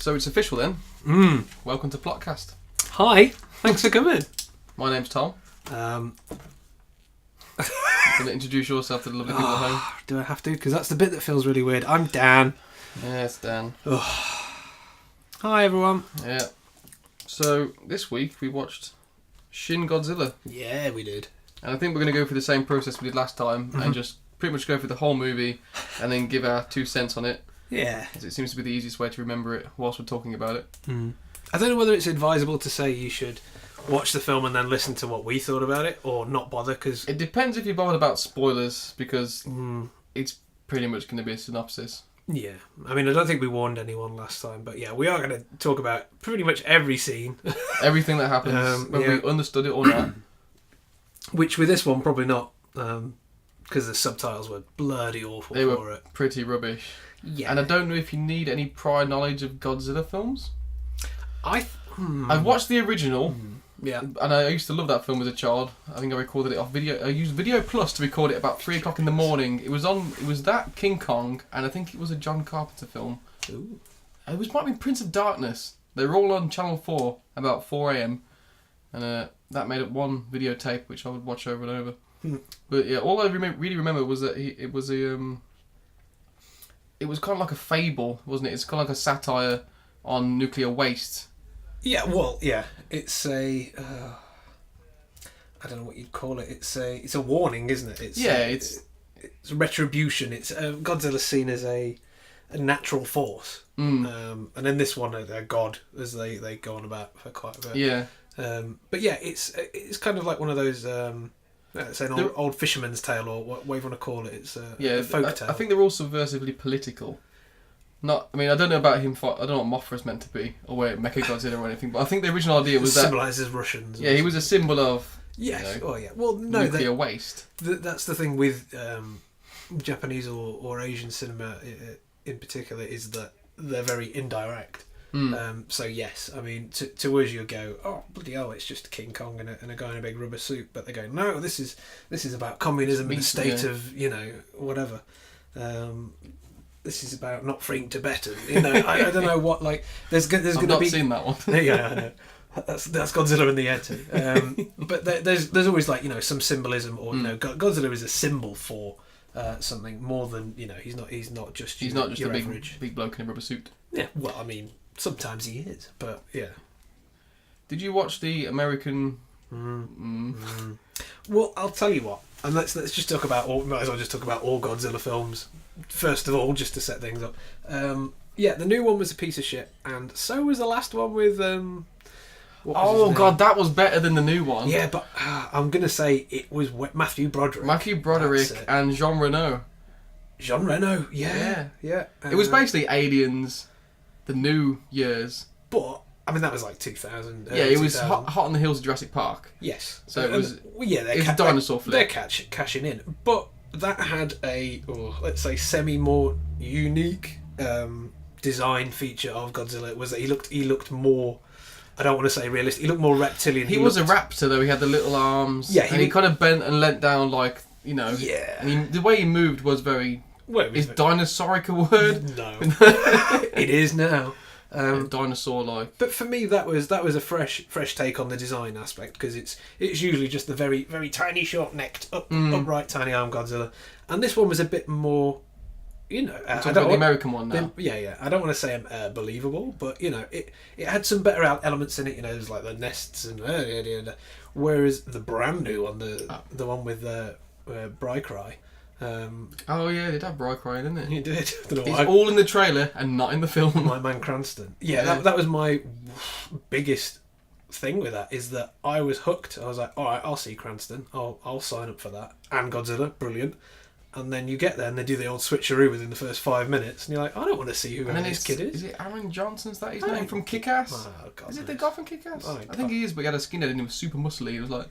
So it's official then. Welcome to Plotcast. Hi, thanks for coming. My name's Tom. Can you introduce yourself to the lovely people at home? Do I have to? Because that's the bit that feels really weird. I'm Dan. Yeah, it's Dan. Hi, everyone. Yeah. So this week we watched Shin Godzilla. Yeah, we did. And I think we're going to go through the same process we did last time and just pretty much go through the whole movie and then give our 2 cents on it. Yeah. As it seems to be the easiest way to remember it whilst we're talking about it. I don't know whether it's advisable to say you should watch the film and then listen to what we thought about it, or not bother, because... It depends if you're bothered about spoilers, because it's pretty much going to be a synopsis. Yeah. I mean, I don't think we warned anyone last time, but yeah, we are going to talk about pretty much every scene. Everything that happens, whether we understood it or not. Which with this one, probably not, because the subtitles were bloody awful They for were it. pretty rubbish. Yeah. And I don't know if you need any prior knowledge of Godzilla films. I've watched the original, Yeah. and I used to love that film as a child. I think I recorded it off video. I used Video Plus to record it about 3 o'clock in the morning. It was that King Kong, and I think it was a John Carpenter film. Ooh. It might have been Prince of Darkness. They were all on Channel 4 about 4 a.m. And that made up one videotape which I would watch over and over. But yeah, all I really remember was that it was kind of like a fable, wasn't it? It's kind of like a satire on nuclear waste. Yeah, well, yeah. It's a... I don't know what you'd call it. It's a warning, isn't it? It's a retribution. It's Godzilla's seen as a natural force. And in this one, a god, as they go on about for quite a bit. Yeah. But yeah, it's kind of like one of those... it's an old fisherman's tale, or what you want to call it. It's a folk tale. I think they're all subversively political. I don't know about him. I don't know what Mothra's meant to be, or where Mechagodzilla or anything. But I think the original idea was that symbolises Russians. Yeah, he was a symbol of Well, no, nuclear waste. That's the thing with Japanese or Asian cinema in particular, is that they're very indirect. So yes, I mean, to us you'll go, oh bloody hell, it's just King Kong and a guy in a big rubber suit, but they go, no, this is about communism and the state of whatever. This is about not freeing Tibetan. I don't know what, like there's going to be. I've not seen that one. Yeah, I know. That's Godzilla in the air too. But there's always like some symbolism, or Godzilla is a symbol for something more than he's not just your a average big bloke in a rubber suit. Yeah, well, I mean, sometimes he is, but yeah. Did you watch the American? Well, I'll tell you what, and let's just talk about might as well just talk about all Godzilla films first of all, just to set things up. Yeah, the new one was a piece of shit, and so was the last one with that was better than the new one. Yeah, but I'm gonna say it was Matthew Broderick. And Jean Reno. Jean Reno, yeah. It was basically Aliens, the new years. But I mean, that was like 2000. Yeah, it was hot on the heels of Jurassic Park. Yes. So it was. It was a dinosaur flick. They're cashing in, but that had let's say more unique design feature of Godzilla. Was that he looked more. I don't want to say realistic. He looked more reptilian. He was a raptor though. He had the little arms. Yeah, he kind of bent and leant down like Yeah. And the way he moved was very. Is dinosauric a word? No. It is now. Dinosaur-like. But for me, that was a fresh take on the design aspect, because it's usually just the very very tiny, short-necked, upright, tiny arm Godzilla, and this one was a bit more. I don't the American one now. Yeah. I don't want to say believable, but it had some better elements in it. There's like the nests and whereas the brand new one, the one with Brycry. It did have Brycry, didn't it? He did. He's all in the trailer and not in the film. My man Cranston. Yeah. That was my biggest thing with that, is that I was hooked. I was like, all right, I'll see Cranston. I'll sign up for that. And Godzilla, brilliant. And then you get there and they do the old switcheroo within the first 5 minutes, and you're like, I don't want to see who this kid is. Is it Aaron Johnson's that his name from Kick-Ass? Oh, God, is it the guy from Kick-Ass? I think he is, but he had a skinhead and he was super muscly. He was like...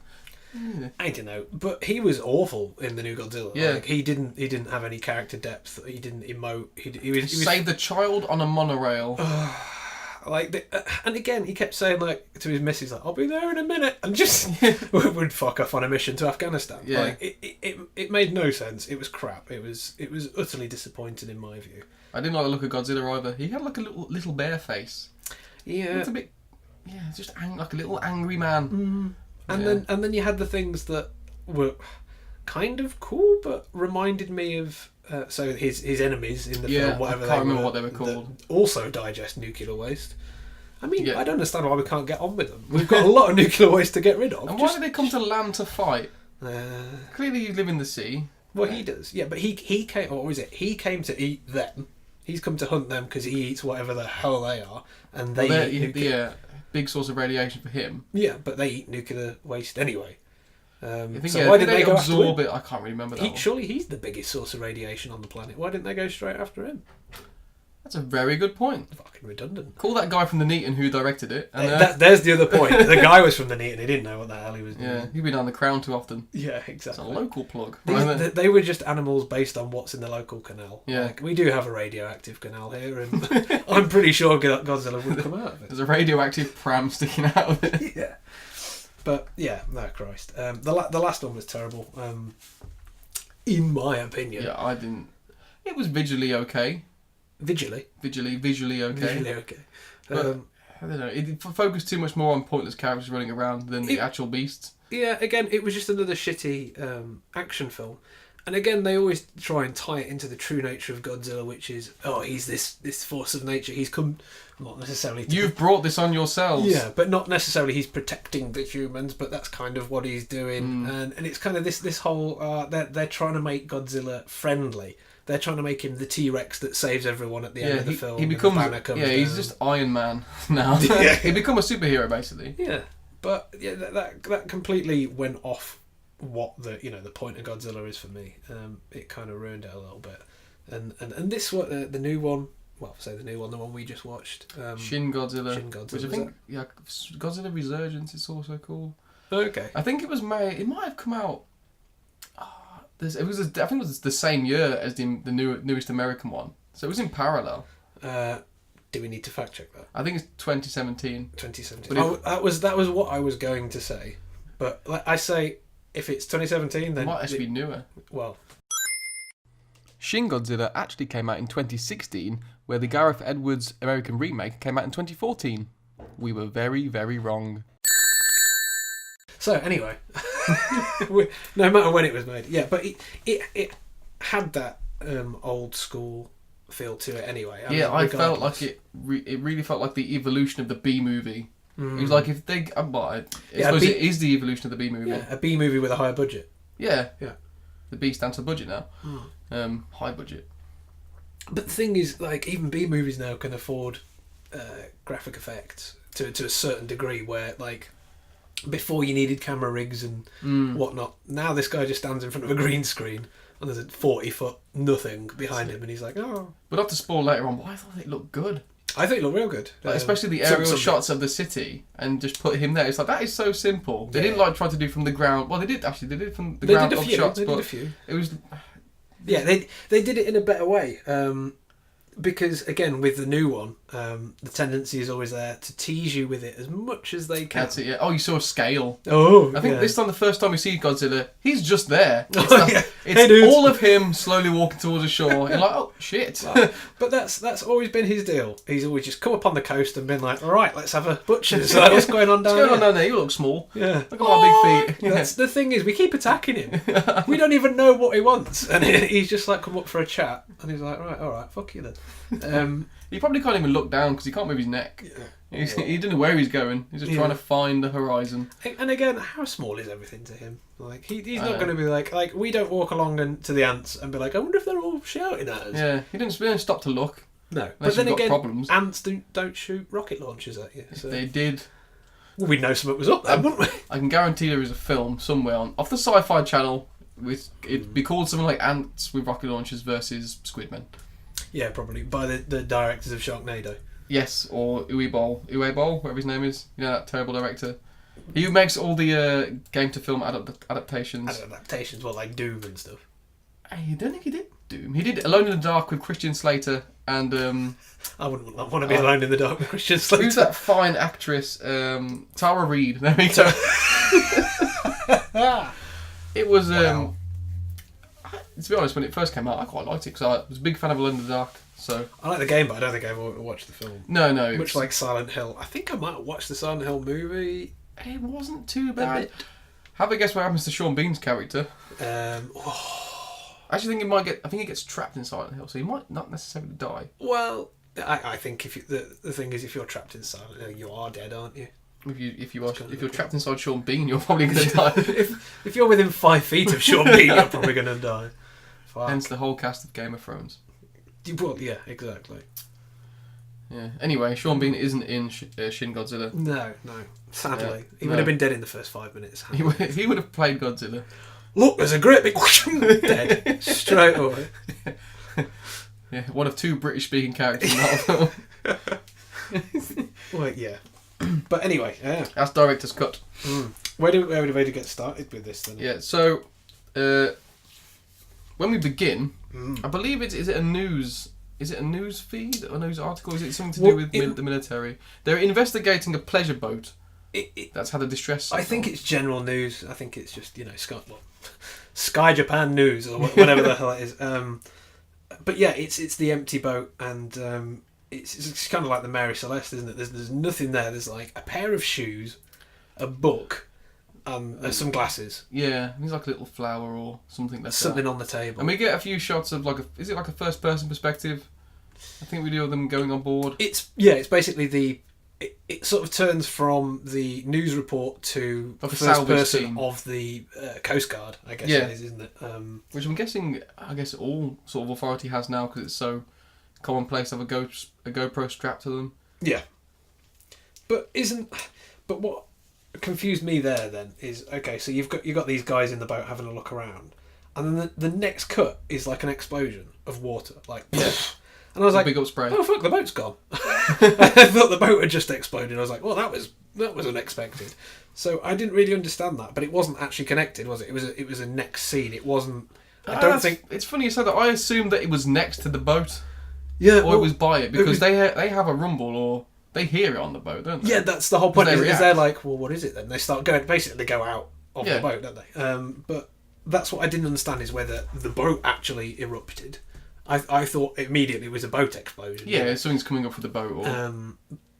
I don't know, but he was awful in the new Godzilla. Yeah, like, he didn't have any character depth. He didn't emote. He was saved the child on a monorail. And again, he kept saying like to his missus, like, "I'll be there in a minute," and just would fuck off on a mission to Afghanistan. Yeah. Like it made no sense. It was crap. It was utterly disappointing in my view. I didn't like the look of Godzilla either. He had like a little bear face. Yeah. It's a bit... Yeah, it's just like a little angry man. And then you had the things that were kind of cool, but reminded me of... so his enemies in the film, whatever I can't remember what they were called. Also digest nuclear waste. I mean, Yeah. I don't understand why we can't get on with them. We've got a lot of nuclear waste to get rid of. And why did they come to land to fight? Uh, Clearly you live in the sea. well, he does. Yeah, but he came... Or is it? He came to eat them. He's come to hunt them because he eats whatever the hell they are. And they eat nuclear... big source of radiation for him. Yeah, but they eat nuclear waste anyway. So why did didn't they go absorb after him? it? I can't really remember that one. Surely he's the biggest source of radiation on the planet. Why didn't they go straight after him? That's a very good point. Fucking redundant. Call that guy from the Neaton who directed it. And, There's the other point. The guy was from the NEAT and he didn't know what the hell he was doing. yeah, he'd been on the Crown too often. Yeah, It's exactly. a local plug. They were just animals based on what's in the local canal. Yeah. Like, we do have a radioactive canal here, and I'm pretty sure Godzilla would come out of it. There's a radioactive pram sticking out of it. Yeah. But yeah, no Christ. The last one was terrible. In my opinion. Yeah, I didn't. It was visually okay. Visually Visually okay. Visually okay. But, I don't know. It focused too much more on pointless characters running around than the actual beasts. Yeah, again, it was just another shitty action film. And again, they always try and tie it into the true nature of Godzilla, which is, he's this force of nature. He's come, not necessarily... You've brought this on yourselves. Yeah, but not necessarily he's protecting the humans, but that's kind of what he's doing. And it's kind of this whole... they're trying to make Godzilla friendly. They're trying to make him the T-Rex that saves everyone at the end of the film. He becomes... he's down. just Iron Man now. Yeah. He become a superhero, basically. Yeah, but yeah, that completely went off what the point of Godzilla is for me. It kind of ruined it a little bit. And this what the new one. Well, say the new one, the one we just watched. Shin Godzilla. Which I think, that? Godzilla Resurgence is also called. Okay. I think it was May. It might have come out. I think it was the same year as the newest American one. So it was in parallel. Do we need to fact check that? I think it's 2017. 2017. That was what I was going to say. But like I say, if it's 2017, then it might actually be newer. Well, Shin Godzilla actually came out in 2016, where the Gareth Edwards American remake came out in 2014. We were very, very wrong. So anyway, no matter when it was made, yeah, but it had that old school feel to it anyway. I felt like it really felt like the evolution of the B movie. It was like if they, I suppose it is the evolution of the B movie. Yeah, a B movie with a higher budget. Yeah. The B stands for budget now. High budget. But the thing is, like, even B movies now can afford graphic effects to a certain degree, where like before you needed camera rigs and whatnot. Now this guy just stands in front of a green screen and there's a 40-foot nothing behind him, and he's like, oh. We'll have to spoil later on, but I thought it looked good. I think it looked real good. Like, especially the aerial shots of the city, and just put him there. It's like, that is so simple. They didn't try to do from the ground. Well, they did from the ground up shots, they but did a few. It was... Yeah, they did it in a better way. Because, again, with the new one, the tendency is always there to tease you with it as much as they can. That's it, yeah. Oh, you saw a scale. Oh, I think this time, the first time we see Godzilla, he's just there. It's It's all of him slowly walking towards the shore. You're like, oh, shit. But that's always been his deal. He's always just come up on the coast and been like, all right, let's have a butcher's. Like, what's going on down there? What's going on down there? You look small. Yeah. Look at my big feet. That's the thing is, we keep attacking him. We don't even know what he wants. And he's just like, come up for a chat. And he's like, right, all right, fuck you then. He probably can't even look down because he can't move his neck. Yeah. He didn't know where he's going. He's just trying to find the horizon. And again, how small is everything to him? Like he's not going to be like we don't walk along to the ants and be like, I wonder if they're all shouting at us. Yeah, he didn't stop to look. No, but then again, problems. Ants don't shoot rocket launchers at you. So. If they did, well, we'd know something was up there, wouldn't we? I can guarantee there is a film somewhere off the Sci-Fi Channel. It'd be called something like Ants with Rocket Launchers versus Squidmen. Yeah, probably by the directors of Sharknado. Yes, or Uwe Boll, whatever his name is. You know, that terrible director. He makes all the game to film adaptations. Adaptations, well, like Doom and stuff. I don't think he did Doom. He did Alone in the Dark with Christian Slater and... I wouldn't want to be alone in the dark with Christian Slater. Who's that fine actress? Tara Reid. There we go. It was... Wow. to be honest, when it first came out, I quite liked it because I was a big fan of Alone in the Dark. So I like the game, but I don't think I ever watched the film. No. Much like Silent Hill. I think I might have watched the Silent Hill movie. It wasn't too bad. Have a guess what happens to Sean Bean's character. I actually think I think he gets trapped in Silent Hill, so he might not necessarily die. Well, I think if the thing is, if you're trapped in Silent Hill, you are dead, aren't you? If you're trapped inside Sean Bean, you're probably going to die. if you're within 5 feet of Sean Bean, you're probably going to die. Fuck. Hence the whole cast of Game of Thrones. Well, yeah, exactly. Yeah. Anyway, Sean Bean isn't in Shin Godzilla. No. Sadly, he would have been dead in the first 5 minutes. He would have played Godzilla. Look, there's a great big dead straight away. Yeah, one of 2 British-speaking characters in that film. Well, yeah. But anyway, yeah. That's director's cut. Where do we get started with this then? Yeah. So, when we begin, I believe is it a news feed or news article? Is it something to do with the military? They're investigating a pleasure boat that's had a distress signal. I think it's general news. I think it's just Sky Japan News or whatever the hell it is. But yeah, it's the empty boat, and it's kind of like the Mary Celeste, isn't it? There's nothing there. There's like a pair of shoes, a book, some glasses. Yeah, it's like a little flower or something. Something on the table. And we get a few shots of is it like a first person perspective? I think we do them going on board. It's basically it sort of turns from the news report to like the first person scene of the Coast Guard, I guess it is, isn't it? Which I'm guessing, all sort of authority has now because it's so commonplace to have a GoPro strapped to them. Yeah. But what confused me there then is, okay, so you've got these guys in the boat having a look around, and then the next cut is like an explosion of water, like and I was like, big up spray. Oh fuck, the boat's gone. I thought the boat had just exploded. I was like, well, that was unexpected. So I didn't really understand that, but it wasn't actually connected, was it? It was a next scene. It wasn't. I don't think it's funny you said that. I assumed that it was next to the boat. Yeah, or it was by it because they have a rumble or they hear it on the boat, don't they? Yeah, that's the whole point. They're like, well, what is it then? They start going. Basically, they go out of the boat, don't they? But that's what I didn't understand is whether the boat actually erupted. I thought immediately it was a boat explosion. Yeah, something's coming up for the boat. Or...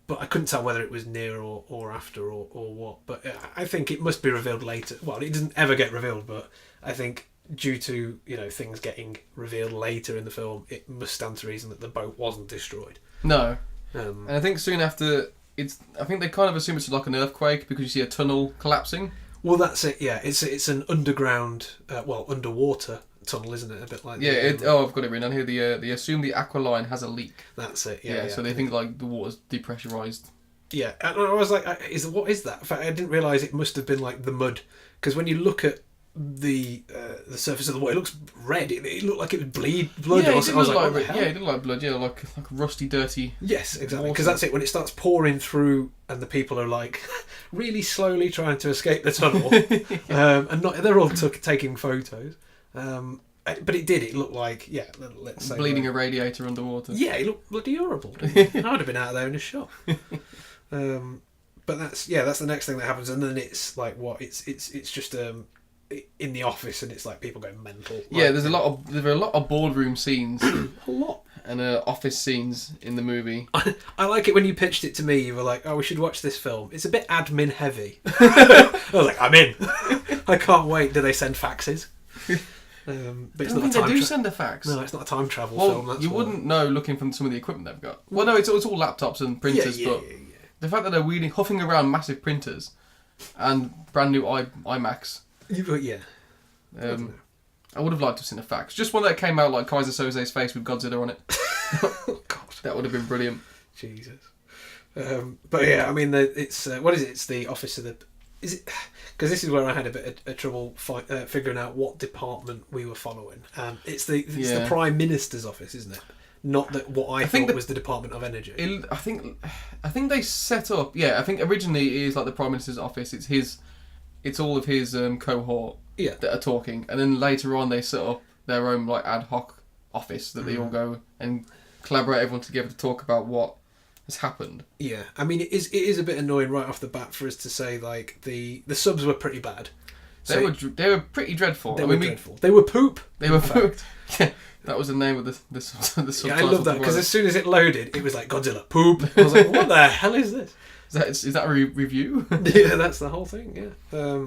but I couldn't tell whether it was near or after or what. But I think it must be revealed later. Well, it doesn't ever get revealed, but I think due to things getting revealed later in the film, it must stand to reason that the boat wasn't destroyed. No, and I think soon after I think they kind of assume it's like an earthquake because you see a tunnel collapsing. Well, that's it. Yeah, it's an underground, underwater tunnel, isn't it? A bit like I've got it written down here. They assume the aqua line has a leak. That's it. Yeah. So they think like the water's depressurized. Yeah, and I was like, what is that? In fact, I didn't realise it must have been like the mud, because when you look at the surface of the water, it looks red. It looked like it would bleed blood. Yeah, I was like, what the hell? Yeah, it looked like blood. Yeah, like rusty, dirty. Yes, exactly. Because that's it. When it starts pouring through, and the people are like really slowly trying to escape the tunnel, and they're all taking photos. But it did. It looked like let's say bleeding a radiator underwater. Yeah, it looked bloody horrible. I would have been out of there in a shot. But that's the next thing that happens, and then it's like what it's just in the office, and it's like people going mental. Yeah, there are a lot of boardroom scenes, a lot, and office scenes in the movie. I like it when you pitched it to me. You were like, "Oh, we should watch this film. It's a bit admin heavy." I was like, "I'm in. I can't wait." Do they send faxes? But it's not they do send a fax. No, it's not a time travel film. That's wouldn't know looking from some of the equipment they've got. Well, no, it's all laptops and printers, but the fact that they're huffing around massive printers and brand new iMacs. Yeah. I would have liked to have seen a fax. Just one that came out like Kaiser Soze's face with Godzilla on it. God, that would have been brilliant. Jesus. But yeah, I mean, it's what is it? It's the office of the. Is it? Because this is where I had a bit of trouble figuring out what department we were following. It's the Prime Minister's office, isn't it? Not what I thought was the Department of Energy. I think they set up. Yeah, I think originally it is like the Prime Minister's office. It's all of his cohort that are talking, and then later on they set up their own like ad hoc office that they all go and collaborate everyone together to talk about what has happened. Yeah, I mean it is a bit annoying right off the bat for us to say like the subs were pretty bad. They were pretty dreadful. They were dreadful. They were poop. They were poop. Yeah, that was the name of the subtitle. Yeah, I love that because as soon as it loaded, it was like Godzilla poop. I was like, what the hell is this? Is that a review? Yeah, that's the whole thing. Yeah.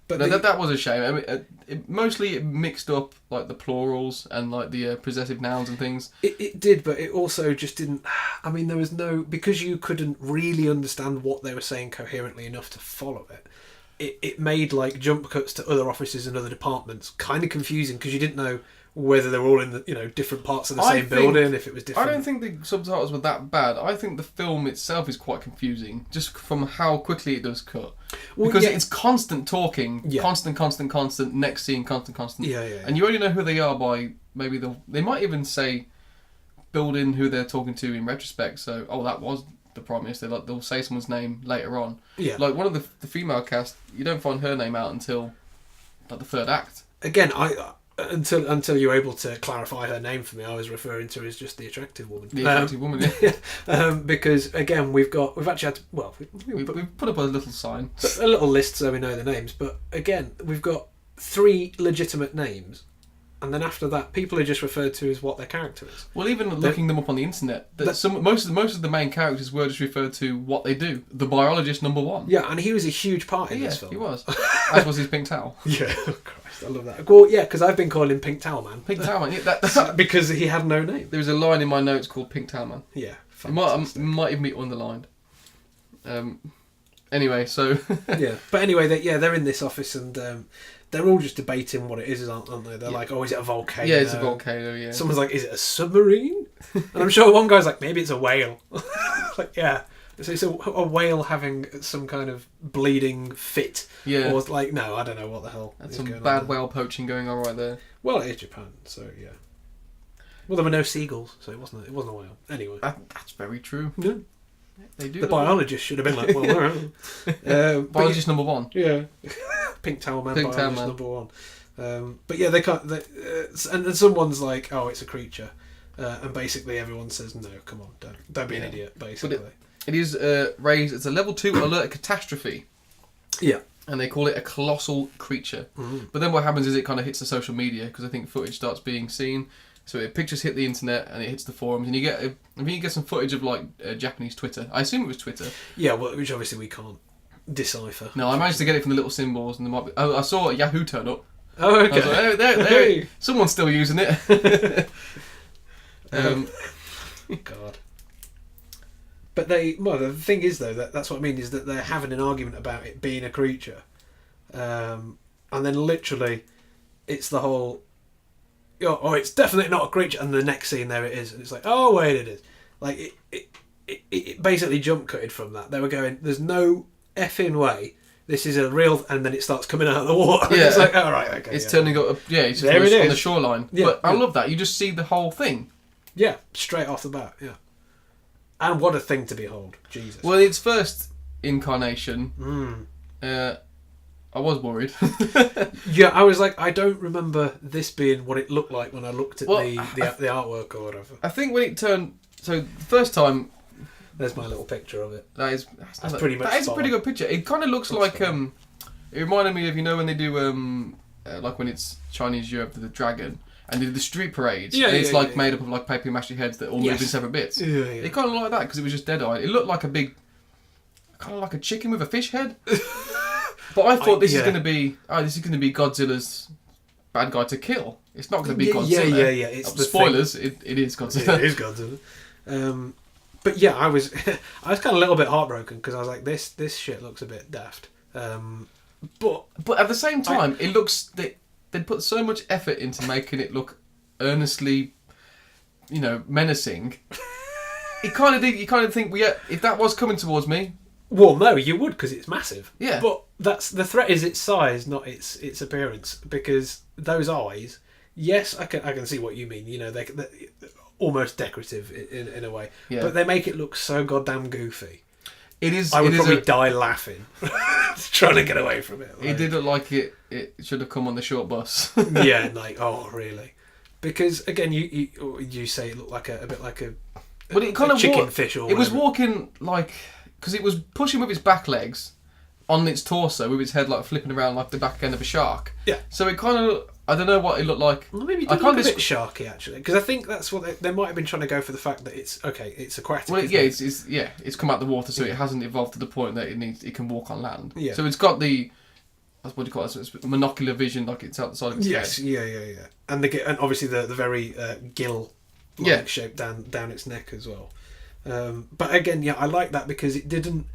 But no, that was a shame. I mean, it mixed up like the plurals and like the possessive nouns and things. It did, but it also just didn't. I mean, there was no, because you couldn't really understand what they were saying coherently enough to follow it. It made like jump cuts to other offices and other departments kind of confusing because you didn't know whether they were all in the different parts of the same building, if it was different. I don't think the subtitles were that bad. I think the film itself is quite confusing, just from how quickly it does cut. Well, because it's constant talking, constant, next scene, constant. Yeah. And you only know who they are by maybe they might even say, build in who they're talking to in retrospect. So, that was the Prime Minister. Like, they'll say someone's name later on. Yeah. Like, one of the female cast, you don't find her name out until like the third act. Again, until you were able to clarify her name for me, I was referring to her as just the attractive woman. The attractive woman, yeah. Because again, we've actually had we've put up a little sign, a little list so we know the names. But again, we've got 3 legitimate names, and then after that, people are just referred to as what their character is. Well, even looking them up on the internet, most of the main characters were just referred to what they do. The biologist number 1. Yeah, and he was a huge part in this film. He was. As was his pink towel. Yeah. I love that. Well, yeah, because I've been calling him Pink Towel Man. Pink Towel Man, yeah. Because he had no name. There was a line in my notes called Pink Towel Man. Yeah. It might even be underlined. Anyway, so... Yeah. But anyway, they're in this office and they're all just debating what it is, aren't they? They're like, is it a volcano? Yeah, it's a volcano, yeah. Someone's like, is it a submarine? And I'm sure one guy's like, maybe it's a whale. Like, yeah. So it's a whale having some kind of bleeding fit. Yeah. Or like, no, I don't know what the hell. That's some bad whale poaching going on right there. Well, it is Japan, so yeah. Well, there were no seagulls, so it wasn't a whale. Anyway. That's very true. Yeah. They do. The biologist should have been like, well, alright. Biologist number 1. Yeah. Pink Towel Man, Pink biologist Towel Man. number 1. But yeah, they can't. And someone's like, it's a creature. And basically everyone says, no, come on, don't be an idiot, basically. It is raised as a level 2 alert catastrophe. Yeah. And they call it a colossal creature. Mm-hmm. But then what happens is it kind of hits the social media because I think footage starts being seen. So pictures hit the internet and it hits the forums, and you get some footage of like Japanese Twitter. I assume it was Twitter. Yeah, well, which obviously we can't decipher. No, I managed to get it from the little symbols, and there might be. I saw Yahoo turn up. Oh, okay. I was like, there, someone's still using it. God. But the thing is though, that's what I mean, is that they're having an argument about it being a creature, and then literally, it's the whole, it's definitely not a creature, and the next scene there it is, and it's like, oh wait, it is. Like it basically jump cutted from that. They were going, there's no effing way this is a real, and then it starts coming out of the water. Yeah. It's like, all right, okay. It's turning up. Yeah, it's there it is on the shoreline. Yeah, but I love that. You just see the whole thing. Yeah, straight off the bat. Yeah. And what a thing to behold, Jesus. Well, its first incarnation, I was worried. Yeah, I was like, I don't remember this being what it looked like when I looked at the artwork or whatever. I think when it turned, so the first time, there's my little picture of it. That's pretty much. That is a pretty good picture. It kind of looks like it reminded me of when they do like when it's Chinese Year of the Dragon. And they do the street parades. Yeah, and it's made up of like paper mache heads that all move in separate bits. Yeah. It kind of like that because it was just dead-eyed. It looked like kind of like a chicken with a fish head. But I thought this is going to be Godzilla's bad guy to kill. It's not going to be Godzilla. Yeah. It's spoilers. It is Godzilla. It is Godzilla. But yeah, I was kind of a little bit heartbroken because I was like, this shit looks a bit daft. But at the same time, it looks. They put so much effort into making it look earnestly, menacing. You kind of think, if that was coming towards me. Well, no, you would because it's massive. Yeah. But the threat is its size, not its appearance. Because those eyes, yes, I can see what you mean. They're almost decorative in a way. Yeah. But they make it look so goddamn goofy. It is. I would probably die laughing, trying to get away from it. It did look like it should have come on the short bus. Yeah, oh really? Because again, you say it looked like a bit like a chicken fish or it was walking like because it was pushing with its back legs on its torso with its head like flipping around like the back end of a shark. Yeah. So it kind of, I don't know what it looked like. Well, maybe it did look a bit sharky actually, because I think that's what they might have been trying to go for, the fact that it's aquatic. Well, it's come out the water, so it hasn't evolved to the point that it can walk on land. Yeah. So it's got the, what do you call it? It's monocular vision, like it's out the side of its head. Yeah. And obviously the very gill shape down its neck as well. But again, I like that because it didn't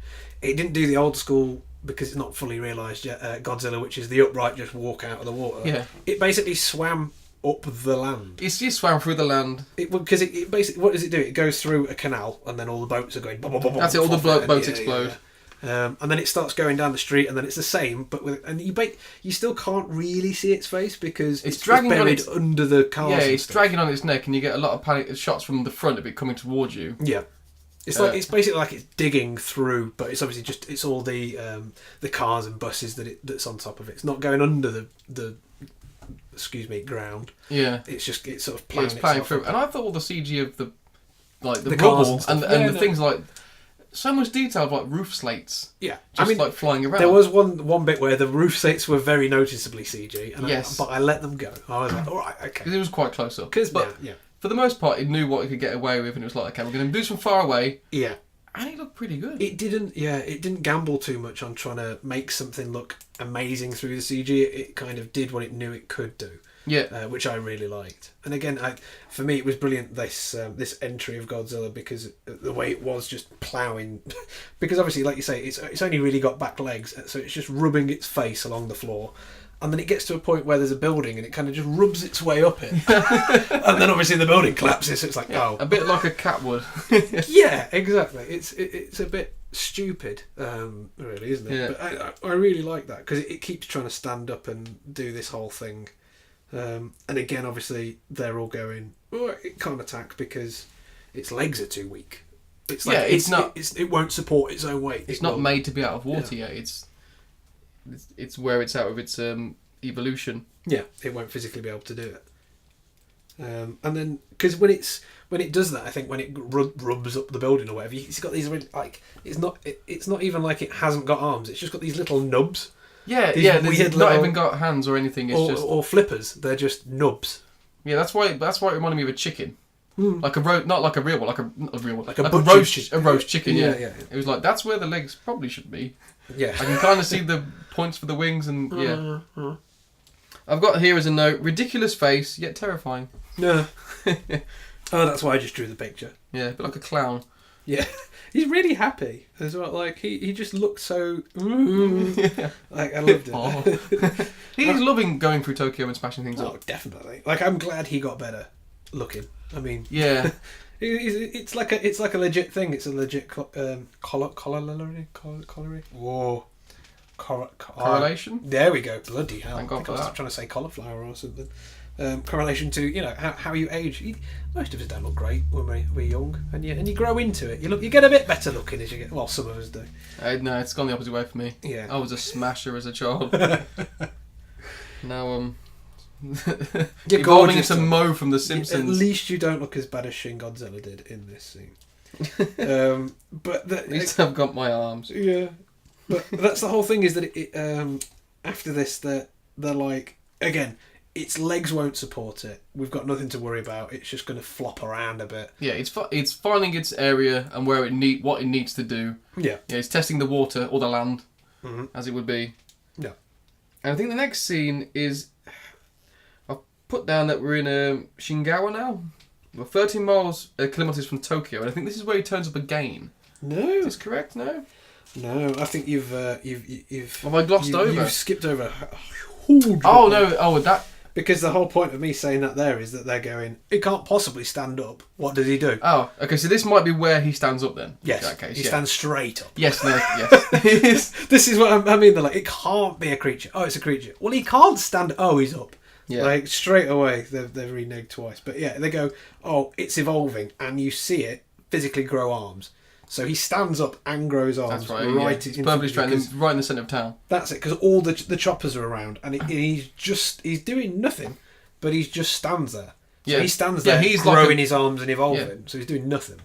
do the old school, because it's not fully realised yet, Godzilla, which is the upright just walk out of the water. Yeah. It basically swam up the land. It's just swam through the land. Because it basically, what does it do? It goes through a canal, and then all the boats are going. That's it. All the boats explode. And then it starts going down the street, and then it's the same, but you still can't really see its face because it's dragging buried under the cars. Yeah, it's dragging on its neck, and you get a lot of panic shots from the front of it coming towards you. Yeah. It's basically like it's digging through, but it's obviously it's all the cars and buses that's on top of it. It's not going under the ground. Yeah, it's sort of playing through. And I thought all the CG of the rubble cars and the things like so much detail of like roof slates. Yeah, just like flying around. There was one bit where the roof slates were very noticeably CG, but I let them go. I was like, all right, okay, because it was quite close up. Yeah. For the most part, it knew what it could get away with, and it was like, okay, we're going to do this from far away. Yeah. And it looked pretty good. It didn't gamble too much on trying to make something look amazing through the CG. It kind of did what it knew it could do. Yeah. Which I really liked. And again, for me, it was brilliant, this entry of Godzilla, because the way it was just ploughing. Because obviously, like you say, it's only really got back legs, so it's just rubbing its face along the floor. And then it gets to a point where there's a building and it kind of just rubs its way up it. And then obviously the building collapses, so it's like, a bit like a cat would. Yeah, exactly. It's a bit stupid, really, isn't it? Yeah. But I really like that, because it keeps trying to stand up and do this whole thing. And again, obviously, they're all going, it can't attack because its legs are too weak. It's like it won't support its own weight. It's not made to be out of water yet. It's where it's out of its evolution. Yeah, it won't physically be able to do it. And then, because when it does that, I think when it rubs up the building or whatever, it's got these really, like, it's not even like it hasn't got arms. It's just got these little nubs. Yeah, it's not even got hands or anything. It's or flippers. They're just nubs. Yeah, that's why it reminded me of a chicken. Like not like a real one, like a roast chicken. Yeah. It was like, that's where the legs probably should be. Yeah, I can kind of see the points for the wings, and I've got here as a note: ridiculous face, yet terrifying. Yeah. Oh, that's why I just drew the picture. Yeah, a bit like a clown. Yeah, he's really happy as well. Like he just looks so. Like, I loved it. He's loving going through Tokyo and smashing things up. Oh, definitely. Like, I'm glad he got better looking. I mean, yeah, it's like a legit thing. It's a legit corollary. Whoa, correlation. There we go. Bloody hell! Thank God for that. I was trying to say cauliflower or something. Correlation to how you age. Most of us don't look great when we're young, and you grow into it. You get a bit better looking as you get. Well, some of us do. No, it's gone the opposite way for me. Yeah, I was a smasher as a child. Now you're evolving into Mo from The Simpsons. At least you don't look as bad as Shin Godzilla did in this scene. But at least I've got my arms. Yeah, but that's the whole thing, is that after this they're like, again, its legs won't support it. We've got nothing to worry about. It's just going to flop around a bit. Yeah, it's finding its area and what it needs to do. Yeah, it's testing the water or the land, as it would be. Yeah, and I think the next scene is, I've put down that we're in Shingawa now. We're 13 kilometers from Tokyo, and I think this is where he turns up again. No, is this correct? No, I think you've have I glossed over? You've skipped over. That. Because the whole point of me saying that there is that they're going, it can't possibly stand up. What does he do? Oh, okay, so this might be where he stands up then. Yes, in that case, he stands straight up. Yes, no, yes. This is what I mean. They're like, it can't be a creature. Oh, it's a creature. Well, he can't stand. Oh, he's up. Yeah. Like, straight away, they've reneged twice. But yeah, they go, oh, it's evolving, and you see it physically grow arms. So he stands up and grows arms. That's right. It's perfectly straight, right in the centre of town. That's it, because all the choppers are around, and he's doing nothing, but he just stands there. So he stands there, he's growing his arms and evolving. So he's doing nothing.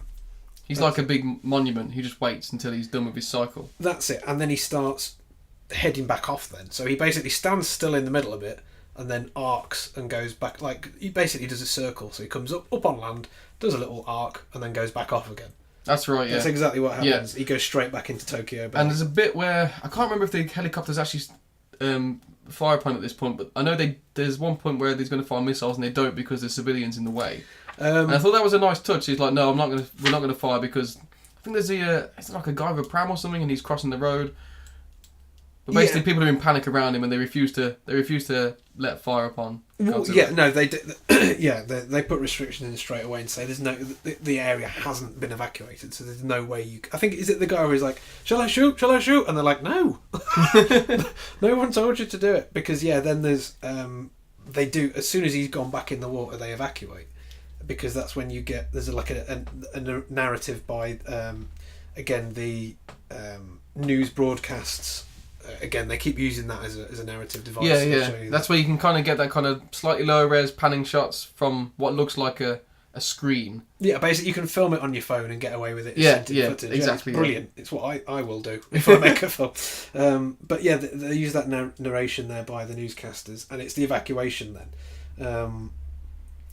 He's like a big monument. He just waits until he's done with his cycle. That's it, and then he starts heading back off then. So he basically stands still in the middle of it and then arcs and goes back. Like, he basically does a circle. So he comes up on land, does a little arc, and then goes back off again. That's right, yeah. That's exactly what happens. Yeah. He goes straight back into Tokyo Bay. And there's a bit where, I can't remember if the helicopter's actually fire upon at this point, but I know there's one point where he's going to fire missiles and they don't because there's civilians in the way. And I thought that was a nice touch. He's like, no, we're not going to fire because I think there's it's like a guy with a pram or something and he's crossing the road. But basically, people are in panic around him, and they refuse to let fire upon. Godzilla. They put restrictions in straight away and say there's no the area hasn't been evacuated, so there's no way you. I think is it the guy who's like, shall I shoot? Shall I shoot? And they're like, no, no one told you to do it because then there's they do as soon as he's gone back in the water they evacuate because that's when you get there's a narrative by again the news broadcasts. Again, they keep using that as a narrative device. Yeah. That's where you can kind of get that kind of slightly lower res panning shots from what looks like a screen. Yeah, basically you can film it on your phone and get away with it. Footage. It's Exactly. brilliant. It's what I will do if I make a film. But yeah, they use that narration there by the newscasters, and it's the evacuation then.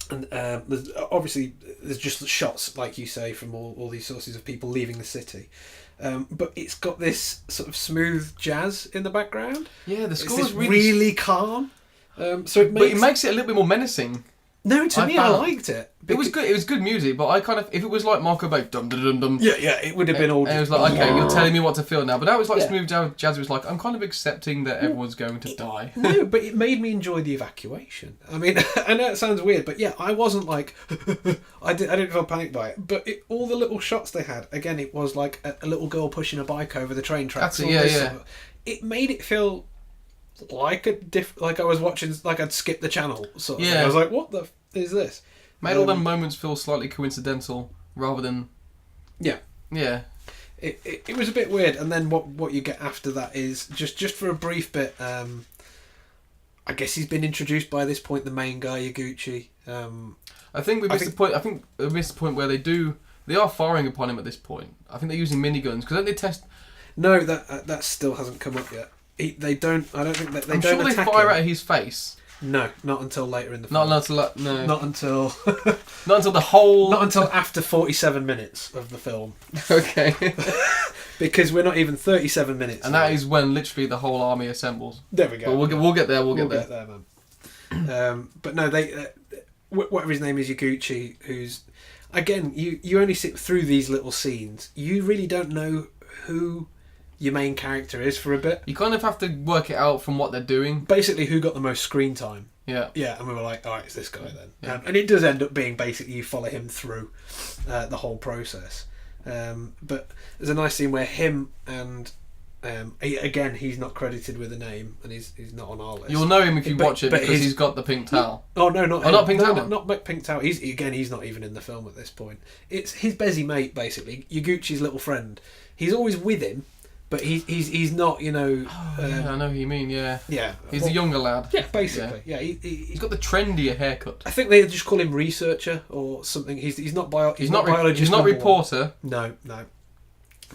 There's just shots, like you say, from all these sources of people leaving the city. But it's got this sort of smooth jazz in the background. Yeah, the score is really calm. So it makes it a little bit more menacing. No, to me, I liked it. It was good. It was good music, but I kind of, if it was like Marco Bay, dum dum dum dum. Yeah, it would have been all. And it was like, okay, you're telling me what to feel now. But that was like smooth jazz. It was like, I'm kind of accepting that everyone's going to die. No, but it made me enjoy the evacuation. I mean, I know it sounds weird, but yeah, I wasn't like, I didn't feel panicked by it. But all the little shots they had, again, it was like a little girl pushing a bike over the train tracks. That's it. Yeah. It made it feel like like I was watching, like I'd skipped the channel. Sort of thing. I was like, what the is this? Made all them moments feel slightly coincidental rather than... Yeah. It was a bit weird, and then what you get after that is, just for a brief bit, I guess he's been introduced by this point, the main guy, Yaguchi. I think we missed the point. I think we missed the point where they are firing upon him at this point. I think they're using miniguns, because don't they test... No, that still hasn't come up yet. They don't... I don't think that they I'm don't sure they fire at his face. No, not until later in the film. Not until Not until the whole... Not until after 47 minutes of the film. Okay. Because we're not even 37 minutes. And that is when literally the whole army assembles. There we go. But we'll get there. We'll get there, man. But no, they... whatever his name is, Yaguchi, who's... Again, you only sit through these little scenes. You really don't know who... your main character is for a bit. You kind of have to work it out from what they're doing. Basically, who got the most screen time. Yeah. Yeah, and we were like, alright, it's this guy then. Yeah. And it does end up being basically you follow him through the whole process. But there's a nice scene where him and... again, he's not credited with a name, and he's not on our list. You'll know him if you watch it, because he's got the pink towel. Oh, no, not not pink towel. Not pink towel. He's not even in the film at this point. It's his busy mate, basically. Yaguchi's little friend. He's always with him, but he's not, you know... I know who you mean, yeah. Yeah. He's a younger lad. Yeah, basically. Yeah, he's got the trendier haircut. I think they just call him researcher or something. He's not biologist. He's not reporter. No.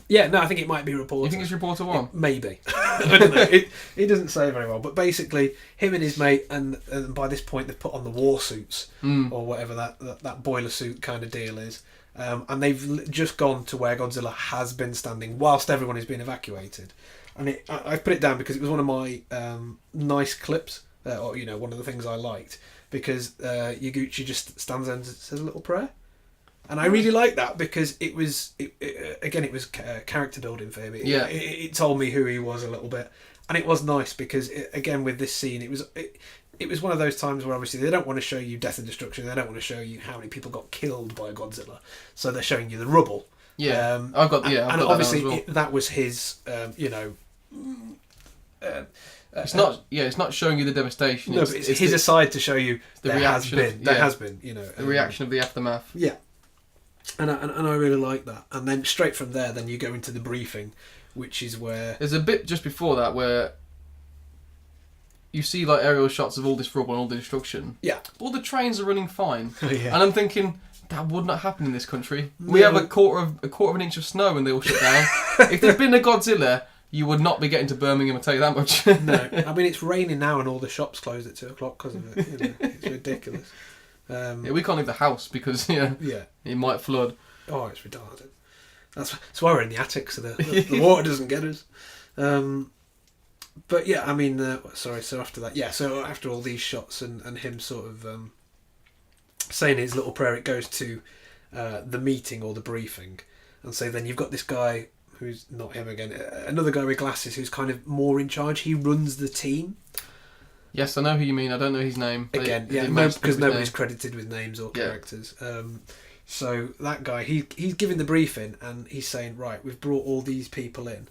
Yeah, no, I think it might be reporter. You think it's reporter one? Maybe. I don't know. It doesn't say very well. But basically, him and his mate, and by this point they've put on the war suits, or whatever that boiler suit kind of deal is. And they've just gone to where Godzilla has been standing whilst everyone is being evacuated. And I've put it down because it was one of my nice clips, or one of the things I liked, because Yaguchi just stands there and says a little prayer. And I really like that because it was character building for him. It told me who he was a little bit, and it was nice because again with this scene it was one of those times where obviously they don't want to show you death and destruction. They don't want to show you how many people got killed by Godzilla, so they're showing you the rubble. Yeah, and obviously that was his. It's not showing you the devastation. No, but it's his aside to show you the reaction. There has been, the reaction of the aftermath. Yeah. And I really like that. And then straight from there, then you go into the briefing, which is where... There's a bit just before that where you see like aerial shots of all this rubble and all the destruction. Yeah. All the trains are running fine. Yeah. And I'm thinking, that would not happen in this country. We have a quarter of an inch of snow and they all shut down. If there'd been a Godzilla, you would not be getting to Birmingham, I'll tell you that much. No, I mean it's raining now and all the shops closed at 2 o'clock because of it. You know, it's ridiculous. Yeah, we can't leave the house because it might flood. Oh, it's retarded. That's why we're in the attic, so the water doesn't get us. But yeah, I mean, so after that, so after all these shots and him sort of saying his little prayer, it goes to the meeting or the briefing, and so then you've got this guy who's not him again, another guy with glasses who's kind of more in charge. He runs the team. Yes, I know who you mean. I don't know his name. Again, because nobody's credited with names or characters. So that guy, he's giving the briefing and he's saying, right, we've brought all these people in.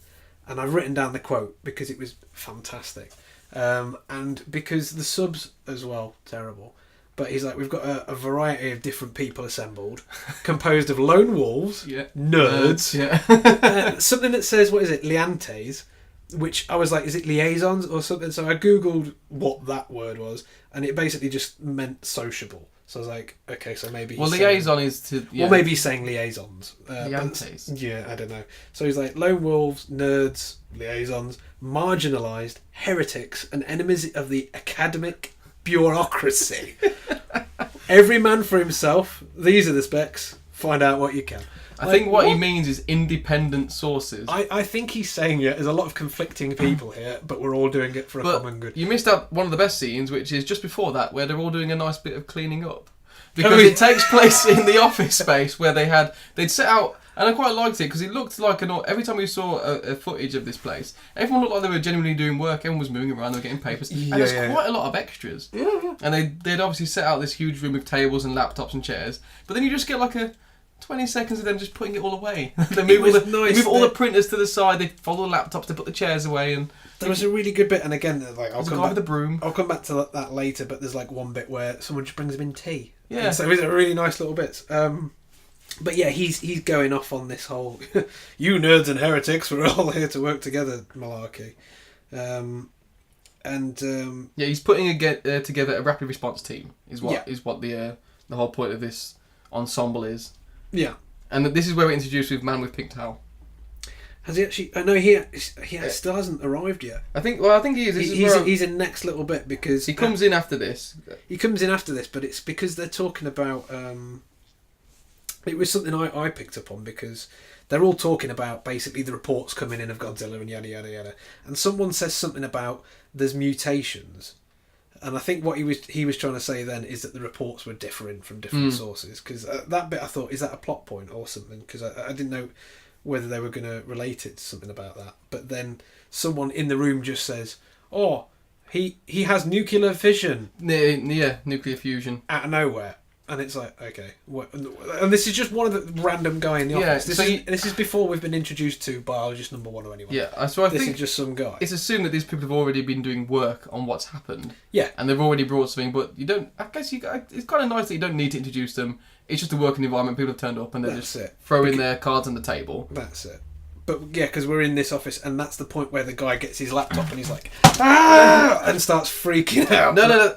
And I've written down the quote because it was fantastic. And because the subs as well, terrible. But he's like, we've got a variety of different people assembled, composed of lone wolves, nerds, something that says, what is it, liantes, which I was like, is it liaisons or something? So I googled what that word was, and it basically just meant sociable. So I was like, okay, so maybe... Well, liaison is to... Well, maybe he's saying liaisons. Liantes. Yeah, I don't know. So he's like, lone wolves, nerds, liaisons, marginalised, heretics, and enemies of the academic bureaucracy. Every man for himself. These are the specs. Find out what you can. I think what he means is independent sources. I think he's saying there's a lot of conflicting people here, but we're all doing it for a common good. You missed out one of the best scenes, which is just before that, where they're all doing a nice bit of cleaning up. Because it takes place in the office space where they'd set out, and I quite liked it because it looked like every time we saw a footage of this place, everyone looked like they were genuinely doing work, everyone was moving around, they were getting papers, and there's quite a lot of extras. Yeah. And they'd obviously set out this huge room with tables and laptops and chairs, but then you just get like a 20 seconds of them just putting it all away. They move all the printers to the side, they follow the laptops, they put the chairs away, and there was a really good bit, and again, like I'll come back with the broom. I'll come back to that later, but there's like one bit where someone just brings them in tea. Yeah. And so it's a really nice little bits. But yeah, he's going off on this whole you nerds and heretics, we're all here to work together malarkey. He's putting together a rapid response team is what the whole point of this ensemble is. Yeah. And this is where we're introduced with Man with Pink Towel. Has he actually? I know he still hasn't arrived yet. I think he is. He's in next little bit because he comes in after this. He comes in after this, but it's because they're talking about. It was something I picked up on because they're all talking about basically the reports coming in of Godzilla and yada yada yada, and someone says something about there's mutations, and I think what he was trying to say then is that the reports were differing from different sources, because that bit I thought, is that a plot point or something, because I didn't know whether they were going to relate it to something about that. But then someone in the room just says, oh, he has nuclear fission. Yeah, nuclear fusion. Out of nowhere. And it's like, okay. What? And this is just one of the random guy in the office. This is before we've been introduced to biologist number 1 or anyone. Yeah, so I think this is just some guy. It's assumed that these people have already been doing work on what's happened. Yeah. And they've already brought something, but you don't... I guess it's kind of nice that you don't need to introduce them. It's just a working environment. People have turned up and they're throwing their cards on the table. That's it. But yeah, because we're in this office, and that's the point where the guy gets his laptop and he's like, ah! And starts freaking out. No,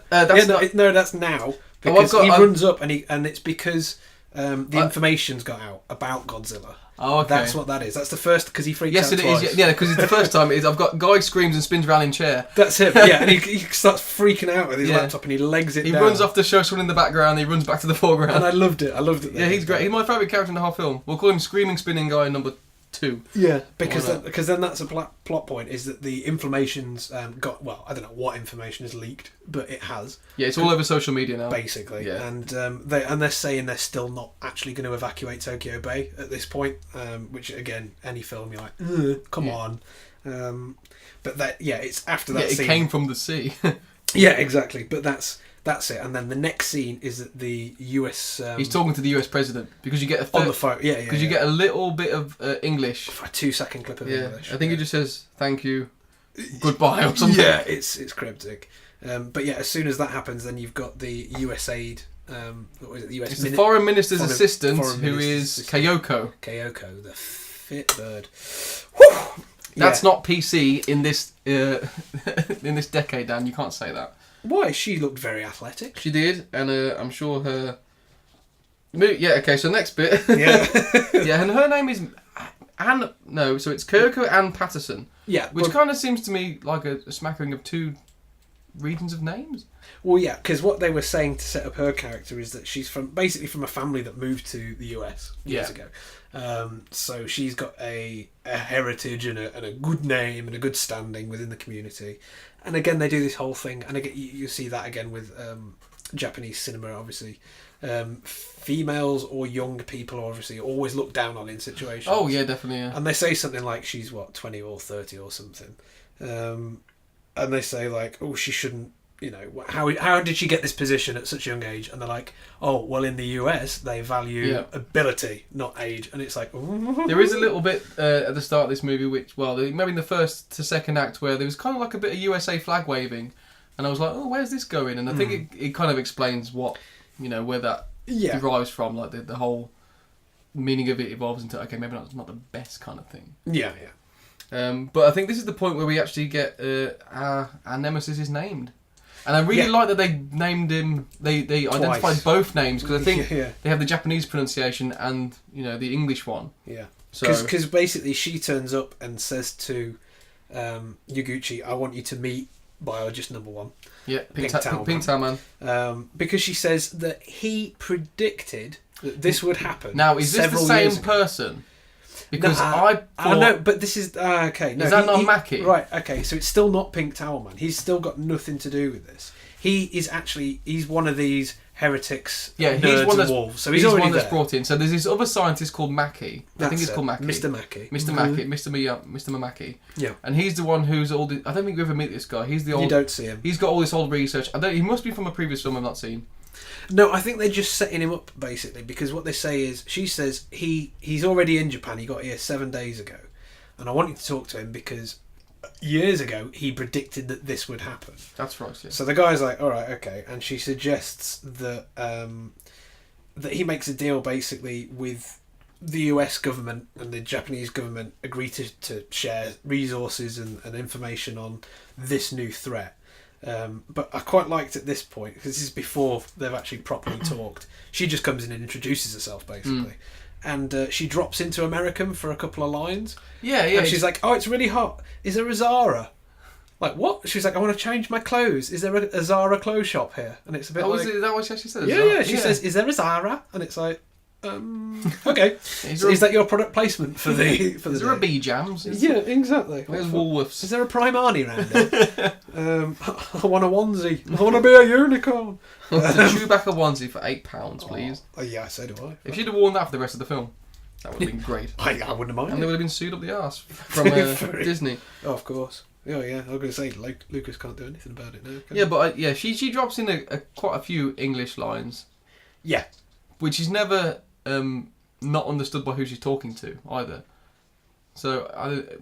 that's now. Because he runs up and it's because the information's got out about Godzilla. Oh, okay. That's what that is. That's the first, because he freaks out twice. Yes, it is. Yeah, because it's the first time. I've got guy screams and spins around in chair. That's him. Yeah, and he starts freaking out with his laptop and he legs it down. He runs off to show someone in the background. He runs back to the foreground. And I loved it. Yeah, he's great. He's my favourite character in the whole film. We'll call him Screaming Spinning Guy number 2. Yeah, because then that's a plot point, is that the information's got, well, I don't know what information is leaked, but it has. Yeah, it's all over social media now. Basically, yeah. And they're saying they're still not actually going to evacuate Tokyo Bay at this point, which again, any film you're like, come on. But it's after that scene. It came from the sea. Yeah, exactly. But that's it. And then the next scene is that the US... he's talking to the US president, because you get on the phone, because you get a little bit of English. For a 2-second clip of English. I think he just says, thank you, goodbye, or something. Yeah, it's cryptic. But yeah, as soon as that happens, then you've got the USAID... what is it? The US... It's the Foreign Minister's Assistant, who is Kyoko. Kyoko, the fit bird. Whew! That's not PC in this in this decade, Dan. You can't say that. Why? She looked very athletic. She did, and I'm sure her... Yeah, okay, so next bit. Yeah. Yeah, and her name is So it's Kyoko and Patterson. Yeah. Which kind of seems to me like a smattering of two regions of names. Well, yeah, because what they were saying to set up her character is that she's basically from a family that moved to the US years ago. So she's got a heritage and a good name and a good standing within the community. And again, they do this whole thing, and again, you see that again with Japanese cinema, obviously. Females or young people are obviously always looked down on in situations. Oh, yeah, definitely, yeah. And they say something like she's, 20 or 30 or something. And they say, like, oh, she shouldn't, how did she get this position at such a young age? And they're like, oh, well, in the US, they value ability, not age. And it's like, ooh. There is a little bit at the start of this movie, maybe in the first to second act, where there was kind of like a bit of USA flag waving. And I was like, oh, where's this going? And I think it kind of explains what, where that derives from. Like the whole meaning of it evolves into, okay, maybe not the best kind of thing. Yeah. But I think this is the point where we actually get our nemesis is named. And I really like that they named him, they identified both names, because I think they have the Japanese pronunciation and, the English one. Yeah. Because basically she turns up and says to Yaguchi, I want you to meet biologist number 1. Yeah, Pink Towel Man. Because she says that he predicted that this would happen. Now, is this the same person? Because I thought... no, but this is... okay. No, is that not Mackie? Right, okay, so it's still not Pink Towel Man. He's still got nothing to do with this. He's one of these heretics, he's one that's, wolves. So he's already one that's there. brought in. So there's this other scientist called Mackie. I think he's called Mackie. Mr. Mackie. Mr. Mackie. Mr. Mamaki. Yeah. And he's the one who's all the... I don't think you ever meet this guy. He's the old... You don't see him. He's got all this old research. He must be from a previous film I've not seen. No, I think they're just setting him up, basically, because what they say is... She says he's already in Japan. He got here 7 days ago. And I want you to talk to him because... Years ago, he predicted that this would happen. That's right. Yeah. So the guy's like, "All right, okay," and she suggests that that he makes a deal basically with the US government and the Japanese government agree to share resources and information on this new threat. But I quite liked at this point, because this is before they've actually properly talked. She just comes in and introduces herself basically. And she drops into American for a couple of lines. Yeah. And she's like, "Oh, it's really hot. Is there a Zara?" Like, what? She's like, "I want to change my clothes. Is there a Zara clothes shop here?" And it's a bit like... is that what she actually says? Yeah. She says, "Is there a Zara?" And it's like, okay. Is that your product placement for the... Is there a B-Jams? Yeah, exactly. Where's Woolworths? Is there a Primani around here? I want a onesie. I want to be a unicorn. The Chewbacca onesie for £8, please. Oh, yeah, so do I. If she'd have worn that for the rest of the film, that would have been great. I wouldn't mind. And they would have been sued up the arse from Disney. Oh, of course. Oh, yeah. I was going to say, like, Lucas can't do anything about it now. Yeah, but she drops in quite a few English lines. Yeah. Which is never not understood by who she's talking to either. So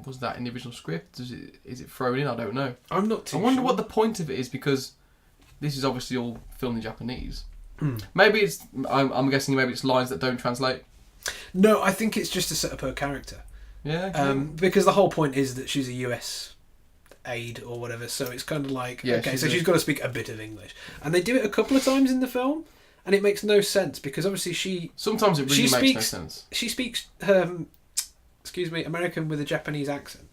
was that in the original script? Is it thrown in? I don't know. I'm not too I wonder sure. what the point of it is, because this is obviously all filmed in Japanese. Maybe it's... I'm guessing maybe it's lines that don't translate. No, I think it's just to set up her character. Yeah. Okay. Because the whole point is that she's a US aide or whatever, so it's kind of like, she's got to speak a bit of English. And they do it a couple of times in the film, and it makes no sense, because obviously sometimes it really makes no sense. She speaks, American with a Japanese accent.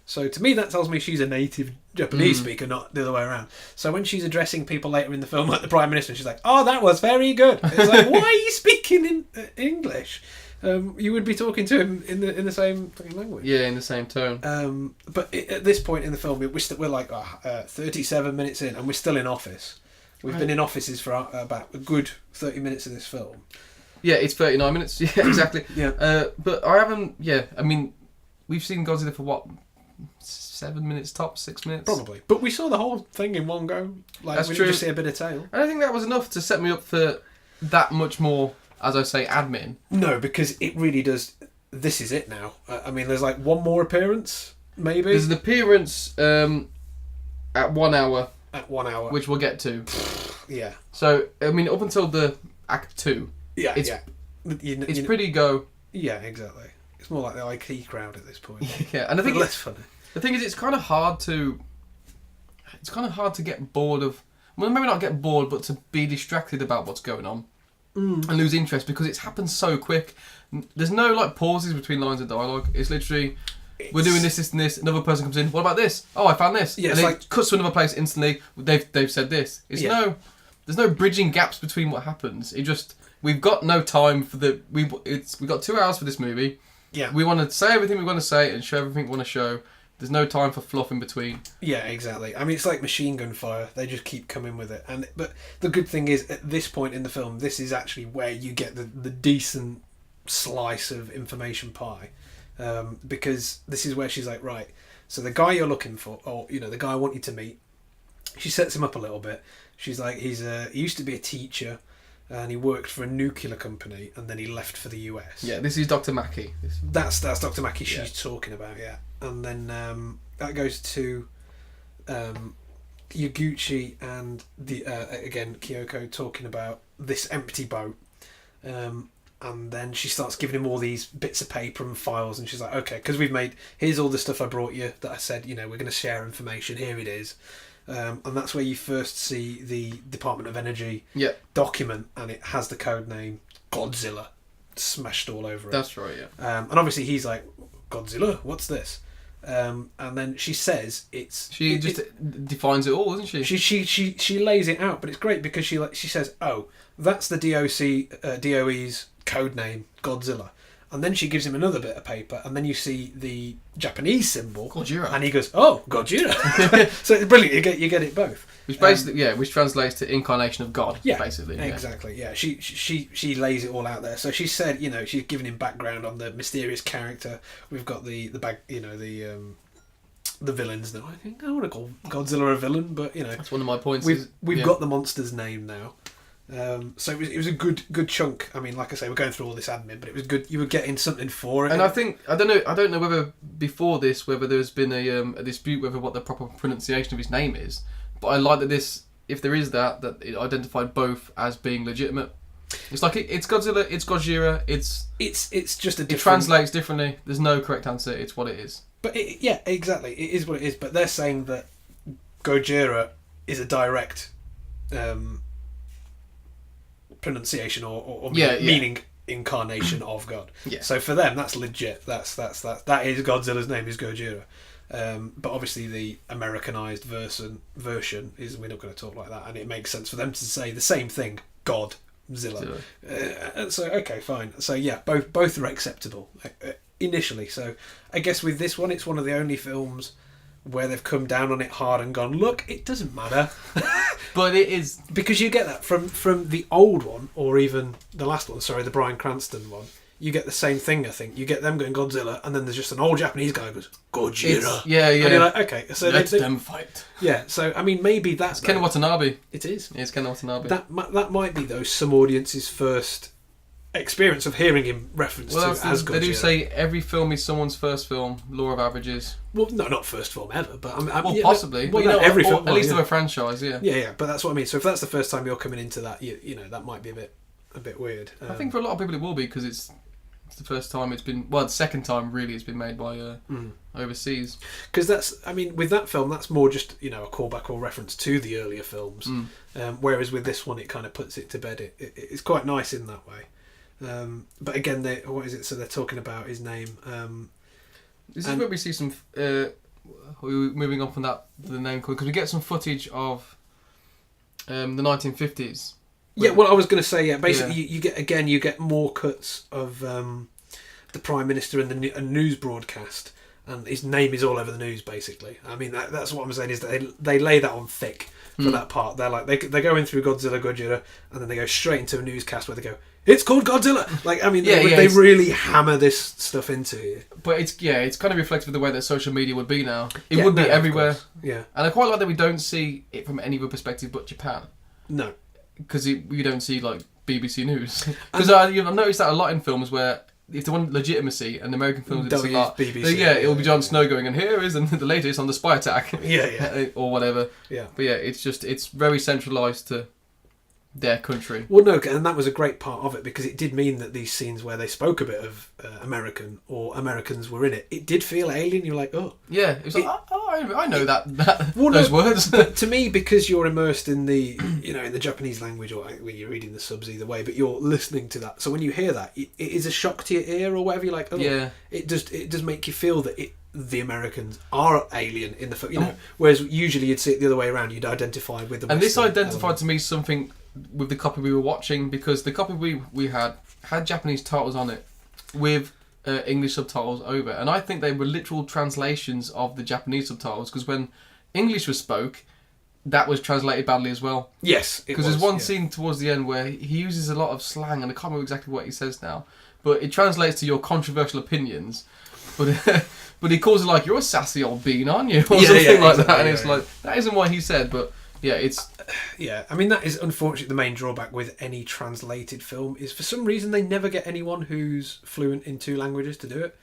So to me, that tells me she's a native Japanese speaker, not the other way around. So when she's addressing people later in the film, like the Prime Minister, she's like, "Oh, that was very good." It's like, why are you speaking in English? You would be talking to him in the same fucking language. Yeah, in the same tone. But at this point in the film, we're like 37 minutes in, and we're still in office. We've been in offices for about a good 30 minutes of this film. Yeah, it's 39 minutes. Yeah, exactly. Yeah. But I haven't... Yeah, I mean, we've seen Godzilla for what... 7 minutes tops, 6 minutes? Probably. But we saw the whole thing in one go. Like, That's we true. didn't just see a bit of tail. I don't think that was enough to set me up for that much more, as I say, admin. No, because it really does... This is it now. I mean, there's like one more appearance, maybe? There's an appearance at 1 hour. At 1 hour. Which we'll get to. Yeah. So, I mean, up until the Act 2... Yeah, it's pretty go... Yeah, exactly. It's more like the IT crowd at this point. Yeah, and I think less funny. The thing is, it's kind of hard to get bored of... Well, maybe not get bored, but to be distracted about what's going on. and lose interest because it's happened so quick. There's no like pauses between lines of dialogue. It's literally we're doing this, this, and this. Another person comes in. What about this? Oh, I found this. Yeah, and it's it cuts to another place instantly. They've said this. There's no bridging gaps between what happens. We've got no time for we've got 2 hours for this movie. Yeah. We want to say everything we want to say and show everything we want to show. There's no time for fluff in between. Yeah, exactly. I mean, it's like machine gun fire. They just keep coming with it. But the good thing is, at this point in the film, this is actually where you get the decent slice of information pie. Because this is where she's like, right, so the guy you're looking for, or, the guy I want you to meet, she sets him up a little bit. She's like, he used to be a teacher, and he worked for a nuclear company, and then he left for the US. Yeah, this is Dr. Mackey. That's Dr. Mackey she's talking about, yeah. And then that goes to Yaguchi and again Kyoko talking about this empty boat. And then she starts giving him all these bits of paper and files, and she's like, okay, because here's all the stuff I brought you that I said, we're going to share information, here it is. And that's where you first see the Department of Energy document, and it has the code name Godzilla smashed all over it. That's right, yeah. And obviously he's like, Godzilla, what's this? And then she says She defines it all, doesn't she? She lays it out, but it's great because she says, oh, that's the DOE's code name, Godzilla. And then she gives him another bit of paper, and then you see the Japanese symbol, Gojira, and he goes, "Oh, Gojira!" So it's brilliant. You get it both. Which basically, which translates to incarnation of God. Yeah, basically. Exactly. Yeah, she lays it all out there. So she said, she's giving him background on the mysterious character. We've got the villains now. I think I want to call Godzilla a villain, but that's one of my points. We've got the monster's name now. So it was a good chunk. I mean, like I say, we're going through all this admin, but it was good. You were getting something for it. And I don't know whether before this whether there's been a dispute whether what the proper pronunciation of his name is. But I like that this, if there is that it identified both as being legitimate. It's like it's Godzilla, it's Gojira, it's just a different. It translates differently. There's no correct answer. It's what it is. But exactly, it is what it is. But they're saying that Gojira is a direct pronunciation or meaning incarnation of God. Yeah. So for them, that's legit. That is Godzilla's name is Gojira. But obviously the Americanized version is, we're not going to talk like that, and it makes sense for them to say the same thing, Godzilla. So okay, fine. So yeah, both are acceptable initially. So I guess with this one, it's one of the only films where they've come down on it hard and gone, look, it doesn't matter. But it is, because you get that from the old one, or even the last one, the Bryan Cranston one. You get the same thing, I think. You get them going Godzilla, and then there's just an old Japanese guy who goes, Gojira. Yeah. And you're like, okay. So let them fight. Yeah, so, I mean, maybe that's... It's Ken Watanabe. It is. It's Ken Watanabe. That might be, though, some audience's first experience of hearing him referenced to as Gojira. They do say every film is someone's first film, law of averages. Well, no, not first film ever, but... possibly. Well, no, every film. At least of a franchise, yeah. Yeah, but that's what I mean. So if that's the first time you're coming into that, that might be a bit weird. I think for a lot of people it will be, because it's the first time it's been... Well, the second time, really, it's been made by overseas. Because that's... I mean, with that film, that's more just, a callback or reference to the earlier films. Whereas with this one, it kind of puts it to bed. It's quite nice in that way. But again, what is it? So they're talking about his name. This is where we see some... moving on from that, the name... Because we get some footage of the 1950s. Yeah, well, I was going to say, basically, you get more cuts of the Prime Minister in a news broadcast, and his name is all over the news, basically. I mean, that's what I'm saying, is that they lay that on thick for that part. They're like, they're going through Gojira, and then they go straight into a newscast where they go, it's called Godzilla! Like, I mean, they really hammer this stuff into you. But it's kind of reflective of the way that social media would be now. It would be everywhere. Yeah. And I quite like that we don't see it from any other perspective but Japan. No. Because we don't see, like, BBC News. Because I've noticed that a lot in films where if they want legitimacy, and American films do this a lot, BBC, it'll be Jon Snow going, and here is the latest on the spy attack. Yeah. Or whatever. Yeah. But yeah, it's very centralised to their country. Well, no, and that was a great part of it because it did mean that these scenes where they spoke a bit of American or Americans were in it, it did feel alien. You're like, oh, Yeah, it was like, I know Well, those no, words. But to me, because you're immersed in the in the Japanese language, or when you're reading the subs either way, but you're listening to that. So when you hear that, it is a shock to your ear or whatever. You're like, oh, Yeah. It does make you feel that the Americans are alien in the film. Whereas usually you'd see it the other way around. You'd identify with the And this Western identified element. to me something with the copy we were watching, because the copy we had Japanese titles on it with English subtitles over, and I think they were literal translations of the Japanese subtitles, because when English was spoke, that was translated badly as well. Yes, Because there's one scene towards the end where he uses a lot of slang, and I can't remember exactly what he says now, but it translates to your controversial opinions. But but he calls it like, you're a sassy old bean, aren't you? Or something like that. And it's like, that isn't what he said, but yeah, it's... Yeah, I mean, that is unfortunately the main drawback with any translated film, is for some reason they never get anyone who's fluent in two languages to do it.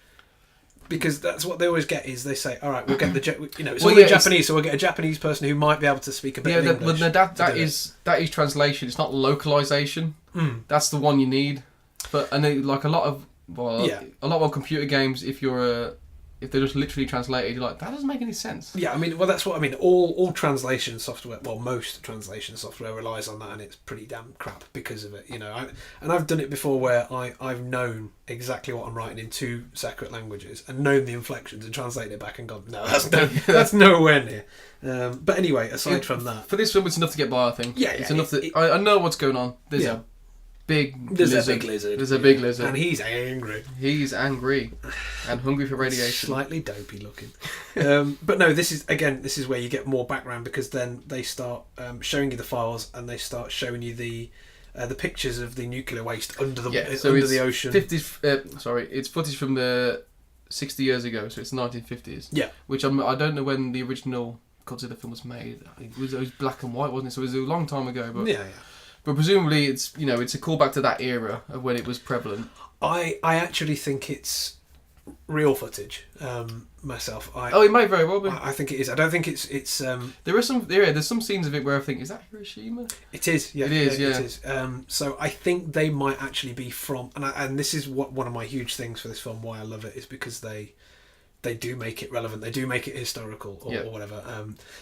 Because that's what they always get, is they say, all right, we'll get it's all in Japanese, so we'll get a Japanese person who might be able to speak a bit of English. That is translation. It's not localization. That's the one you need. But a lot of computer games, if they're just literally translated, you're like, that doesn't make any sense. Yeah, I mean, well, that's what I mean. All translation software, well, most translation software relies on that, and it's pretty damn crap because of it. And I've done it before where I've known exactly what I'm writing in two separate languages and known the inflections and translated it back and gone, no, that's nowhere near. But anyway, aside from that, for this film, it's enough to get by. I think. Yeah, it's enough I know what's going on. There's a big lizard. There's a big lizard. And he's angry. He's angry and hungry for radiation. Slightly dopey looking. But no, this is where you get more background, because then they start showing you the files, and they start showing you the pictures of the nuclear waste under the the ocean. 50s. It's footage from the 60 years ago, so it's the 1950s. Yeah. Which I don't know when the original Godzilla film was made. It was black and white, wasn't it? So it was a long time ago. But yeah. But presumably it's a callback to that era of when it was prevalent. I actually think it's real footage. Myself. It might very well be. I think it is. I don't think it's. There's some scenes of it where I think, is that Hiroshima? It is. Yeah, it is. Yeah. It is. So I think they might actually be from, and this is one of my huge things for this film. Why I love it is because they do make it relevant. They do make it historical or whatever.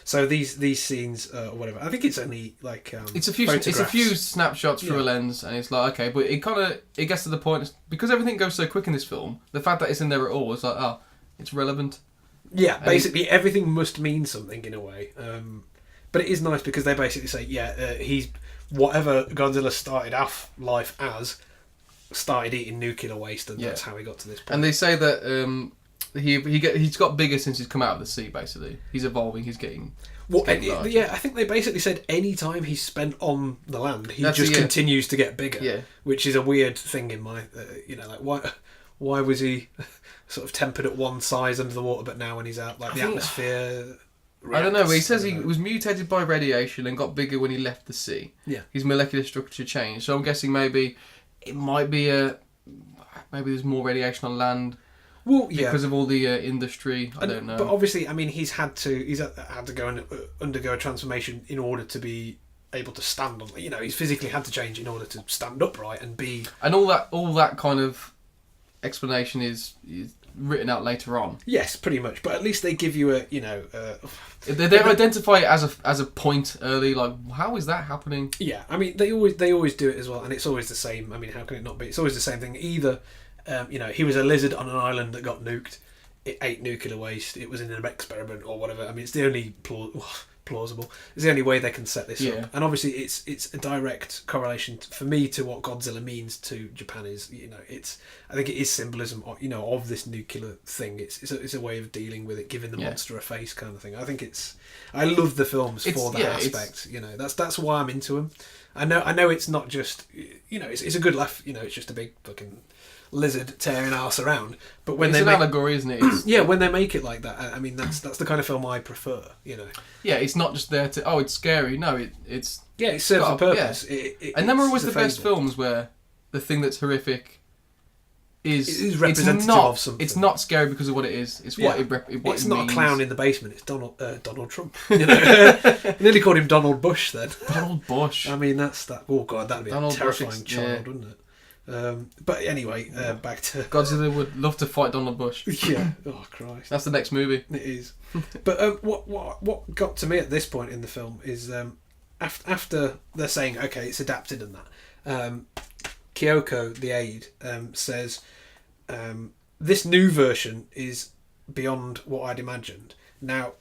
So these scenes or whatever. I think it's only like it's a few snapshots through a lens, and it's like, okay, but it gets to the point, because everything goes so quick in this film. The fact that it's in there at all, it's like, it's relevant. Yeah, basically everything must mean something in a way. But it is nice because they basically say, he's whatever Godzilla started off life as, started eating nuclear waste, and that's how he got to this point. And they say that. He's got bigger since he's come out of the sea. Basically, he's evolving. He's getting. I think they basically said any time he's spent on the land, he continues to get bigger. Yeah. Which is a weird thing in my, why was he sort of tempered at one size under the water, but now when he's out, the atmosphere. I don't know. He says he was mutated by radiation and got bigger when he left the sea. Yeah. His molecular structure changed. So I'm guessing maybe it might be maybe there's more radiation on land. Well, because of all the industry, I don't know. But obviously, I mean, he's had to go and undergo a transformation in order to be able to stand on. He's physically had to change in order to stand upright and be. And all that kind of explanation is written out later on. Yes, pretty much. But at least they give you They identify it as a point early. Like, how is that happening? Yeah, I mean, they always do it as well, and it's always the same. I mean, how can it not be? It's always the same thing. Either. He was a lizard on an island that got nuked. It ate nuclear waste. It was in an experiment or whatever. I mean, it's the only plausible. It's the only way they can set this up. And obviously, it's a direct correlation for me to what Godzilla means to Japan. Is I think it is symbolism of this nuclear thing. It's a way of dealing with it, giving the monster a face, kind of thing. I think I love the films for that aspect. That's why I'm into them. I know it's not just it's a good laugh. It's just a big fucking lizard tearing arse around, but when it's an allegory, isn't it? When they make it like that, I mean that's the kind of film I prefer. Yeah, it's not just there to it's scary. No, it serves a purpose. And them are always the best films where the thing that's horrific is representative not, of something. It's not scary because of what it is. It's what it It's it not means. a clown in the basement. It's Donald Trump. You know, I nearly called him Donald Bush then. Donald Bush. I mean, that's that. Oh god, that'd be Donald a terrifying Bush, child, wouldn't it? But anyway, back to Godzilla would love to fight Donald Bush. yeah. Oh Christ, That's the next movie. it is. But what got to me at this point in the film is after they're saying okay, it's adapted and that. Kyoko, the aide, says this new version is beyond what I'd imagined. Now,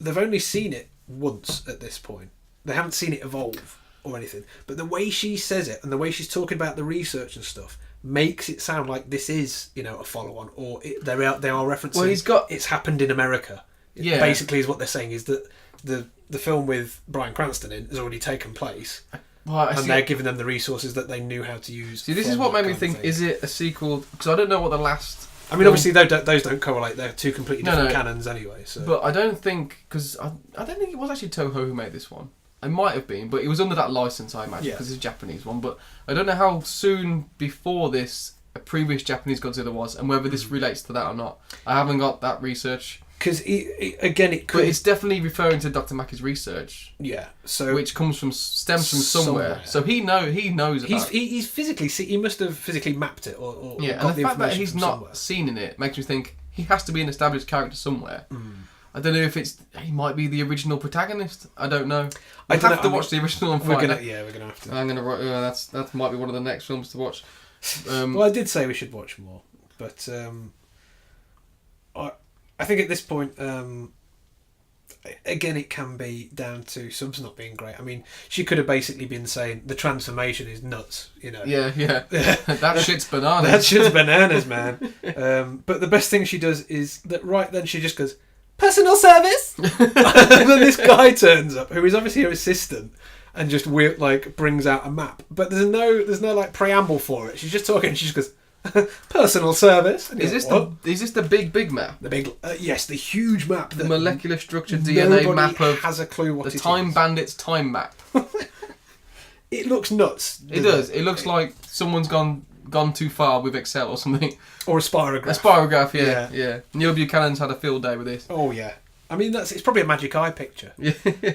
they've only seen it once at this point. They haven't seen it evolve or anything. But the way she says it and the way she's talking about the research and stuff makes it sound like this is, a follow-on, or they are referencing. Well, it's happened in America. Yeah. Basically, is what they're saying is that the film with Bryan Cranston in has already taken place. Well, And they're giving them the resources that they knew how to use. See, this is what made me think, is it a sequel? Because I don't know what the last... I mean, obviously, those don't correlate. They're two completely different canons anyway. So. But I don't think... Because I don't think it was actually Toho who made this one. It might have been, but it was under that license, I imagine, because it's a Japanese one. But I don't know how soon before this a previous Japanese Godzilla was, and whether this relates to that or not. I haven't got that research. Because again, it could. But it's definitely referring to Dr. Mackey's research. Yeah. So which stems from somewhere. So he knows about. He's physically he must have physically mapped it or yeah. got And the fact that he's not somewhere. seen in it makes me think he has to be an established character somewhere. I don't know if he might be the original protagonist. I don't know. I have to watch the original and find out. We're gonna have to. I'm gonna. That might be one of the next films to watch. Well, I did say we should watch more, but I think at this point, again, it can be down to subs not being great. I mean, she could have basically been saying the transformation is nuts, Yeah. That shit's bananas. That shit's bananas, man. But the best thing she does is that right then she just goes, personal service? And then this guy turns up, who is obviously her assistant, and just brings out a map. But there's no like preamble for it. She's just talking and she just goes, personal service. Is this the big map? The big, yes, the huge map. The molecular structure DNA map of has a clue what the Time Bandits time map. It looks nuts. It does. It looks like someone's gone too far with Excel or something. Or a spirograph. A spirograph, yeah. Neil Buchanan's had a field day with this. Oh yeah. I mean, it's probably a magic eye picture. Yeah.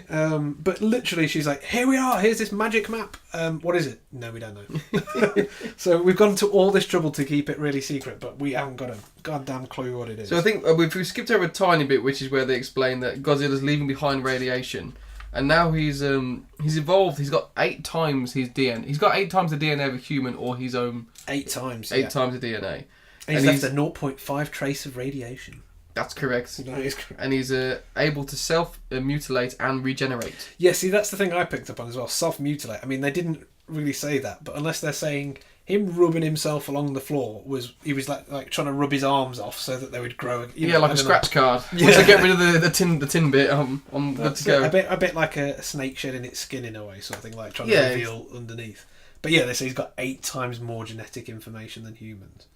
But literally, she's like, "Here we are. Here's this magic map. What is it? No, we don't know." So we've gone to all this trouble to keep it really secret, but we haven't got a goddamn clue what it is. So I think we've skipped over a tiny bit, which is where they explain that Godzilla's leaving behind radiation, and now he's evolved. He's got 8 times his DNA. He's got 8 times the DNA of a human or his own. 8 times. 8 times the DNA. And he's left a 0.5 trace of radiation. That's correct. That is correct. And he's able to self-mutilate and regenerate. Yeah, see, that's the thing I picked up on as well. Self-mutilate. I mean, they didn't really say that, but unless they're saying him rubbing himself along the floor he was like trying to rub his arms off so that they would grow. Like a scratch card. Once I get rid of the tin bit, I'm good to go. A bit like a snake shedding its skin in a way, sort of thing, like trying to reveal underneath. But yeah, they say he's got 8 times more genetic information than humans.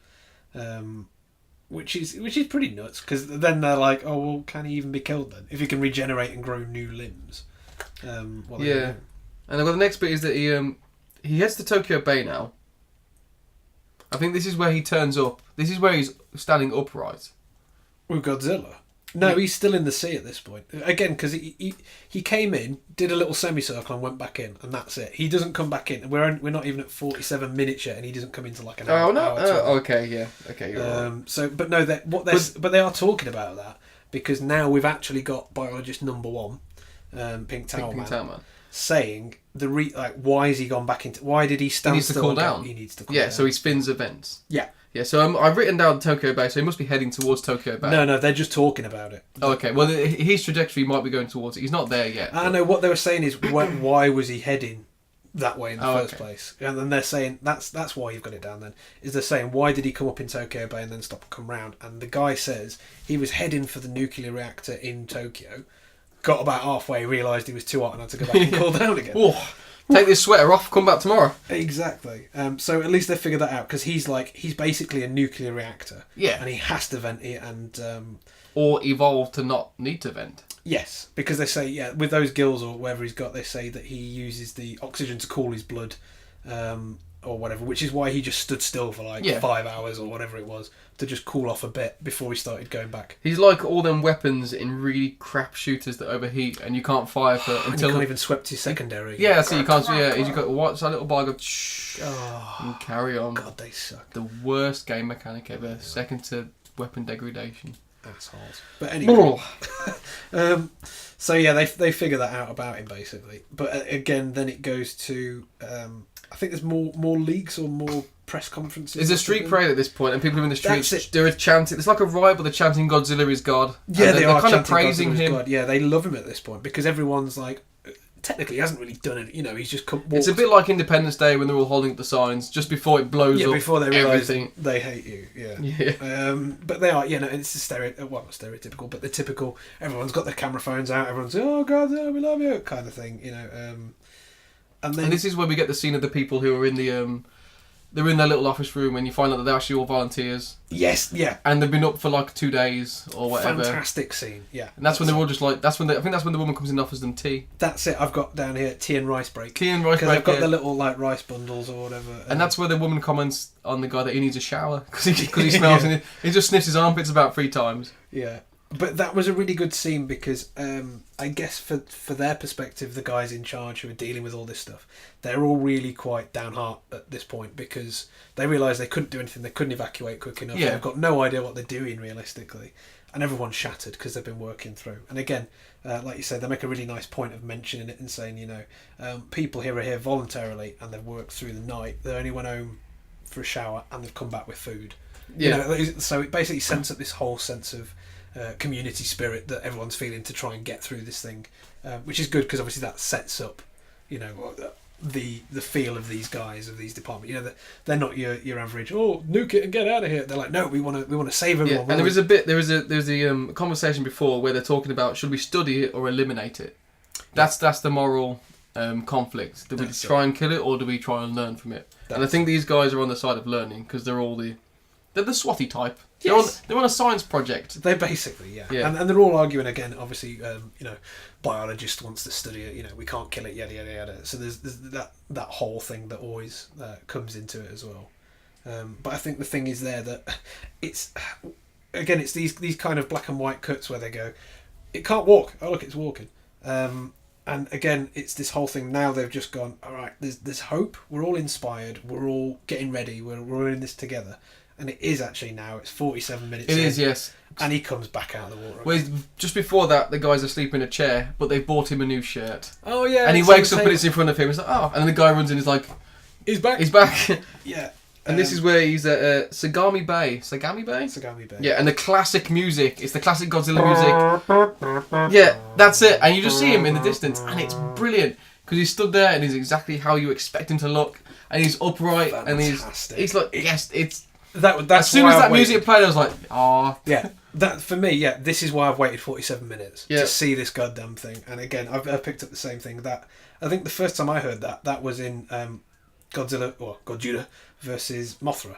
Which is pretty nuts, because then they're like, oh well, can he even be killed then if he can regenerate and grow new limbs? And then the next bit is that he heads to Tokyo Bay now. I think this is where he turns up. This is where he's standing upright. With Godzilla. No, he's still in the sea at this point. Again, because he came in, did a little semicircle and went back in, and that's it. He doesn't come back in. We're not even at 47 minutes yet, and he doesn't come into like an hour. Oh no! Okay, yeah, okay. You're right. So, but no, but they are talking about that, because now we've actually got biologist number 1, Pink Tower Man, saying why has he gone back into? Why did he stand? He needs to cool down. He needs to cool down. Yeah, so he spins events. Yeah. Yeah, so I've written down Tokyo Bay, so he must be heading towards Tokyo Bay. No, they're just talking about it. Oh, okay, well, his trajectory might be going towards it. He's not there yet. I know, what they were saying is, why was he heading that way in the first place? And then they're saying, that's why you've got it down then, is they're saying, why did he come up in Tokyo Bay and then stop and come round? And the guy says he was heading for the nuclear reactor in Tokyo, got about halfway, realised he was too hot and had to go back and cool down again. Oh. Take this sweater off, come back tomorrow. Exactly. So at least they figured that out, because he's basically a nuclear reactor. Yeah. And he has to vent it and... or evolve to not need to vent. Yes, because they say, with those gills or whatever he's got, they say that he uses the oxygen to cool his blood. or whatever, which is why he just stood still for like 5 hours or whatever it was to just cool off a bit before he started going back. He's like all them weapons in really crap shooters that overheat and you can't fire for until you can't even swept his secondary. Yeah, so you can't. Yeah, he's got what's that little bar go and carry on. God, they suck. The worst game mechanic ever, second to weapon degradation. Assholes. But anyway, so yeah, they figure that out about him basically. But again, then it goes to I think there's more leaks or more press conferences. There's a street parade at this point, and people are in the streets. They're chanting. It's like a rival. They're chanting "Godzilla is God." Yeah, they are kind of praising him. God. Yeah, they love him at this point because everyone's like, technically, he hasn't really done it. You know, he's just come. It's a bit like Independence Day when they're all holding up the signs just before it blows up. Yeah, before they realise everything. They hate you. Yeah. Yeah. But they are, it's a not stereotypical, but the typical. Everyone's got their camera phones out. Everyone's oh God, we love you, kind of thing. And this is where we get the scene of the people who are in the they're in their little office room and you find out that they're actually all volunteers. Yes, yeah. And they've been up for like 2 days or whatever. Fantastic scene, yeah. And that's when they're all just like, I think that's when the woman comes in and offers them tea. That's it, I've got down here tea and rice break. Tea and rice break. Because I've got the little like rice bundles or whatever. And that's where the woman comments on the guy that he needs a shower because he smells and he just sniffs his armpits about 3 times. Yeah. But that was a really good scene because I guess for their perspective, the guys in charge who are dealing with all this stuff, they're all really quite downheart at this point because they realise they couldn't do anything, they couldn't evacuate quick enough, they've got no idea what they're doing realistically, and everyone's shattered because they've been working through. And again, like you said, they make a really nice point of mentioning it and saying, people here are here voluntarily and they've worked through the night, they only went home for a shower and they've come back with food. Yeah. So it basically sets up this whole sense of community spirit that everyone's feeling to try and get through this thing, which is good because obviously that sets up, the feel of these guys of these departments. They're not your average nuke it and get out of here. They're like, no, we want to save everyone. Yeah. And there was a conversation before where they're talking about should we study it or eliminate it. That's the moral conflict. Do we try and kill it or do we try and learn from it? And I think these guys are on the side of learning because they're the SWATy type. Yes. They're on a science project. They're basically, yeah. And they're all arguing again, obviously, biologist wants to study it, we can't kill it, yada, yada, yada. So there's that whole thing that always comes into it as well. But I think the thing is there that it's these kind of black and white cuts where they go, it can't walk. Oh, look, it's walking. And again, it's this whole thing. Now they've just gone, all right, there's hope. We're all inspired. We're all getting ready. We're in this together. And it is actually now. It's 47 minutes in. It is, yes. And he comes back out of the water. Well, just before that, the guy's asleep in a chair, but they've bought him a new shirt. Oh, yeah. And he wakes up and it's in front of him. He's like, oh. And then the guy runs in and he's like... He's back. He's back. Yeah. And this is where he's at Sagami Bay. Sagami Bay? Sagami Bay. Yeah, and the classic music. It's the classic Godzilla music. Yeah, that's it. And you just see him in the distance, and it's brilliant. Because he's stood there and he's exactly how you expect him to look. And he's upright. Fantastic. And he's like, yes, it's... That's as soon as that music played, I was like, "Ah." Yeah, that for me, yeah. This is why I've waited 47 minutes to see this goddamn thing. And again, I've picked up the same thing. That I think the first time I heard that was in Godzilla versus Mothra.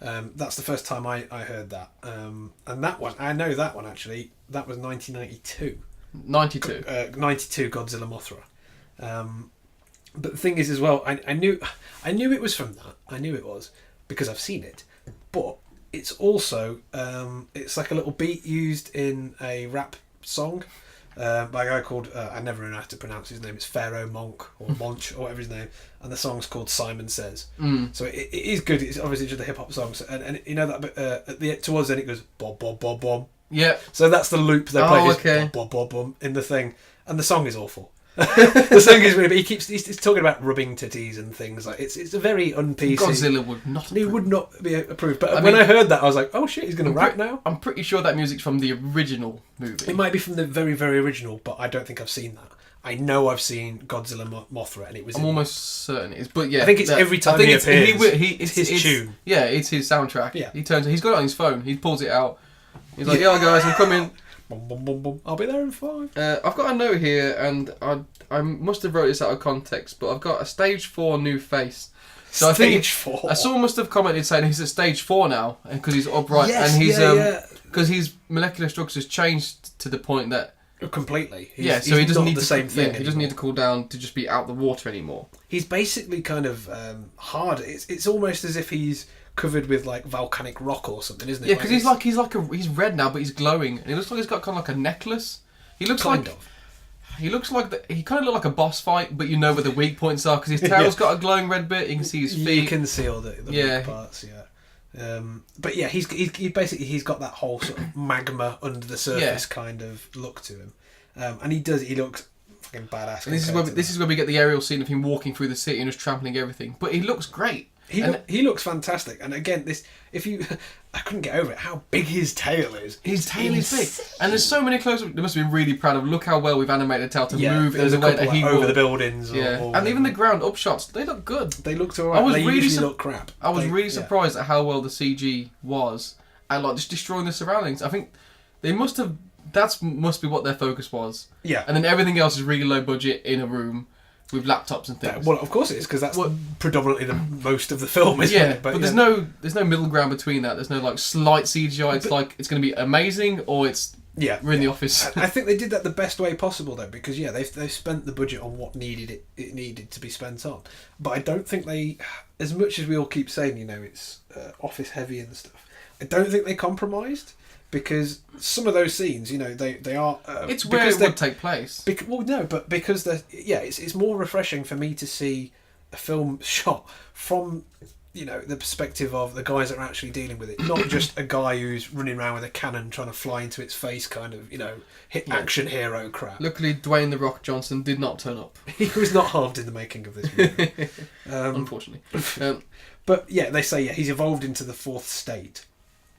That's the first time I heard that. And that one, I know that one actually. That was 1992. 92. 92 Godzilla Mothra. But the thing is, as well, I knew it was from that. I knew it was because I've seen it. But it's also it's like a little beat used in a rap song by a guy called I never know how to pronounce his name. It's Pharaoh Monk or Monch or whatever his name, and the song's called Simon Says. So it is good. It's obviously just a hip hop song, and you know that at towards the end it goes bob bob bob bob. Yeah. So that's the loop they play. Okay. Bob bob bob bob in the thing, and the song is awful. The song is really, but he's talking about rubbing titties and things like it's a very un-PC. Godzilla would not. He would not be approved. But when I heard that, I was like, oh shit, he's going to rap now. I'm pretty sure that music's from the original movie. It might be from the very very original, but I don't think I've seen that. I know I've seen Godzilla Mothra, and it was. I'm almost certain it is, but yeah, I think it's every time he appears. It's his tune. Yeah, it's his soundtrack. Yeah, he's got it on his phone. He pulls it out. He's like, "Yeah, guys, I'm coming. I'll be there in 5." I've got a note here, and I must have wrote this out of context, but I've got a stage 4 new face. So I think Stage 4. Someone must have commented saying he's at stage 4 now, because he's upright, yes, and he's because his molecular structure's changed to the point that Completely. So he doesn't need the to same thing. Yeah, he doesn't need to cool down to just be out the water anymore. He's basically kind of hard. It's almost as if he's covered with like volcanic rock or something, isn't it? Yeah, because he's red now, but he's glowing, and it looks like he's got kind of like a necklace. He looks kind like of. he looks like he kind of looks like a boss fight, but you know where the weak points are because his tail's got a glowing red bit. You can see his feet. You can see all the weak parts. Yeah. But yeah, he's basically he's got that whole sort of magma under the surface kind of look to him, and he looks fucking badass. And this is where we get the aerial scene of him walking through the city and just trampling everything. But he looks great. He looks fantastic, and again, I couldn't get over it. How big his tail is! His tail is big, and there's so many close-ups. They must have been really proud of. Look how well we've animated the tail to move in the way that he over the buildings. And even the ground up shots, they look good. They looked alright. They usually look crap. I was really surprised at how well the CG was, and like just destroying the surroundings. I think they must have. Must be what their focus was. Yeah, and then everything else is really low budget in a room with laptops and things. Well, of course it is, because that's predominantly the most of the film, isn't it? But there's no middle ground between that. There's no like slight CGI. It's like it's going to be amazing or it's we're in the office. I think they did that the best way possible though, because they've spent the budget on what it needed to be spent on. But I don't think they, as much as we all keep saying, it's office heavy and stuff, I don't think they compromised. Because some of those scenes, they are. It's where it would take place. Because it's more refreshing for me to see a film shot from, the perspective of the guys that are actually dealing with it, not just a guy who's running around with a cannon trying to fly into its face, kind of, action hero crap. Luckily, Dwayne the Rock Johnson did not turn up. He was not harmed in the making of this movie, unfortunately. But yeah, they say he's evolved into the fourth state.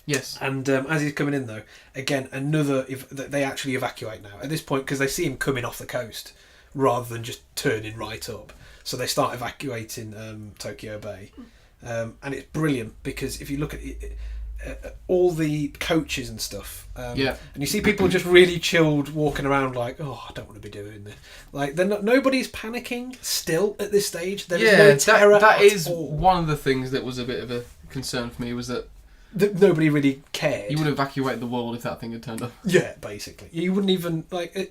Yes. And as he's coming in, though, again, they actually evacuate now. At this point, because they see him coming off the coast, rather than just turning right up. So they start evacuating Tokyo Bay. And it's brilliant, because if you look at it, all the coaches and stuff, and you see people just really chilled, walking around like, I don't want to be doing this. Like, nobody's panicking still at this stage. There is no terror that is all. One of the things that was a bit of a concern for me, was that nobody really cared. You would evacuate the world if that thing had turned up. Yeah, basically. You wouldn't even,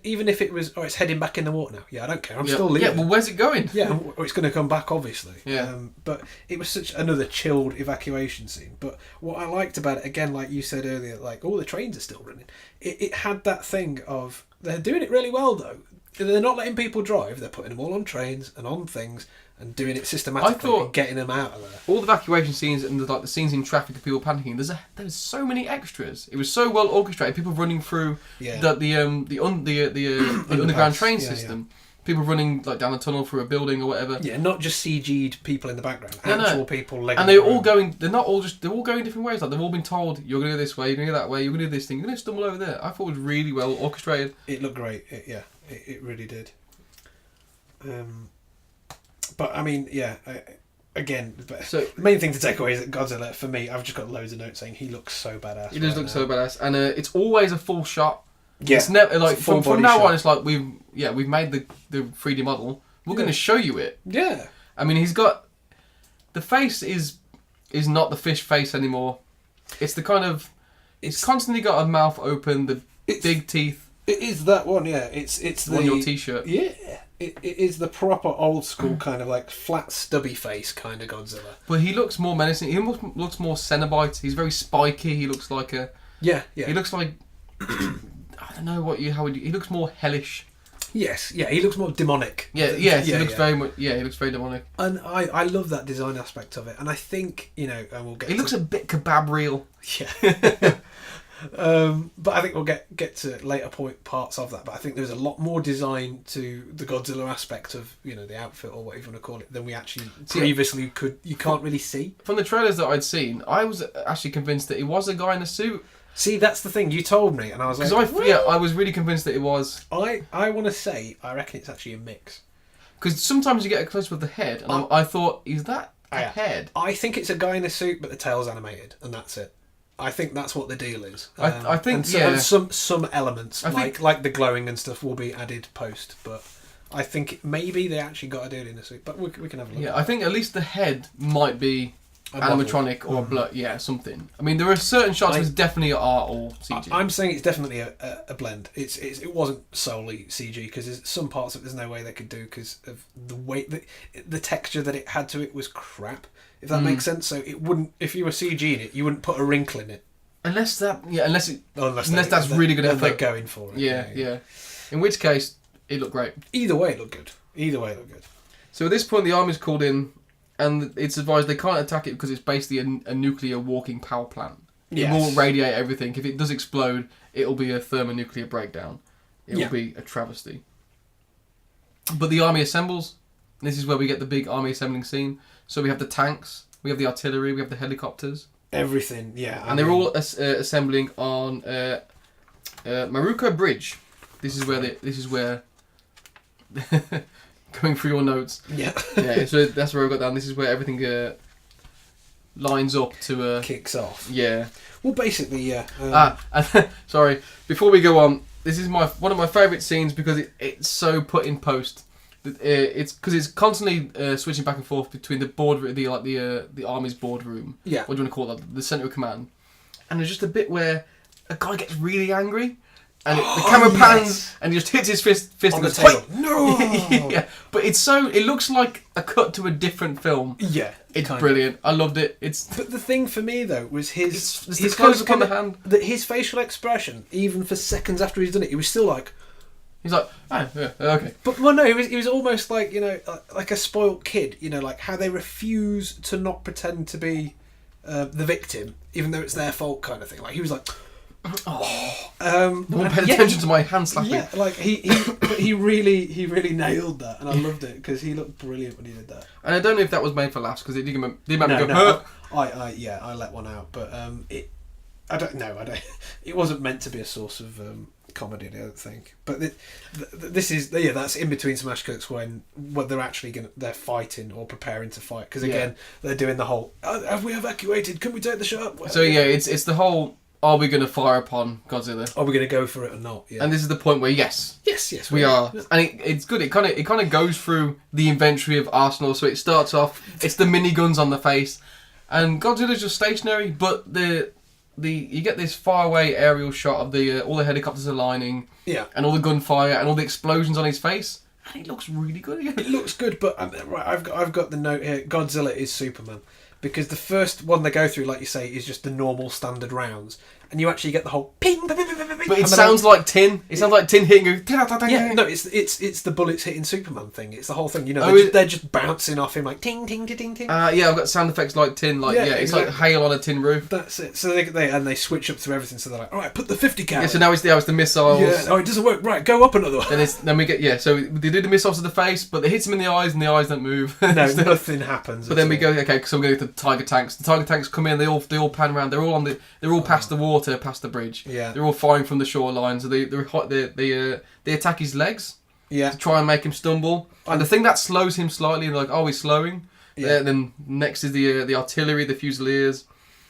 even if it was, it's heading back in the water now. Yeah, I don't care. I'm still leaving. Yeah, well, where's it going? Yeah, it's going to come back, obviously. Yeah. But it was such another chilled evacuation scene. But what I liked about it, again, like you said earlier, all the trains are still running. It had that thing of, they're doing it really well, though. They're not letting people drive. They're putting them all on trains and on things, and doing it systematically and getting them out of there. All the evacuation scenes and the scenes in traffic of people panicking. There's so many extras. It was so well orchestrated. People running through the underground train system. Yeah. People running down a tunnel through a building or whatever. Yeah, not just CG'd people in the background. Actual people. And they're all going. They're all going different ways. They've all been told, you're going to go this way, you're going to go that way, you're going to do this thing, you're going to stumble over there. I thought it was really well orchestrated. It looked great. It really did. But I mean, again, so the main thing to take away is that Godzilla, for me, I've just got loads of notes saying he looks so badass. He does look so badass, and it's always a full shot. Yeah, it's never from now on. It's like we've made the 3D model. We're going to show you it. Yeah, I mean, he's got the face is not the fish face anymore. It's the kind of it's constantly got a mouth open, the big teeth. It is that one, yeah. It's on your t-shirt. Yeah, it is the proper old school kind of flat stubby face kind of Godzilla. But he looks more menacing. He almost looks more Cenobite. He's very spiky. He looks like a He looks like I don't know he looks more hellish. Yes, he looks more demonic. He looks very much. Yeah, he looks very demonic. And I love that design aspect of it. And I think and we'll get. He looks a bit kebab real. Yeah. But I think we'll get to later parts of that. But I think there's a lot more design to the Godzilla aspect of the outfit or whatever you want to call it than we actually previously could. You can't really see from the trailers that I'd seen. I was actually convinced that it was a guy in a suit. See, that's the thing. You told me, and I was like, I was really convinced that it was. I want to say I reckon it's actually a mix. Because sometimes you get a close with the head, and I thought, is that a head? I think it's a guy in a suit, but the tail's animated, and that's it. I think that's what the deal is. I think and some elements like the glowing and stuff will be added post, but I think maybe they actually got to do it in a suit. But we can have a look. Yeah, I think at least the head might be animatronic or something. I mean, there are certain shots which definitely are all CG. I'm saying it's definitely a blend. It wasn't solely CG because there's some parts of it there's no way they could do because of the way the texture that it had to it was crap. If that makes sense. So it wouldn't, if you were CGing it, you wouldn't put a wrinkle in it. Unless that's really good effort. They're going for it. Yeah. In which case, it looked great. Either way, it looked good. So at this point, the army's called in, and it's advised they can't attack it because it's basically a nuclear walking power plant. It will radiate everything. If it does explode, it'll be a thermonuclear breakdown. It will be a travesty. But the army assembles. This is where we get the big army assembling scene. So we have the tanks, we have the artillery, we have the helicopters. Everything, yeah. And they're all assembling on Maruko Bridge. This is where going through your notes. Yeah. So that's where I got down. This is where everything lines up to kicks off. Yeah. Well, basically, yeah. Sorry. Before we go on, this is one of my favourite scenes because it's so put in post. It's because it's constantly switching back and forth between the army's boardroom. Yeah. What do you want to call that? The centre of command. And there's just a bit where a guy gets really angry, and the camera pans, and he just hits his fist on and the goes, table. Wait! No. Yeah. But it looks like a cut to a different film. Yeah. It's brilliant. I loved it. But the thing for me though was his close up on the hand. His facial expression, even for seconds after he's done it, he was still like. He's like, oh, yeah, okay. But well, no, he was almost like, like a spoilt kid, like how they refuse to not pretend to be the victim, even though it's their fault, kind of thing. Like he was like, oh, no one paid attention to my hand slapping. Yeah, like he really nailed that, and I loved it because he looked brilliant when he did that. And I don't know if that was made for laughs because it did make me go. No, I let one out, but I don't know. It wasn't meant to be a source of comedy, I don't think. But this is that's in between smash cuts when they're actually they're fighting or preparing to fight because again they're doing the whole have we evacuated? Can we take the shot? So it's the whole are we going to fire upon Godzilla? Are we going to go for it or not? Yeah. And this is the point where yes we are. Yeah. And it's good. It kind of goes through the inventory of Arsenal. So it starts off it's the miniguns on the face, and Godzilla's just stationary, but you get this faraway aerial shot of all the helicopters aligning, and all the gunfire and all the explosions on his face, and it looks really good. It looks good, but right, I've got the note here. Godzilla is Superman because the first one they go through, like you say, is just the normal standard rounds, and you actually get the whole ping. But it sounds like tin. It sounds like tin hitting. Yeah, no, it's the bullets hitting Superman thing. It's the whole thing. They're just bouncing off him like ting ting ting ting. Yeah, I've got sound effects like tin. It's like hail on a tin roof. That's it. So they switch up through everything. So they're like, all right, put the 50 cal. Yeah. So now it's the missiles. Yeah. Oh, it doesn't work. Right, go up another one. Then we get So they do the missiles to the face, but they hit him in the eyes, and the eyes don't move. No, nothing happens. But then we go okay. So we're going to the Tiger tanks. The Tiger tanks come in. They all pan around. They're all past the water, past the bridge. Yeah. They're all firing from the shoreline. So they attack his legs. Yeah. To try and make him stumble. And the thing that slows him slightly, like, oh, he's slowing. Yeah. Then next is the artillery, the Fusiliers.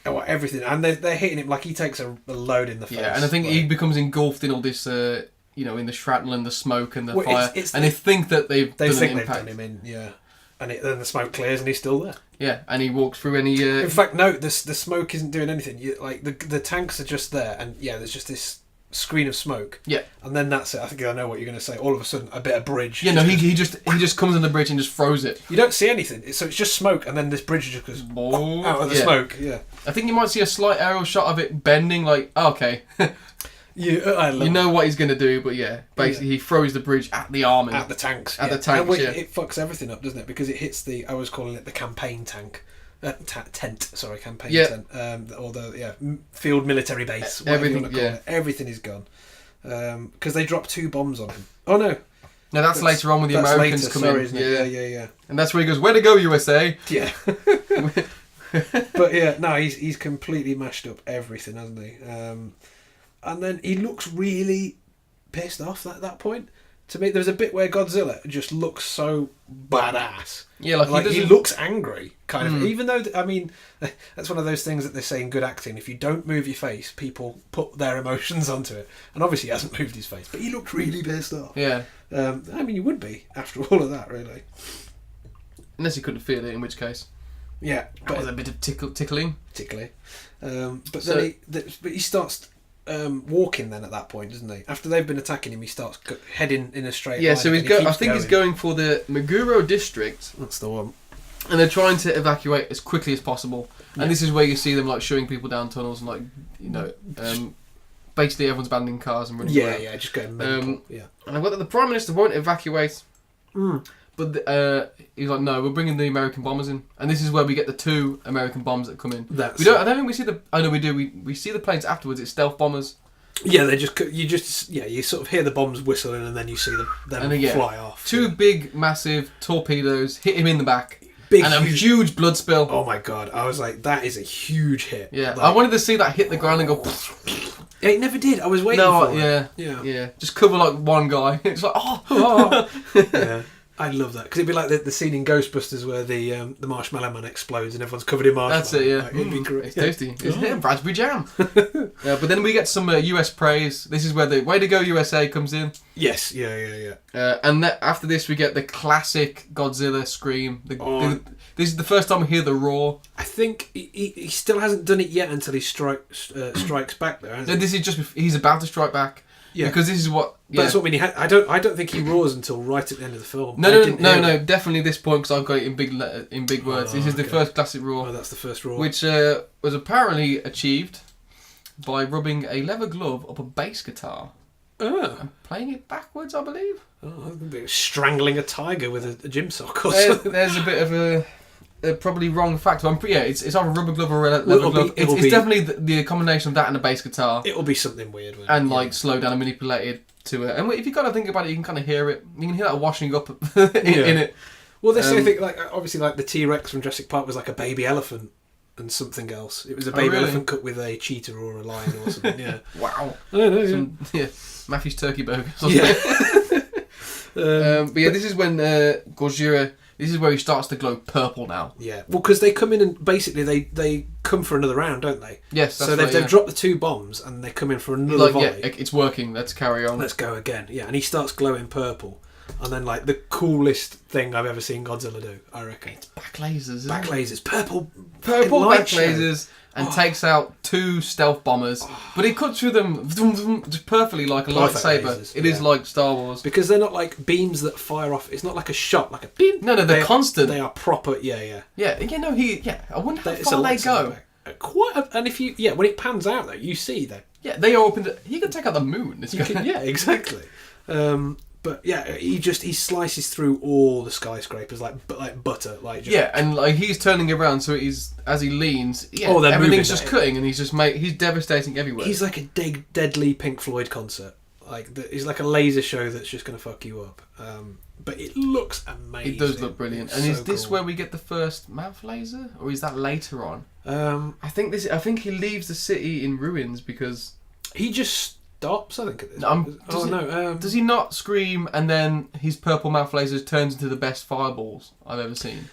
Oh, everything. And they're hitting him like he takes a load in the face. Yeah, and I think he becomes engulfed in all this, in the shrapnel and the smoke and the fire. And they think that they've done him in, yeah. And then the smoke clears and he's still there. Yeah, and he walks through and he... In fact, no, the smoke isn't doing anything. The tanks are just there, and there's just this screen of smoke. Yeah. And then that's it. I think I know what you're going to say. All of a sudden, a bit of bridge. Yeah, no, he just comes on the bridge and just throws it. You don't see anything. So it's just smoke, and then this bridge just goes out of the smoke. Yeah. I think you might see a slight aerial shot of it bending, like, okay. You know what he's going to do, but basically he throws the bridge at the army. At the tanks. The tanks, and it fucks everything up, doesn't it? Because it hits I was calling it the campaign tank. Tent, sorry, campaign tent. Or the field military base. Everything, Everything is gone. Because they dropped 2 bombs on him. Oh no. No, that's later on when the Americans come in. Isn't it? Yeah. And that's where he goes, "Way to go, USA!" Yeah. But he's completely mashed up everything, hasn't he? And then he looks really pissed off at that point. To me, there's a bit where Godzilla just looks so badass. Yeah, like he looks angry, kind of. Even though, that's one of those things that they say in good acting. If you don't move your face, people put their emotions onto it. And obviously he hasn't moved his face, but he looked really pissed off. Yeah. You would be, after all of that, really. Unless he couldn't feel it, in which case. Yeah, That was a bit of tickling. particularly. But then he starts walking then at that point, doesn't he? After they've been attacking him, he starts heading in a straight line. Yeah, so he's going for the Meguro district. That's the one. And they're trying to evacuate as quickly as possible. And this is where you see them like shooting people down tunnels and like, you know, basically everyone's abandoning cars and running away. Yeah, just going mental. Yeah. And I've got that the Prime Minister won't evacuate. But he's like, no, we're bringing the American bombers in, and this is where we get the 2 American bombs that come in. I don't think we see the. I know we do. We see the planes afterwards. It's stealth bombers. Yeah, you sort of hear the bombs whistling, and then you see them fly off. 2 big, massive torpedoes hit him in the back. And a huge blood spill. Oh my god! I was like, that is a huge hit. Yeah, like, I wanted to see that hit the ground and go. It never did. I was waiting for it. Yeah. Just cover like one guy. It's like oh. Yeah. I love that because it'd be like the scene in Ghostbusters where the Marshmallow Man explodes and everyone's covered in marshmallow. That's it, yeah. Like, it'd be great. It's tasty. It's raspberry jam. But then we get some US praise. This is where the Way to Go USA comes in. Yes, yeah. And after this, we get the classic Godzilla scream. This is the first time we hear the roar. I think he still hasn't done it yet until he strikes back there. Hasn't he? This is he's about to strike back. Yeah, because this is what. But that's what I mean. I don't think he roars until right at the end of the film. No. Definitely this point because I've got it in big words. This is the first classic roar. Oh, that's the first roar, which was apparently achieved by rubbing a leather glove up a bass guitar and playing it backwards, I believe. Oh, strangling a tiger with a gym sock or something. There's a bit of a probably wrong fact. It's either a rubber glove or a leather glove. It's definitely the combination of that and a bass guitar. It'll be something weird. And slow down and manipulated to it. And if you kind of think about it, you can kind of hear it. You can hear that washing up in it. Well, they say like obviously like the T-Rex from Jurassic Park was like a baby elephant and something else. It was a baby elephant cut with a cheetah or a lion or something. Yeah. Wow. I don't know. Matthew's turkey burger. Yeah. But this is when Gojira. This is where he starts to glow purple now. Yeah. Well, because they come in and basically they come for another round, don't they? Yes. That's they've dropped the 2 bombs and they come in for another volley. Yeah, it's working. Let's carry on. Let's go again. Yeah, and he starts glowing purple. And then, like, the coolest thing I've ever seen Godzilla do, I reckon. It's back lasers. Back lasers. Purple back lasers. And takes out 2 stealth bombers. But he cuts through them just perfectly like a lightsaber. Lasers, it is like Star Wars. Because they're not like beams that fire off. It's not like a shot, like a beam. No, they're constant. They are proper, Yeah, I wonder how it's far they go. And if you, when it pans out though, you see that. Yeah, they opened. He can take out the moon. Yeah, exactly. But yeah, he slices through all the skyscrapers like butter, like just, and like he's turning around, so as he leans, they're everything's just cutting, and he's devastating everywhere. He's like a deadly Pink Floyd concert. He's like a laser show that's just going to fuck you up. But it looks amazing. It does look brilliant. And is this where we get the first mouth laser, or is that later on? I think he leaves the city in ruins because he just stops. I think at this. Does he not scream and then his purple mouth lasers turns into the best fireballs I've ever seen?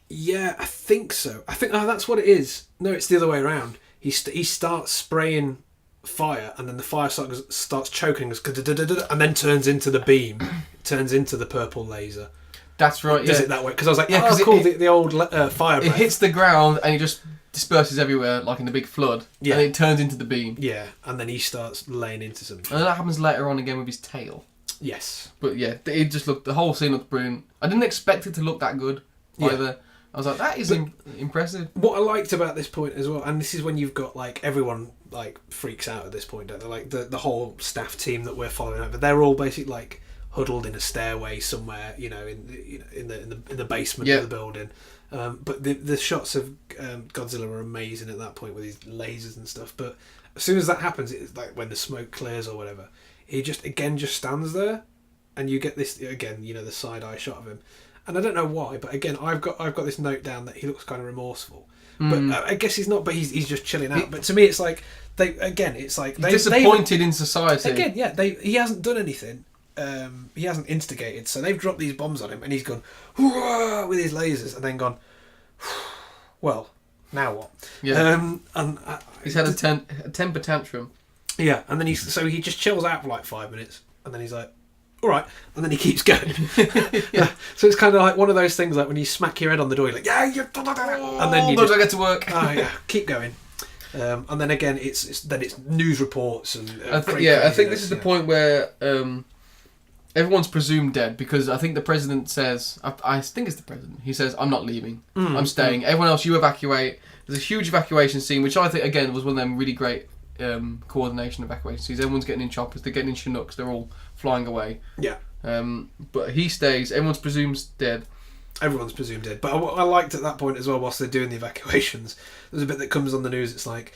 Yeah, I think so. I think that's what it is. No, it's the other way around. He starts spraying fire, and then the fire starts choking us, and then turns into the beam, turns into the purple laser. That's right. Does it that way? Because I was like, cool. The old fire. It hits the ground and it just disperses everywhere, like in the big flood. Yeah. And it turns into the beam. Yeah, and then he starts laying into something. And that happens later on again with his tail. Yes. But yeah, it just looked. The whole scene looked brilliant. I didn't expect it to look that good either. I was like, that is impressive. What I liked about this point as well, and this is when you've got like everyone like freaks out at this point, don't they? Like the whole staff team that we're following over, they're all basically like huddled in a stairway somewhere, in the basement of the building. But the shots of Godzilla are amazing at that point with his lasers and stuff. But as soon as that happens, it's like when the smoke clears or whatever, he just stands there, and you get this again, the side eye shot of him. And I don't know why, but again, I've got this note down that he looks kind of remorseful. But I guess he's not. But he's just chilling out. But to me, it's like he's disappointed in society. Again, he hasn't done anything. He hasn't instigated, so they've dropped these bombs on him, and he's gone with his lasers, and then gone. Well, now what? Yeah. And he's had a temper tantrum. Yeah, and then he just chills out for like 5 minutes, and then he's like, all right, and then he keeps going. So it's kind of like one of those things like when you smack your head on the door, you're like, yeah, and then you just, I get to work. Oh yeah, keep going. And then again, it's news reports and I think this is the point where everyone's presumed dead, because I think the president says, I think it's the president, he says, I'm not leaving, I'm staying. Everyone else, you evacuate. There's a huge evacuation scene, which I think again was one of them really great coordination evacuation scenes. Everyone's getting in choppers, they're getting in Chinooks, they're all flying away. Yeah. But he stays. Everyone's presumed dead. Everyone's presumed dead. But I liked at that point as well, whilst they're doing the evacuations, there's a bit that comes on the news. It's like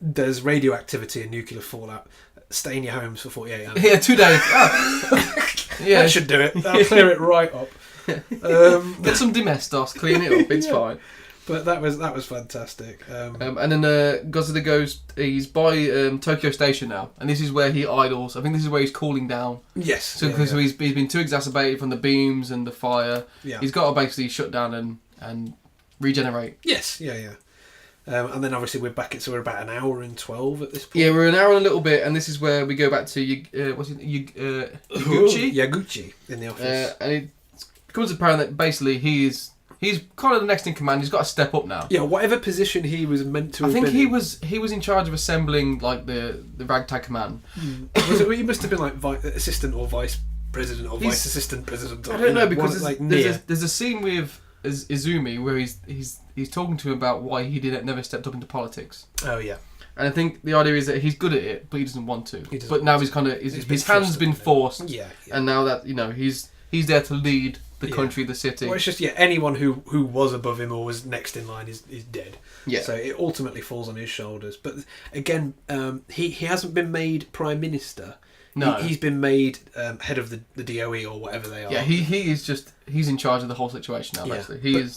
there's radioactivity and nuclear fallout. Stay in your homes for 48 hours. Yeah, 2 days. Oh. Yeah, that should do it. That'll clear it right up. Get some Domestos, clean it up. It's fine. But that was fantastic. And then Godzilla goes. He's by Tokyo Station now, and this is where he idles. I think this is where he's cooling down. Yes. So because he's been too exacerbated from the beams and the fire. Yeah. He's got to basically shut down and regenerate. Yes. Yeah. And then obviously we're back. So we're about an hour and 12 at this point. Yeah, we're an hour and a little bit, and this is where we go back to Yaguchi. Yaguchi in the office, and it becomes apparent that basically he's kind of the next in command. He's got to step up now. Yeah, whatever position he was meant to. I think he was in charge of assembling like the ragtag command. He must have been like assistant or vice president or vice assistant president. I don't know, because there's a scene with Izumi where he's talking to him about why he never stepped up into politics. Oh yeah. And I think the idea is that he's good at it, but he doesn't want to. But now he's kind of his hand's been forced. Yeah. And now that he's there to lead the country, the city. Well, it's just anyone who was above him or was next in line is dead. Yeah. So it ultimately falls on his shoulders. But again, he hasn't been made prime minister. No, he's been made head of the DOE or whatever they are. Yeah, he's in charge of the whole situation now. Basically,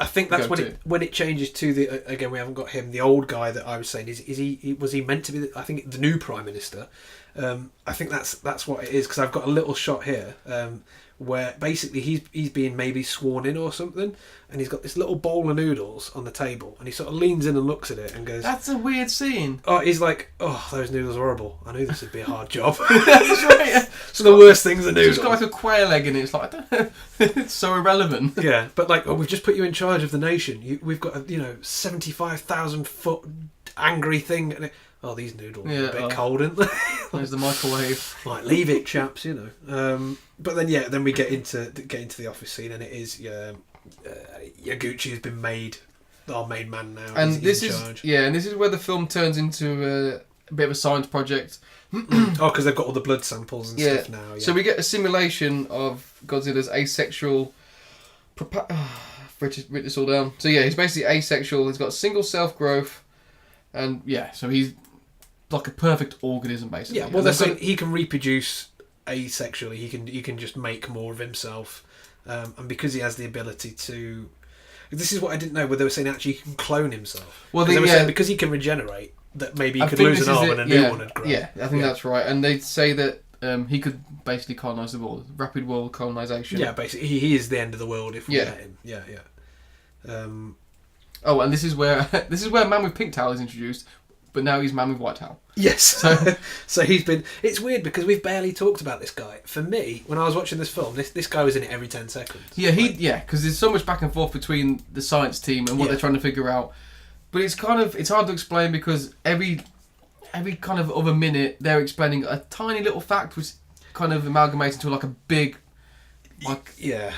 I think that's when it changes to the again. We haven't got him. The old guy that I was saying was he meant to be? I think the new prime minister. I think that's what it is, because I've got a little shot here where basically he's being maybe sworn in or something, and he's got this little bowl of noodles on the table, and he sort of leans in and looks at it and goes, "That's a weird scene." Oh, he's like, "Oh, those noodles are horrible. I knew this would be a hard job." That's right. It's the worst things are noodles. It's got like a quail egg in it. It's like, I don't know. It's so irrelevant. Yeah, but like, we've just put you in charge of the nation. We've got a 75,000 foot angry thing. And these noodles are a bit cold, aren't they? There's the microwave. Like, leave it, chaps. But then we get into the office scene, and it is Yaguchi has been made our main man now, and this is where the film turns into a bit of a science project. Because they've got all the blood samples and stuff now. Yeah. So we get a simulation of Godzilla's asexual. Write this all down. So he's basically asexual. He's got single self growth, and so he's like a perfect organism basically. Yeah. Well, they're saying he can reproduce asexually. He can just make more of himself, and because he has the ability to. This is what I didn't know. Where they were saying actually he can clone himself. Well, they were saying because he can regenerate, that maybe he could lose an arm and a new one would grow. Yeah, I think that's right. And they say that he could basically colonise the world. Rapid world colonisation. Yeah, basically he is the end of the world if we let him. Yeah. And this is where Man with Pink Towel is introduced, but now he's Man with White Towel. Yes. So he's been. It's weird because we've barely talked about this guy. For me, when I was watching this film, this guy was in it every 10 seconds. Yeah, because there's so much back and forth between the science team and what they're trying to figure out. But it's hard to explain because every kind of other minute they're explaining a tiny little fact which kind of amalgamates into like a big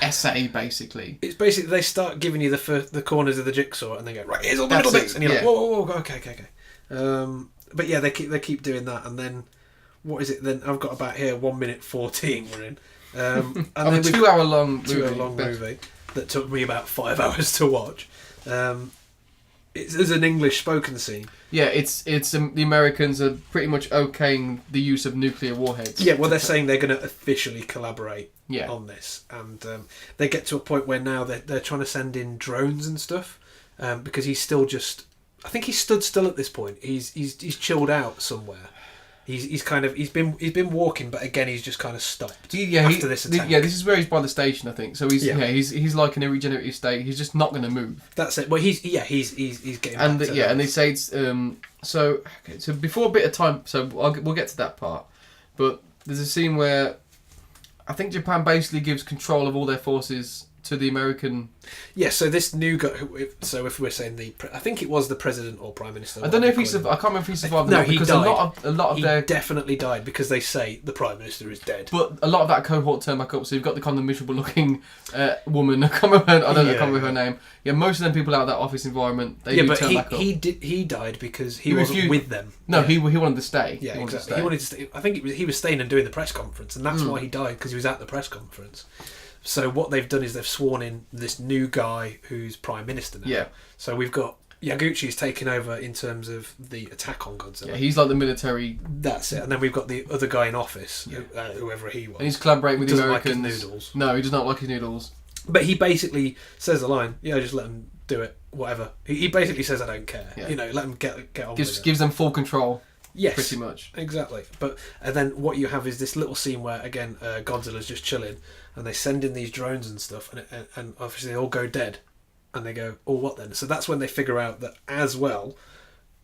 essay basically. It's basically they start giving you the corners of the jigsaw and they go, right, here's all the middle bits, and you're like, whoa, okay. But they keep doing that, and then what is it? Then I've got about here 1 minute 14 we're in, and then a 2 hour long movie that took me about 5 hours to watch. There's an English spoken scene. Yeah, it's the Americans are pretty much okaying the use of nuclear warheads. Yeah, well, they're saying they're going to officially collaborate on this, and they get to a point where now they're trying to send in drones and stuff, because he's still just. I think he stood still at this point. He's chilled out somewhere. He's been walking, but again he's just kind of stopped after this attack. This is where he's by the station, I think. So he's like in a regenerative state. He's just not going to move. That's it. Well, he's getting. And they say it's, so before a bit of time. So we'll get to that part. But there's a scene where I think Japan basically gives control of all their forces to the American. Yeah, so this new guy. So if we're saying I think it was the president or prime minister. I don't know if I can't remember if he survived. No, or not, he because died. a lot of he their definitely died because they say the prime minister is dead. But a lot of that cohort turned back up. So you've got the kind of miserable looking woman. I can't remember her name. Yeah, most of them people out of that office environment. They turn back up. He died because he wasn't with them. No, he wanted to stay. Yeah, exactly. He wanted to stay. I think he was staying and doing the press conference, and that's why he died, because he was at the press conference. So what they've done is they've sworn in this new guy who's prime minister now. Yeah. So we've got Yaguchi's taken over in terms of the attack on Godzilla. Yeah, he's like the military. That's it. And then we've got the other guy in office, whoever he was. And he's collaborating with the Americans. Like his noodles. No, he does not like his noodles. But he basically says the line, just let him do it, whatever. He basically says, I don't care. Yeah. Let him get on with it. Gives them full control. Yes, pretty much. Exactly. And then what you have is this little scene where, again, Godzilla's just chilling, and they send in these drones and stuff, and obviously they all go dead, and they go, oh, what then? So that's when they figure out that, as well,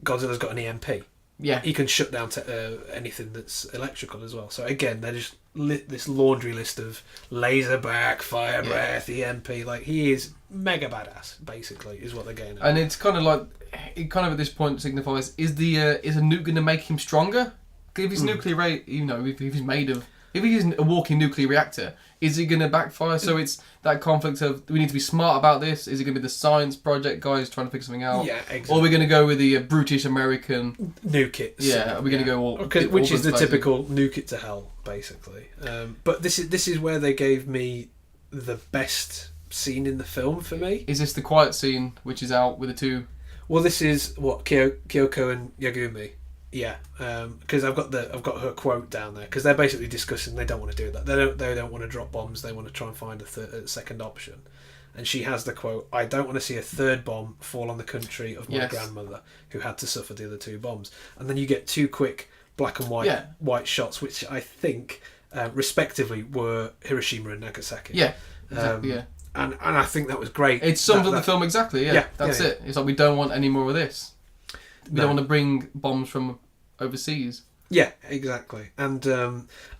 Godzilla's got an EMP. Yeah. He can shut down anything that's electrical as well. So again, they're just this laundry list of laser back, fire breath, EMP. Like, he is mega badass, basically, is what they're getting at. And it's kind of like, it kind of at this point signifies, is a nuke going to make him stronger? If he's nuclear, if he's made of, if he's a walking nuclear reactor, is it going to backfire? So it's that conflict of, do we need to be smart about this? Is it going to be the science project guys trying to figure something out? Yeah, exactly. Or are we going to go with the brutish American nuke it? Yeah, are we going to go all? Which is the typical nuke it to hell, basically. But this is where they gave me the best scene in the film for me. Is this the quiet scene, which is out with the two? Well, this is what Kyoko and Yagumi. Yeah, because I've got her quote down there, because they're basically discussing they don't want to do that. They don't want to drop bombs. They want to try and find a second option. And she has the quote, "I don't want to see a third bomb fall on the country of my grandmother, who had to suffer the other two bombs." And then you get two quick black and white shots, which I think, respectively, were Hiroshima and Nagasaki. Yeah, exactly. And I think that was great. It sums up the film exactly. Yeah, that's it. It's like, we don't want any more of this. We don't want to bring bombs from overseas. Yeah, exactly. And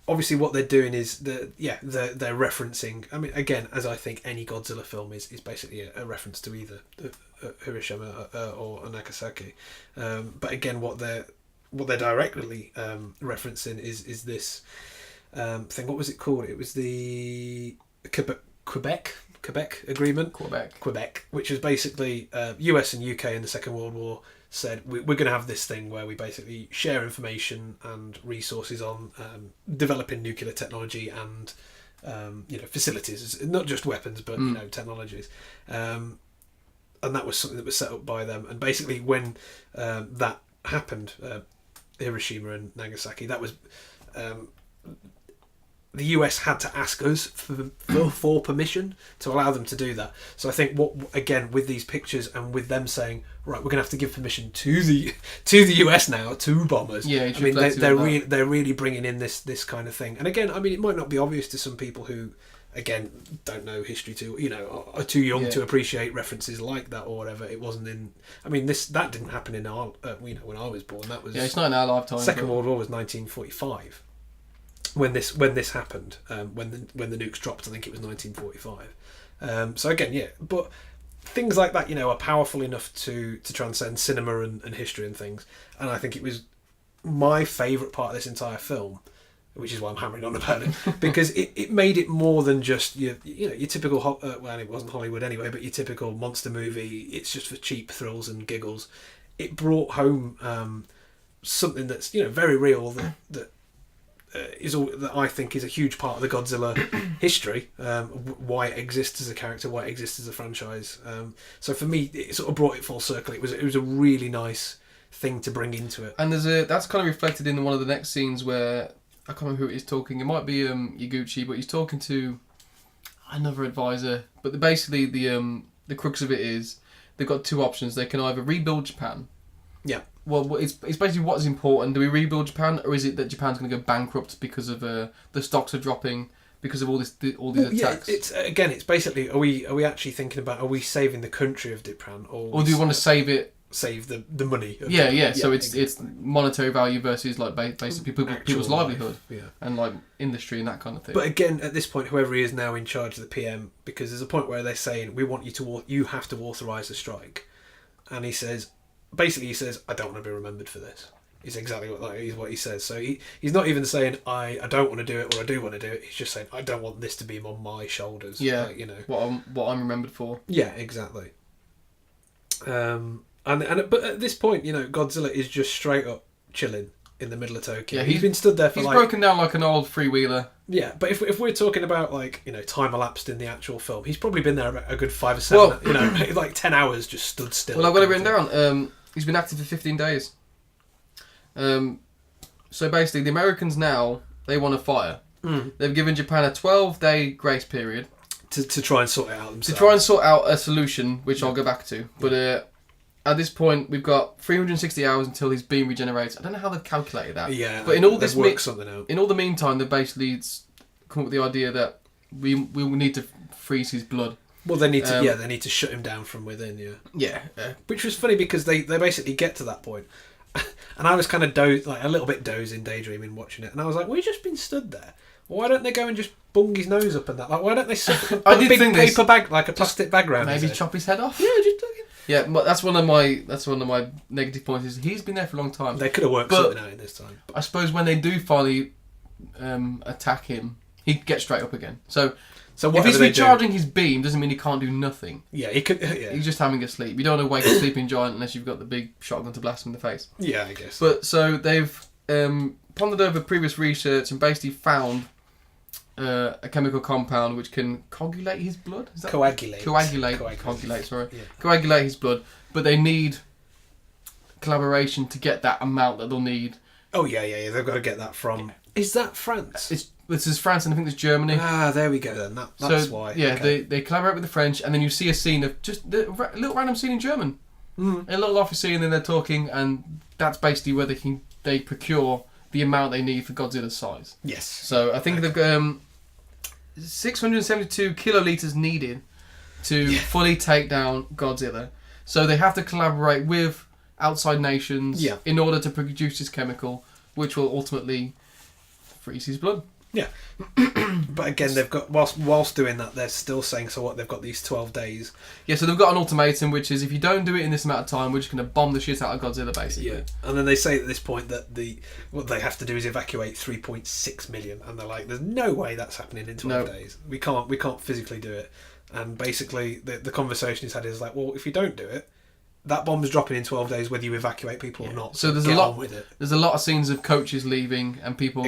obviously, what they're doing is they're referencing. I mean, again, as I think any Godzilla film is basically a reference to either Hiroshima or Nagasaki. But again, what they're directly referencing is this thing. What was it called? It was the Quebec Agreement. Quebec, which is basically US and UK in the Second World War said we're going to have this thing where we basically share information and resources on developing nuclear technology and facilities, not just weapons but technologies, and that was something that was set up by them. And basically when that happened, Hiroshima and Nagasaki, that was the US had to ask us for permission to allow them to do that. So I think again with these pictures and with them saying, right, we're going to have to give permission to the US now to bombers. Yeah, I mean they're really bringing in this kind of thing. And again, I mean, it might not be obvious to some people who, again, don't know history are too young to appreciate references like that or whatever. It wasn't in. I mean, that didn't happen in our when I was born. That was it's not in our lifetime. Second World War was 1945. When this happened, when the nukes dropped, I think it was 1945. So again, but things like that, are powerful enough to transcend cinema and history and things. And I think it was my favourite part of this entire film, which is why I'm hammering on about it, because it made it more than just your typical well, it wasn't Hollywood anyway, but your typical monster movie. It's just for cheap thrills and giggles. It brought home something that's very real that that I think is a huge part of the Godzilla history, why it exists as a character, why it exists as a franchise. So for me, it sort of brought it full circle. It was a really nice thing to bring into it. And that's kind of reflected in one of the next scenes where I can't remember who it is talking. It might be Yaguchi, but he's talking to another advisor. But basically, the crux of it is they've got two options. They can either rebuild Japan. Yeah. Well, it's basically what is important. Do we rebuild Japan, or is it that Japan's going to go bankrupt because of the stocks are dropping because of all these attacks? It's basically are we actually thinking about, are we saving the country of Japan, or do we want to save it save the money. Yeah. So it's monetary value versus like basically people's livelihood and like industry and that kind of thing. But again, at this point, whoever is now in charge of the PM, because there's a point where they're saying we want you have to authorise the strike, and he says, I don't want to be remembered for this. Is exactly what he says. So he's not even saying I don't want to do it or I do want to do it. He's just saying I don't want this to be on my shoulders. Yeah, like, you know what I'm remembered for. Yeah, exactly. But at this point, Godzilla is just straight up chilling in the middle of Tokyo. Yeah, he's been stood there for he's broken down like an old freewheeler. Yeah, but if we're talking about time elapsed in the actual film, he's probably been there a good 5 or 7. Like 10 hours just stood still. Well, I've got it written down. He's been active for 15 days. So basically, the Americans now, they want to fire. They've given Japan a 12-day grace period to try and sort it out themselves. To try and sort out a solution, which I'll go back to. But at this point, we've got 360 hours until his beam regenerates. I don't know how they've calculated that. Yeah, but in all this something out. In all the meantime, they've basically come up with the idea that we will need to freeze his blood. Well, they need to they need to shut him down from within. Yeah. Which was funny because they basically get to that point. And I was kind of a little bit dozing, daydreaming, watching it, and I was like, "We've just been stood there. Why don't they go and just bung his nose up and that? Like, why don't they put a big paper bag, like a plastic bag around? Maybe chop his head off. Yeah, just yeah. But that's one of my negative points. Is he's been there for a long time. They could have worked something out in this time. I suppose when they do finally attack him, he gets straight up again. So if he's recharging his beam, doesn't mean he can't do nothing. Yeah, he could. Yeah. He's just having a sleep. You don't want to wake a sleeping giant unless you've got the big shotgun to blast him in the face. Yeah, I guess. But so they've pondered over previous research and basically found a chemical compound which can coagulate his blood. Is that coagulate? Sorry, coagulate his blood. But they need collaboration to get that amount that they'll need. Oh yeah. They've got to get that from. Is that France? This is France and I think there's Germany. Ah, there we go then. That's why. Yeah, okay. they collaborate with the French, and then you see a scene of just a little random scene in German. A little office scene, and then they're talking, and that's basically where they procure the amount they need for Godzilla's size. Yes. So I think they've got 672 kiloliters needed to fully take down Godzilla. So they have to collaborate with outside nations in order to produce this chemical, which will ultimately freeze his blood. Yeah, but again, they've got whilst doing that, they're still saying so. What they've got these 12 days. Yeah, so they've got an ultimatum, which is if you don't do it in this amount of time, we're just going to bomb the shit out of Godzilla, basically. Yeah, and then they say at this point that what they have to do is evacuate 3.6 million, and they're like, "There's no way that's happening in 12 days. We can't physically do it." And basically, the conversation he's had is like, "Well, if you don't do it, that bomb's dropping in 12 days, whether you evacuate people or not." So there's a lot of scenes of coaches leaving and people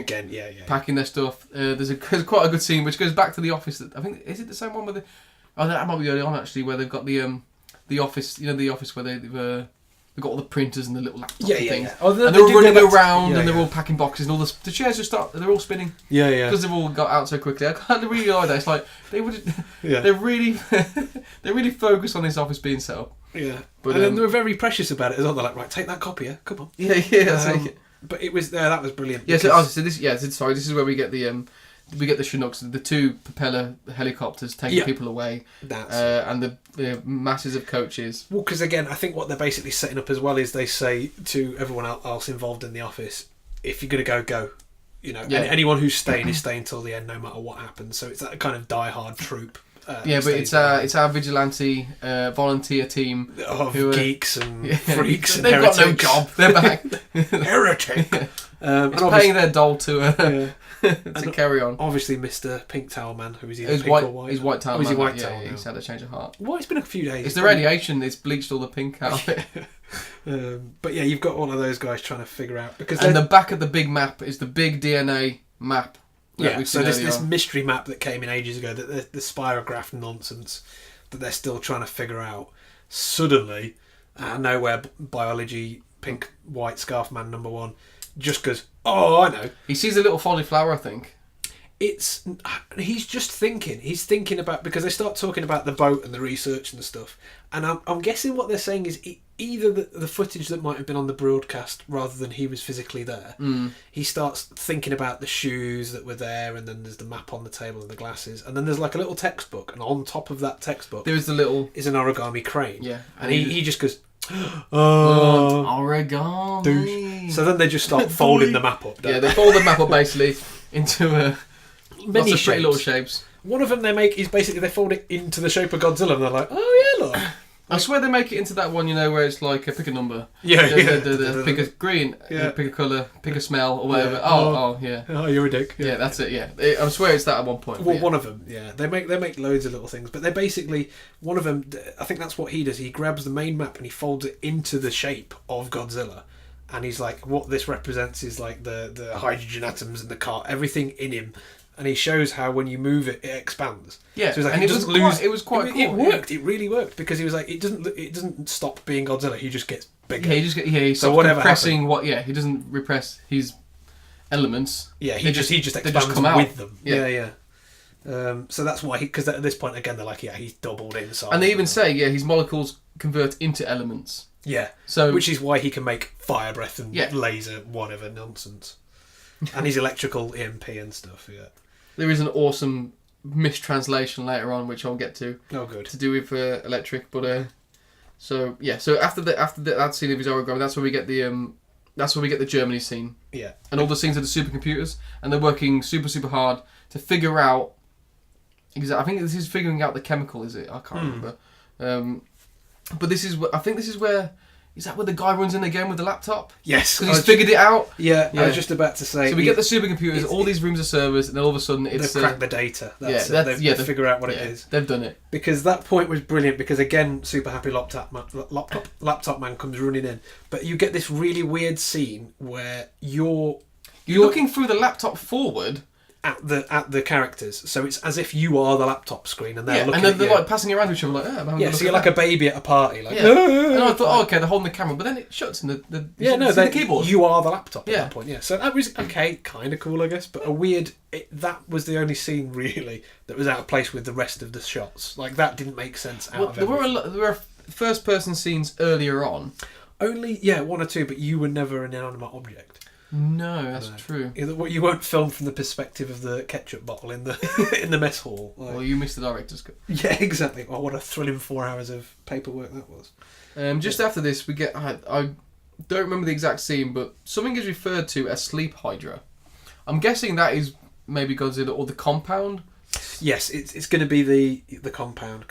packing their stuff. There's quite a good scene which goes back to the office. I think is it the same one with the? Oh, that might be early on actually, where they've got the office. The office where they've got all the printers and the little laptops and things. Yeah. Oh, and they're all running around and they're all packing boxes and all the chairs just start. They're all spinning. Yeah. Because they've all got out so quickly. I kind of really like that. It's like they would. Yeah. They're really focused on this office being set up. Yeah, but then they were very precious about it as well. They're like, right, take that copy, come on. Yeah. But it was that was brilliant. Yeah, this is where we get the Chinooks, the two propeller helicopters taking people away, and the masses of coaches. Well, because again, I think what they're basically setting up as well is they say to everyone else involved in the office, if you're gonna go. And anyone who's staying is staying till the end, no matter what happens. So it's that kind of die-hard troop. But it's our vigilante volunteer team of geeks and freaks and they've heretics. Got no job. They're back. Heretic. It's paying their doll to carry on. Obviously, Mr. Pink Towel Man, who is either pink or white. He's white towel man. Is he white towel? He's had a change of heart. Well, it's been a few days. It's the radiation. It's bleached all the pink out. But yeah, you've got all of those guys trying to figure out and the back of the big map is the big DNA map. Yeah, so this mystery map that came in ages ago, that the spirograph nonsense that they're still trying to figure out. Suddenly, out of nowhere, biology, pink, white scarf man number 1, just goes, oh, I know. He sees a little folly flower, I think. He's just thinking. He's thinking about, because they start talking about the boat and the research and the stuff. And I'm guessing what they're saying is either the footage that might have been on the broadcast rather than he was physically there. He starts thinking about the shoes that were there, and then there's the map on the table and the glasses, and then there's like a little textbook, and on top of that textbook is an origami crane. Yeah, and he just goes, Origami. Douche. So then they just start folding the map up. Yeah, they fold the map up basically into lots of pretty little shapes. One of them they make is basically they fold it into the shape of Godzilla, and they're like, oh yeah, look. I swear they make it into that one, where it's like pick a number. Yeah, pick a green, pick a colour, pick a smell, or whatever. Yeah. Oh, Oh, you're a dick. yeah, that's it. Yeah, I swear it's that at one point. Well, one of them, yeah. They make loads of little things, but they're basically one of them. I think that's what he does. He grabs the main map and he folds it into the shape of Godzilla, and he's like, what this represents is like the hydrogen atoms in the car, everything in him. And he shows how when you move it, it expands. Yeah, so he's like, and it was quite cool. It worked. It really worked because he was like, it doesn't stop being Godzilla. He just gets bigger. Yeah, he stops repressing what. Yeah, he doesn't repress his elements. Yeah, he just expands come out with them. Yeah. So that's why because at this point again they're like, yeah, he's doubled in size. And they even say, his molecules convert into elements. Yeah. So which is why he can make fire breath and Yeah. laser whatever nonsense. And his electrical EMP and stuff. Yeah. There is an awesome mistranslation later on, which I'll get to. Oh, good. To do with electric, but so after that scene of his origami, that's where we get the Germany scene. Yeah. And all the scenes of the supercomputers, and they're working super super hard to figure out. I think this is figuring out the chemical. Is it? I can't remember. But I think this is where. Is that where the guy runs in again with the laptop? Yes. Because he's figured it out? Yeah, I was just about to say. So we get the supercomputers, all these rooms of servers, and then all of a sudden it's... They've cracked the data. They figure out what it is. They've done it. Because that point was brilliant, because again, super happy laptop man comes running in. But you get this really weird scene where you're looking through the laptop forward... At the characters, so it's as if you are the laptop screen, and they're looking. And they're like passing around to each other, like, so you're like a baby at a party, like. Yeah. And I thought, okay, they're holding the camera, but then it shuts and the keyboard. You are the laptop at that point, yeah. So that was okay, kind of cool, I guess, but a weird. That was the only scene really that was out of place with the rest of the shots. Like that didn't make sense. There were first-person scenes earlier on. Only one or two, but you were never an inanimate object. No, that's true. You won't film from the perspective of the ketchup bottle in the mess hall. Like. Well, you missed the director's cut. Yeah, exactly. Oh, what a thrilling 4 hours of paperwork that was. Just after this, we get... I don't remember the exact scene, but something is referred to as Sleep Hydra. I'm guessing that is maybe Godzilla or the compound. Yes, it's going to be the compound.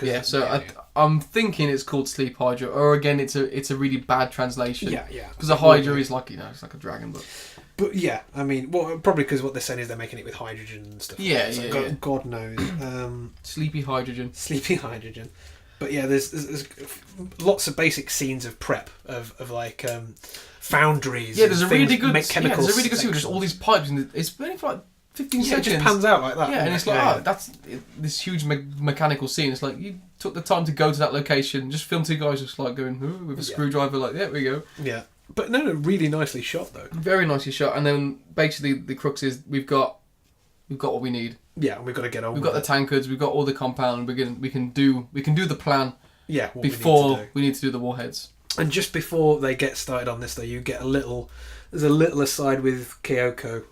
I'm thinking it's called Sleep Hydra, or again, it's a really bad translation. Yeah. Because a Hydra is like it's like a dragon, But yeah, I mean, probably because what they're saying is they're making it with hydrogen and stuff. Yeah, God knows. Sleepy hydrogen. Sleepy hydrogen. But yeah, there's lots of basic scenes of prep of like foundries. Yeah, there's a really good scene. There's a really good scene with just all these pipes, and it's only for like 15 seconds. It just pans out like that. Yeah, and it's like, that's this huge mechanical scene. It's like you took the time to go to that location, just film two guys just like going with a screwdriver, like, there we go. Yeah. But no, really nicely shot though. Very nicely shot, and then basically the crux is we've got what we need. Yeah, and we've got to get on. We've got the tankers, we've got all the compound. We can do the plan. Yeah, before we need to do the warheads. And just before they get started on this, though, you get there's a little aside with Kyoko,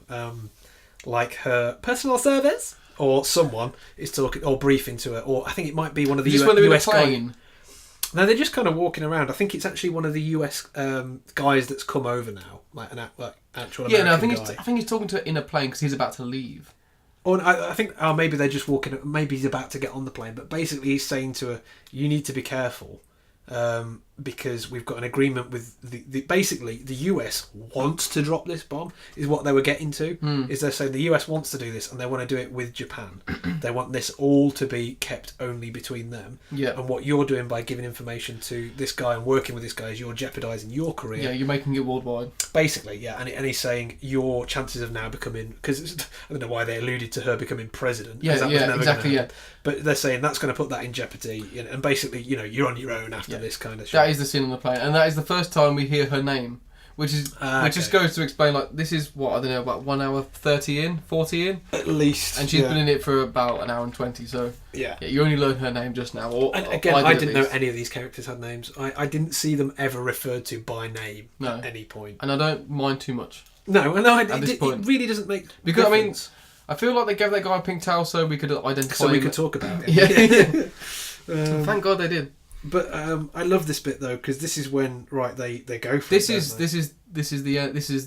like her personal service or someone is talking or briefing to her, or I think it might be one of the US guys. No, they're just kind of walking around. I think it's actually one of the US guys that's come over now, like an actual American guy. I think he's talking to her in a plane because he's about to leave. Or I think maybe they're just walking. Maybe he's about to get on the plane, but basically he's saying to her, "You need to be careful." Because we've got an agreement with basically the US wants to drop this bomb is what they were getting to. Is they're saying the US wants to do this and they want to do it with Japan. They want this all to be kept only between them. Yeah. And what you're doing by giving information to this guy and working with this guy is you're jeopardising your career. Yeah, you're making it worldwide. Basically, yeah. And he's saying your chances of now becoming, because I don't know why they alluded to her becoming president. Yeah, exactly. Yeah. But they're saying that's going to put that in jeopardy, and basically, you're on your own after this kind of shit. That is the scene on the plane, and that is the first time we hear her name, which just goes to explain, like, this is what, I don't know, about 1 hour 40 in at least, and she's been in it for about an hour and 20. So you only learn her name just now. And again, I didn't know any of these characters had names. I didn't see them ever referred to by name at any point, and I don't mind too much. No, at this point, it really doesn't make because difference. I feel like they gave that guy a pink towel so we could identify. So we could talk about it. Yeah. Thank God they did. But I love this bit though, because this is when they go for This it. is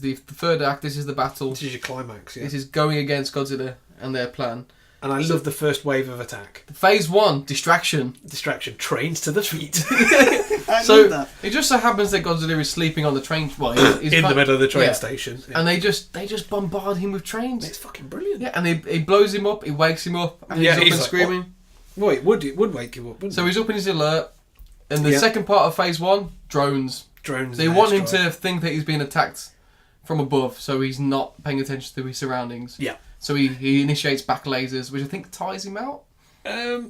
the third act. This is the battle. This is your climax. Yeah. This is going against Godzilla and their plan. And I love the first wave of attack. Phase 1, distraction. Trains to the feet. I love that. It just so happens that Godzilla is sleeping on the train. Well, he's in the middle of the train station. Yeah. And they just bombard him with trains. It's fucking brilliant. Yeah, and he blows him up. He wakes him up. And he's up and screaming. Well, it would wake him up, wouldn't So he's up in his alert. And the second part of phase 1, drones. They want him to think that he's being attacked from above, so he's not paying attention to his surroundings. Yeah. So he initiates back lasers, which I think tires him out.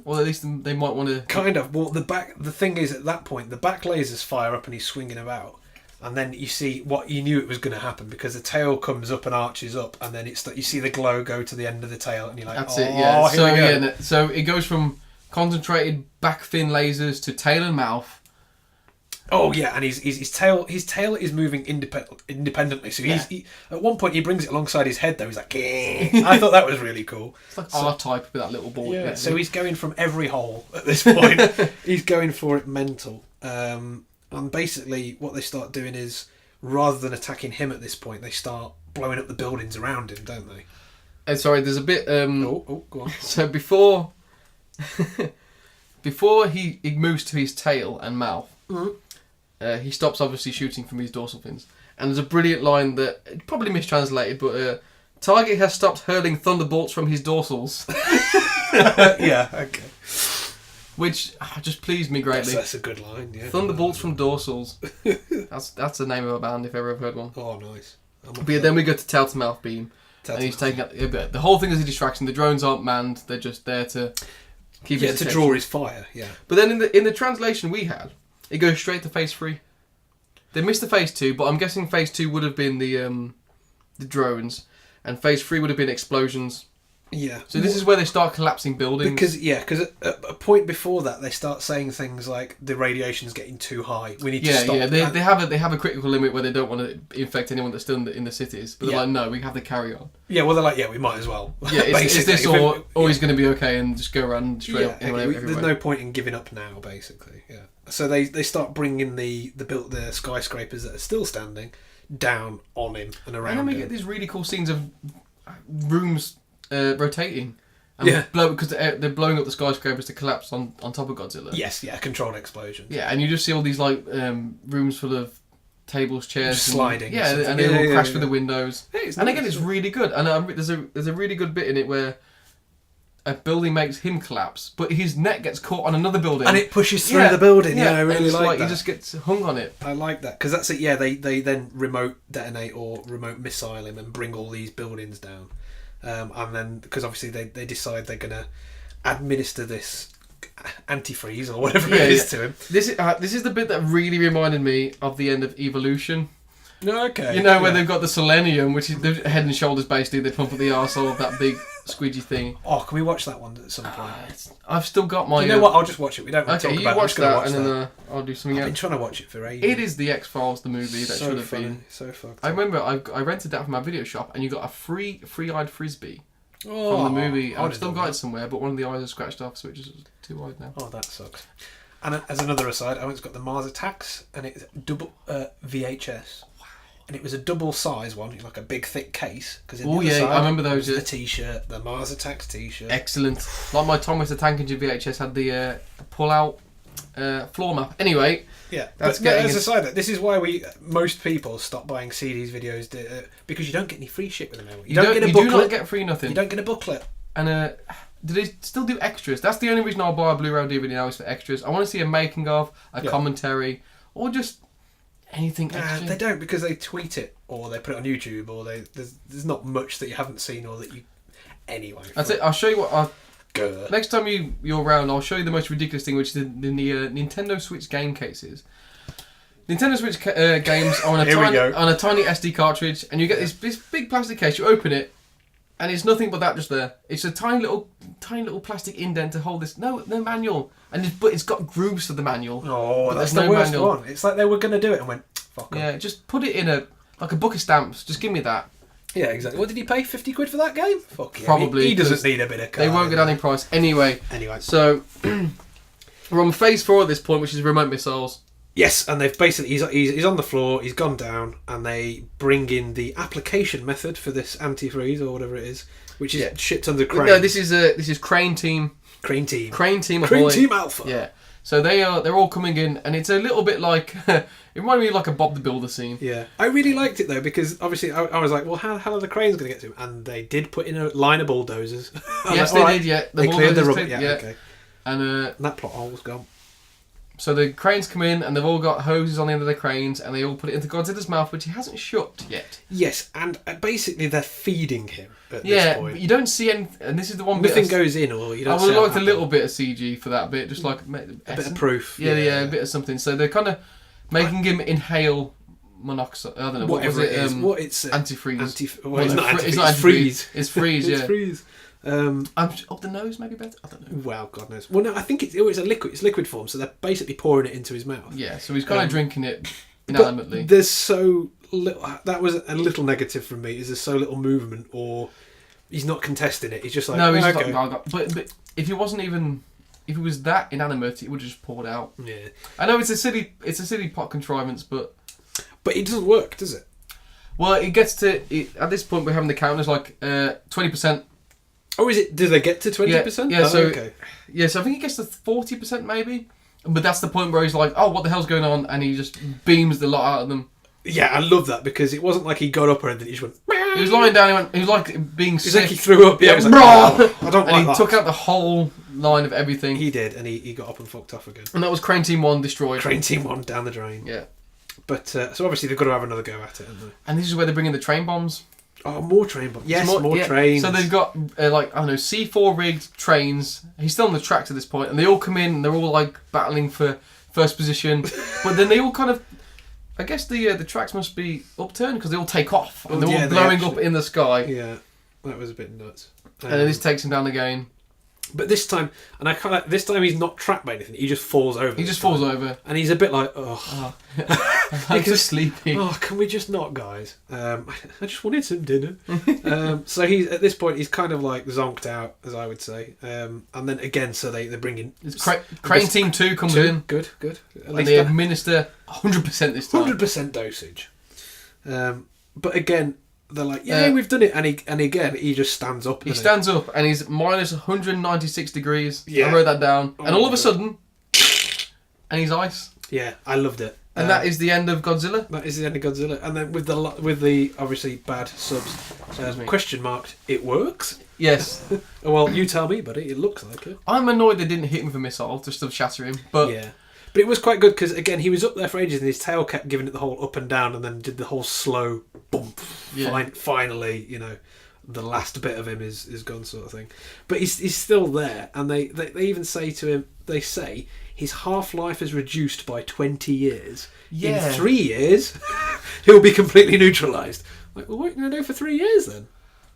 Or at least they might want to... Kind of. Well, the thing is, at that point, the back lasers fire up and he's swinging about. And then you see what you knew it was going to happen, because the tail comes up and arches up, and then you see the glow go to the end of the tail, and you're like, That's it, yeah. Here we go. Yeah, so it goes from concentrated back fin lasers to tail and mouth. Oh yeah, and his tail is moving independently. So he at one point he brings it alongside his head though. He's like, I thought that was really cool. It's like R-Type with that little ball. Yeah. So he's going from every hole at this point. He's going for it mental. And basically what they start doing is, rather than attacking him at this point, they start blowing up the buildings around him, don't they? And sorry, there's a bit. Go on. So before he moves to his tail and mouth. Mm-hmm. He stops obviously shooting from his dorsal fins. And there's a brilliant line that, probably mistranslated, but target has stopped hurling thunderbolts from his dorsals. Yeah, okay. Which just pleased me greatly. That's a good line, yeah. Thunderbolts from dorsals. That's the name of a band, if ever I've heard one. Oh, nice. But yeah, then we go to tail to mouth beam. And he's taking out the whole thing is a distraction. The drones aren't manned, they're just there to keep his attention. To draw his fire, yeah. But then in the translation we had, it goes straight to phase 3. They missed the phase 2, but I'm guessing phase 2 would have been the drones, and phase 3 would have been explosions. Yeah. So this is where they start collapsing buildings. Because at a point before that, they start saying things like the radiation's getting too high. We need to stop. Yeah, they have a critical limit where they don't want to infect anyone that's still in the cities. But they're like, no, we have to carry on. Yeah, well, they're like, we might as well. Yeah, is this or always going to be okay and just go around straight up? There's no point in giving up now, basically. Yeah. So they start bringing the skyscrapers that are still standing down on him and around him. And then we get these really cool scenes of rooms rotating. And because they're blowing up the skyscrapers to collapse on top of Godzilla. Yes, controlled explosions. Yeah, and you just see all these rooms full of tables, chairs, sliding. And they all crash through the windows. And again, it's really good. And there's a really good bit in it where a building makes him collapse, but his net gets caught on another building, and it pushes through the building. Yeah, I really like that. He just gets hung on it. I like that because that's it. Yeah, they then remote detonate or remote missile him and bring all these buildings down. And then, because obviously they decide they're going to administer this antifreeze or whatever it is to him. This is the bit that really reminded me of the end of Evolution. Okay. You know, where they've got the selenium, which is the head and shoulders basically, they pump up the arsehole of that big squidgy thing. Oh, can we watch that one at some point? I've still got my... You know what? I'll just watch it. We don't want to talk you about watch it. that and then I'll do something else. I've been trying to watch it for ages. It is the X-Files, the movie that should have been. So fucked up. I remember I rented that from my video shop and you got a free-eyed frisbee from the movie. I've still got it somewhere, but one of the eyes is scratched off, so it's just too-eyed now. Oh, that sucks. And as another aside, I once got the Mars Attacks, and it's double VHS. Wow. And it was a double size one, like a big thick case. I remember those. The T-shirt, the Mars Attacks T-shirt. Excellent. Like my Thomas the Tank Engine VHS had the pull-out floor map. Anyway, yeah. As a side note, this is why most people stop buying CDs, videos, because you don't get any free shit with them anymore. You don't get a booklet. You do not get free nothing. You don't get a booklet. And do they still do extras? That's the only reason I'll buy a Blu-ray DVD now is for extras. I want to see a making of, a commentary, or just anything extra. They don't, because they tweet it or they put it on YouTube, or there's not much that you haven't seen or that you... Anyway. That's it. I'll show you what... Next time you're around, I'll show you the most ridiculous thing, which is the Nintendo Switch game cases. Nintendo Switch games are on a tiny SD cartridge, and you get this big plastic case. You open it, and it's nothing but that just there. It's a tiny little plastic indent to hold this. No manual, but it's got grooves for the manual. Oh, that's the worst one. It's like they were going to do it and went, fuck 'em. Yeah, just put it in a book of stamps. Just give me that. Yeah, exactly. What did he pay? 50 quid for that game? Fuck yeah. Probably. He doesn't need a bit of card. They won't go down in price anyway. Anyway. So We're on phase 4 at this point, which is remote missiles. Yes, and they've basically he's on the floor, he's gone down, and they bring in the application method for this antifreeze or whatever it is, which is shipped under crane. No, this is Crane Team. Crane Team. Crane Team. Crane Ahoy. Team Alpha. Yeah. So they're all coming in, and it's a little bit like it reminded me of like a Bob the Builder scene. Yeah, I really liked it though because obviously I was like, well, how are the cranes going to get to him? And they did put in a line of bulldozers. Yes, like, they did. Yeah, they cleared the rubber. Yeah, okay. And that plot hole was gone. So the cranes come in, and they've all got hoses on the end of the cranes, and they all put it into Godzilla's mouth, which he hasn't shut yet. Yes, and basically they're feeding him at this point. But you don't see any, and this is the one Nothing bit goes in, or you don't. I would have liked a little bit of CG for that bit, just like a bit of proof. Yeah, a bit of something. So they're kind of making him inhale monoxide. I don't know whatever it is. What it's antifreeze. Well, it's not antifreeze. It's not antifreeze. Freeze. It's freeze. It's freeze. Up the nose, maybe better. I don't know. Well, God knows. Well, no, I think it's a liquid. It's liquid form, so they're basically pouring it into his mouth. Yeah, so he's kind of drinking it inanimmately. There's so little. That was a little negative from me. Is there's so little movement, or he's not contesting it. He's just like he's okay. But if he wasn't even. If it was that inanimate, it would have just poured out. Yeah, I know it's a silly pot contrivance, but it doesn't work, does it? Well, it gets to at this point we're having the counters like 20%. Oh, is it? Do they get to 20%? Yeah. So okay. Yeah, so I think he gets to 40% maybe, but that's the point where he's like, "Oh, what the hell's going on?" and he just beams the lot out of them. Yeah, I love that because it wasn't like he got up or anything. He just went. He was lying down. He was like being sick. It's like he threw up. Yeah, he was like, oh, I don't like and he that. took out the whole line of everything. He did, and he got up and fucked off again. And that was Crane Team 1 destroyed. Crane Team 1 down the drain. Yeah. But so obviously they've got to have another go at it, haven't they? And this is where they bring in the train bombs. Oh, more train bombs. Yes, more trains. So they've got C4 rigged trains. He's still on the tracks at this point, and they all come in and they're all like battling for first position. But then they all kind of, I guess the tracks must be upturned because they all take off and they're all blowing up in the sky. Yeah, that was a bit nuts. And then this takes him down again. But this time, this time he's not trapped by anything. He just falls over. He just falls over, and he's a bit like, oh, I'm just sleepy. Oh, can we just not, guys? I just wanted some dinner. So he's at this point he's kind of like zonked out, as I would say. And then again, so they bring in Crane Team 2 comes in. Good. At least they administer 100% this time. 100% dosage. But again. They're like, we've done it, and again he just stands up. He stands up, and he's minus 196 degrees. Yeah. I wrote that down, and all of a sudden, and he's ice. Yeah, I loved it. And that is the end of Godzilla. That is the end of Godzilla, and then with the obviously bad subs, question marked. It works. Yes. Well, you tell me, buddy. It looks like it. I'm annoyed they didn't hit him with a missile just to shatter him, but yeah. But it was quite good because again he was up there for ages and his tail kept giving it the whole up and down and then did the whole slow bump. Yeah. Finally, the last bit of him is gone, sort of thing. But he's still there, and they even say to him, they say his half-life is reduced by 20 years. Yeah. In 3 years, he'll be completely neutralised. Like, well, what are you going to do for 3 years then?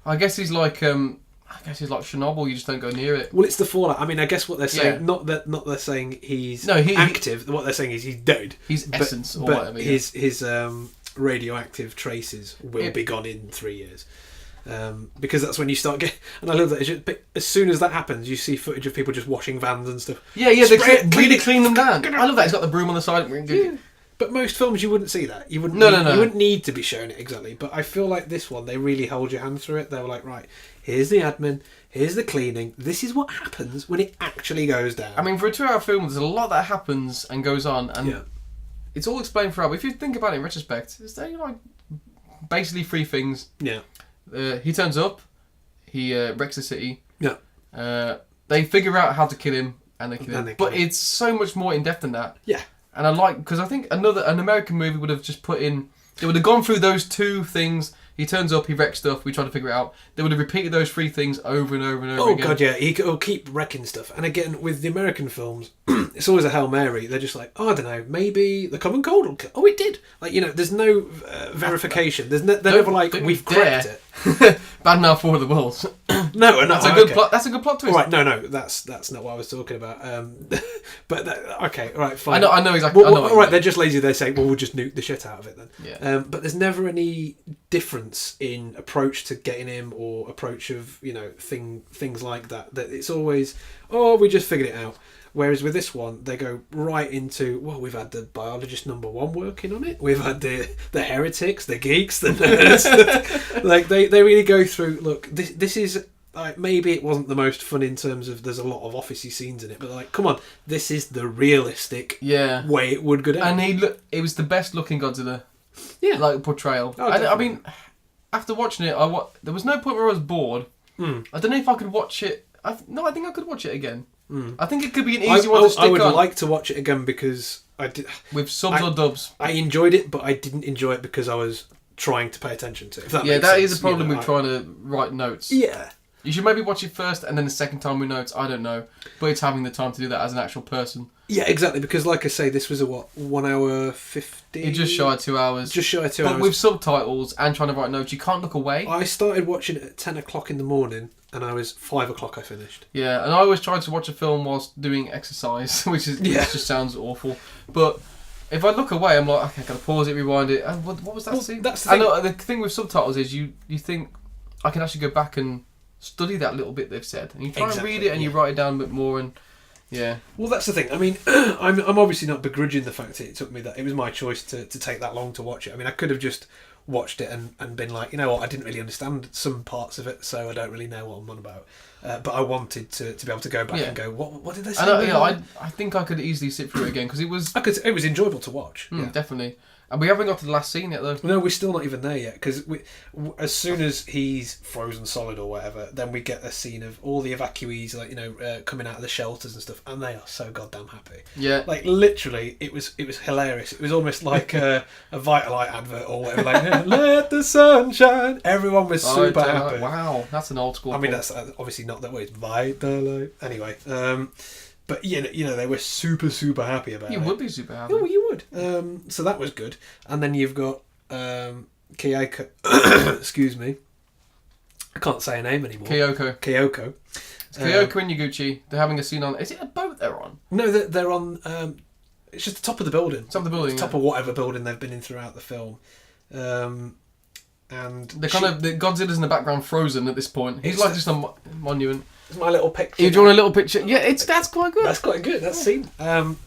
I guess he's like Chernobyl. You just don't go near it. Well, it's the fallout. I mean, I guess what they're saying, not they're saying he's active. What they're saying is he's dead. He's essence or but whatever. Yeah. His radioactive traces will be gone in 3 years. Because that's when you start getting... And I love that. As soon as that happens, you see footage of people just washing vans and stuff. Yeah, they really clean them down. I love that. He's got the broom on the side. Yeah. But most films, you wouldn't see that. You wouldn't. No. You wouldn't need to be shown it exactly. But I feel like this one, they really hold your hand through it. They were like, right, here's the admin, here's the cleaning. This is what happens when it actually goes down. I mean, for a 2-hour film, there's a lot that happens and goes on, and it's all explained throughout. But if you think about it in retrospect, it's only basically 3 things. Yeah. He turns up. He wrecks the city. Yeah. They figure out how to kill him, and they kill him. But it's so much more in depth than that. Yeah. And I like, because I think an American movie would have just put in, they would have gone through those 2 things. He turns up, he wrecks stuff, we try to figure it out. They would have repeated those 3 things over and over and over again. Oh god, yeah, he'll keep wrecking stuff. And again, with the American films, it's always a Hail Mary. They're just like, oh, I don't know, maybe the common cold will kill. Oh, it did. Like, there's no verification. They're never like, we've cracked it. Bad mouth for the worlds. No, that's a good plot. That's a good plot twist. All right, no, that's not what I was talking about. But okay, all right, fine. I know exactly. Well, all right, they're just lazy. They say, well, we'll just nuke the shit out of it then. Yeah. But there's never any difference in approach to getting him or approach of things like that. That it's always, oh, we just figured it out. Whereas with this one, they go right into, well, we've had the biologist number 1 working on it. We've had the heretics, the geeks, the nerds. Like, they really go through, look, this is, like, maybe it wasn't the most fun in terms of there's a lot of officey scenes in it, but like, come on, this is the realistic way it would go down. And it was the best looking Godzilla, like, portrayal. Oh, I mean, after watching it, there was no point where I was bored. I don't know if I could watch it. I think I could watch it again. I think it could be an easy one to stick on. I would like to watch it again because I did with subs or dubs. I enjoyed it, but I didn't enjoy it because I was trying to pay attention to it. If that makes that sense. is a problem with trying to write notes. Yeah. You should maybe watch it first and then the second time with notes. I don't know, but it's having the time to do that as an actual person. Yeah, exactly. Because, like I say, this was a 1 hour 50. It's just shy of 2 hours. Just shy of 2 hours. But with subtitles and trying to write notes, you can't look away. I started watching it at 10 o'clock in the morning, and I was 5 o'clock I finished. Yeah, and I always try to watch a film whilst doing exercise, which just sounds awful. But if I look away, I'm like, okay, I gotta pause it, rewind it. And what was that scene? That's the thing. And the thing with subtitles is you think I can actually go back and study that little bit they've said, and you try and read it and you write it down a bit more, and well, that's the thing. I mean, I'm obviously not begrudging the fact that it was my choice to take that long to watch it. I mean, I could have just watched it and been like, you know what, I didn't really understand some parts of it, so I don't really know what I'm on about. But I wanted to be able to go back and go, what did they say? I think I could easily sit through it again because it was enjoyable to watch. Definitely. And we haven't got to the last scene yet, though. No, we're still not even there yet, because as soon as he's frozen solid or whatever, then we get a scene of all the evacuees, like, coming out of the shelters and stuff, and they are so goddamn happy. Yeah. Like, literally, it was hilarious. It was almost like a Vitalite advert or whatever, like, let the sun shine. Everyone was super happy. Wow, that's an old school. I mean, that's obviously not that way. It's Vitalite. Anyway, but you know, they were super, super happy about it. You would be super happy. Oh, you would. So that was good. And then you've got Kyoko. Excuse me. I can't say her name anymore. Kyoko. It's Kyoko and Yaguchi. They're having a scene on. Is it a boat they're on? No, they're on. It's just the top of the building. Top of the building. Top of whatever building they've been in throughout the film. And the Godzilla's in the background, frozen at this point. He's like just a monument. It's my little picture. You've drawn a little picture. Yeah, that's quite good. That's quite good. That scene.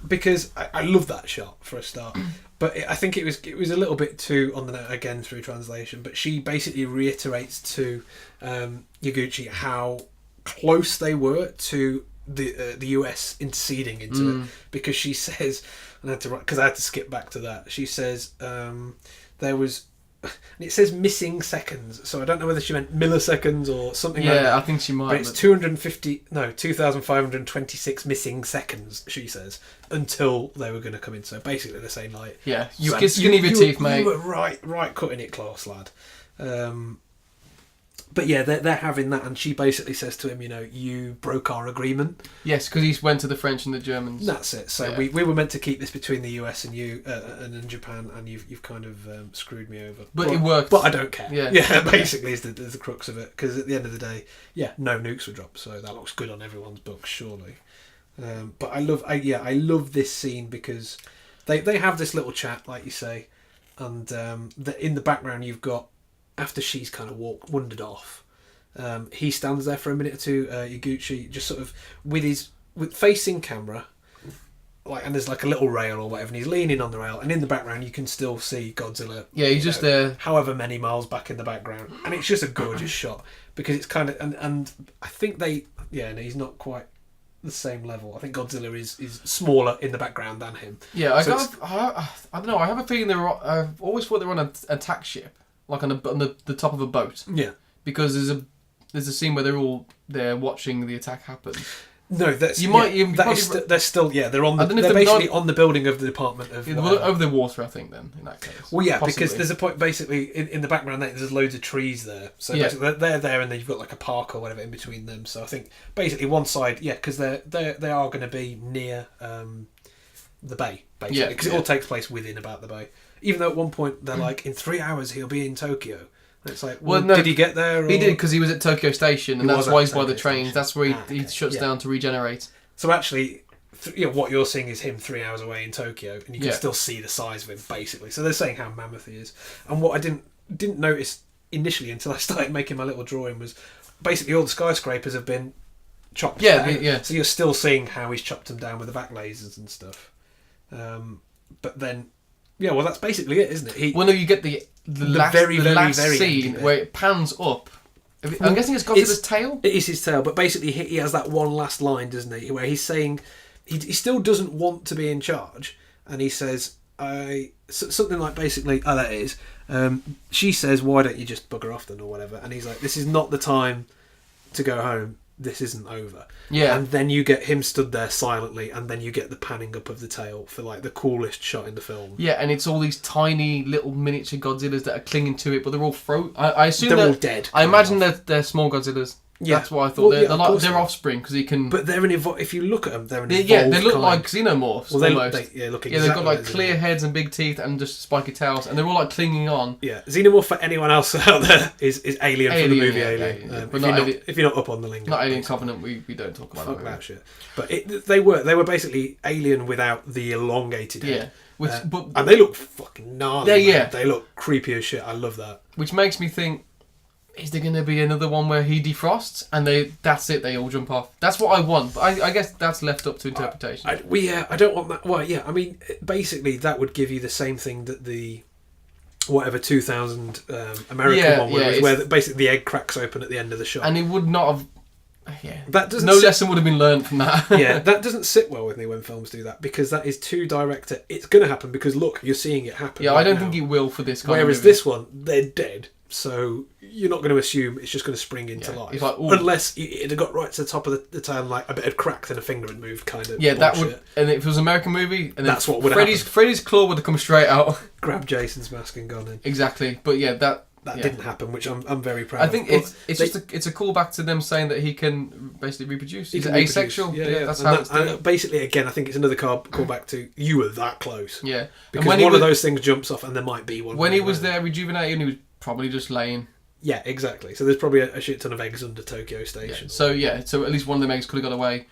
Because I love that shot for a start. But I think it was a little bit too on the note again through translation. But she basically reiterates to Yaguchi how close they were to the US interceding into it, because she says, and I had to write because I had to skip back to that. She says there was. And it says missing seconds, so I don't know whether she meant milliseconds or something like that. Yeah, I think she might. But it's 2,526 missing seconds, she says, until they were going to come in. So basically they're saying, like... Yeah, skinny of your teeth, mate. You were right cutting it close, lad. But yeah, they're having that, and she basically says to him, you know, you broke our agreement. Yes, because he went to the French and the Germans. That's it. So we were meant to keep this between the US and you and Japan, and you've kind of screwed me over. But it worked. But I don't care. Yeah, basically is the crux of it, because at the end of the day, no nukes were dropped, so that looks good on everyone's books, surely. But I love this scene because they have this little chat, like you say, and in the background you've got, after she's kind of wandered off, he stands there for a minute or two, Yaguchi, just sort of with facing camera, like, and there's like a little rail or whatever, and he's leaning on the rail, and in the background you can still see Godzilla. Yeah, he's just there, however many miles back in the background, and it's just a gorgeous shot because it's kind of and I think he's not quite the same level. I think Godzilla is smaller in the background than him. Yeah, I don't know. I have a feeling I've always thought they were on an attack ship. Like on the top of a boat. Yeah. Because there's a scene where they're all there watching the attack happen. No, they're still they're basically on the building of the Department of over the water, I think. Then in that case. Well, yeah, possibly. Because there's a point basically in the background there's loads of trees there, so basically they're there, and then you've got like a park or whatever in between them. So I think basically one side, because they are going to be near the bay, basically, because it all takes place within about the bay. Even though at one point they're like, in 3 hours he'll be in Tokyo. And it's like, well, no, did he get there? Or... He did, because he was at Tokyo Station, and that's why he's by the trains. That's where he shuts down to regenerate. So actually, what you're seeing is him 3 hours away in Tokyo, and you can still see the size of him, basically. So they're saying how mammoth he is. And what I didn't notice initially until I started making my little drawing was basically all the skyscrapers have been chopped Yeah, down. yeah. So you're still seeing how he's chopped them down with the back lasers and stuff. But then, yeah, well, that's basically it, isn't it? Well, no, you get the last, very, very, last very scene end where it pans up. I'm guessing it's Godzilla's tail? It is his tail, but basically he has that one last line, doesn't he, where he's saying he still doesn't want to be in charge, and he says, something like basically, that is, she says, why don't you just bugger off then, or whatever, and he's like, this is not the time to go home, this isn't over. Yeah. And then you get him stood there silently, and then you get the panning up of the tail for like the coolest shot in the film. Yeah, and it's all these tiny little miniature Godzillas that are clinging to it, but they're all I assume they're they're all dead. I imagine they're small Godzillas. Yeah. That's what I thought. Well, They're offspring because he can. But they're if you look at them, they're an evolved they look kind. like xenomorphs. Well, they almost. look exactly. They've got like clear heads and big teeth and just spiky tails, and they're all like clinging on. Yeah, Xenomorph for anyone else out there is Alien from the movie Alien. But if you're not up on the lingo, not Alien Covenant, we don't talk about fuck that shit. But they were basically Alien without the elongated head. Yeah, and they look fucking gnarly. Yeah. They look creepy as shit. I love that. Which makes me think, is there going to be another one where he defrosts and that's it, they all jump off? That's what I want, but I guess that's left up to interpretation. I don't want that. Well, yeah, I mean, basically that would give you the same thing that the whatever 2000 American one was, where basically the egg cracks open at the end of the shot. And it would not have... Yeah. That doesn't lesson would have been learned from that. Yeah, that doesn't sit well with me when films do that, because that is too direct. It's going to happen because, look, you're seeing it happen. Yeah, right I don't now. think it will for this kind of Whereas movie. this one, they're dead. So you're not going to assume it's just going to spring into life. It's like, unless it had got right to the top of the tail and like a bit had cracked and a finger had moved, kind of. Yeah, bullshit. that would... And if it was an American movie... And that's what would happen. Freddy's claw would have come straight out. Grab Jason's mask and gone in. Exactly. But yeah, that didn't happen, which I'm very proud of. I think it's a callback to them saying that he can basically reproduce. He's asexual. Yeah. That's how it's done. And basically, again, I think it's another callback to you were that close. Yeah. Because one of those things jumps off and there might be one. When he was there rejuvenated, he was probably just laying. Yeah, exactly. So there's probably a shit ton of eggs under Tokyo Station. Yeah. So at least one of them eggs could have got away.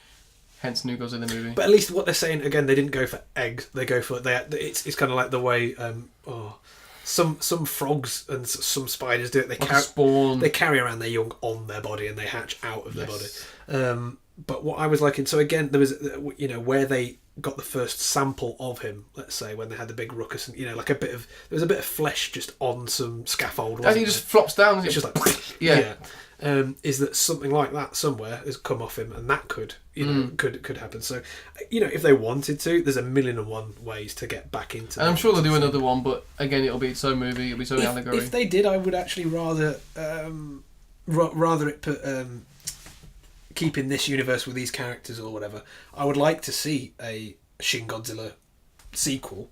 Hence, New Godzilla movie. But at least what they're saying again, they didn't go for eggs. They go for it's kind of like the way some frogs and some spiders do it. They spawn. They carry around their young on their body and they hatch out of their body. But what I was liking, so again, there was where they got the first sample of him. Let's say when they had the big ruckus, and like there was a bit of flesh just on some scaffold. And he just flops down. It's just like yeah. Is that something like that somewhere has come off him, and that could could happen. So if they wanted to, there's 1,000,001 ways to get back into. And I'm sure they'll do another one, but again, it'll be its own movie. It'll be its own allegory. If they did, I would actually rather it put. Keep in this universe with these characters or whatever. I would like to see a Shin Godzilla sequel,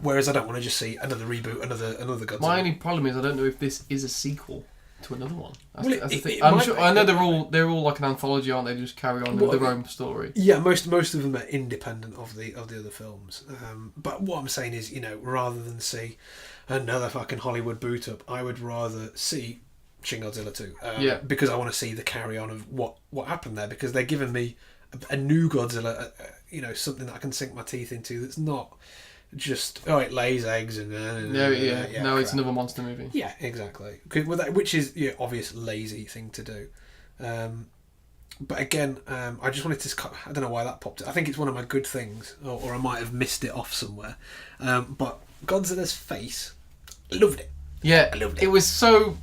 whereas I don't want to just see another reboot, another Godzilla. My only problem is I don't know if this is a sequel to another one. That's the thing. I know they're all like an anthology, aren't they? Just carry on with their own story. Yeah, most of them are independent of the other films. But what I'm saying is, rather than see another fucking Hollywood boot up, I would rather see Shin Godzilla 2. Because I want to see the carry on of what happened there, because they're giving me a new Godzilla, something that I can sink my teeth into that's not just it lays eggs and no, it's another monster movie. Yeah, exactly. Which is obvious lazy thing to do. But again, I just wanted to. I don't know why that popped. I think it's one of my good things, or I might have missed it off somewhere. But Godzilla's face, loved it. Yeah, I loved it. It was so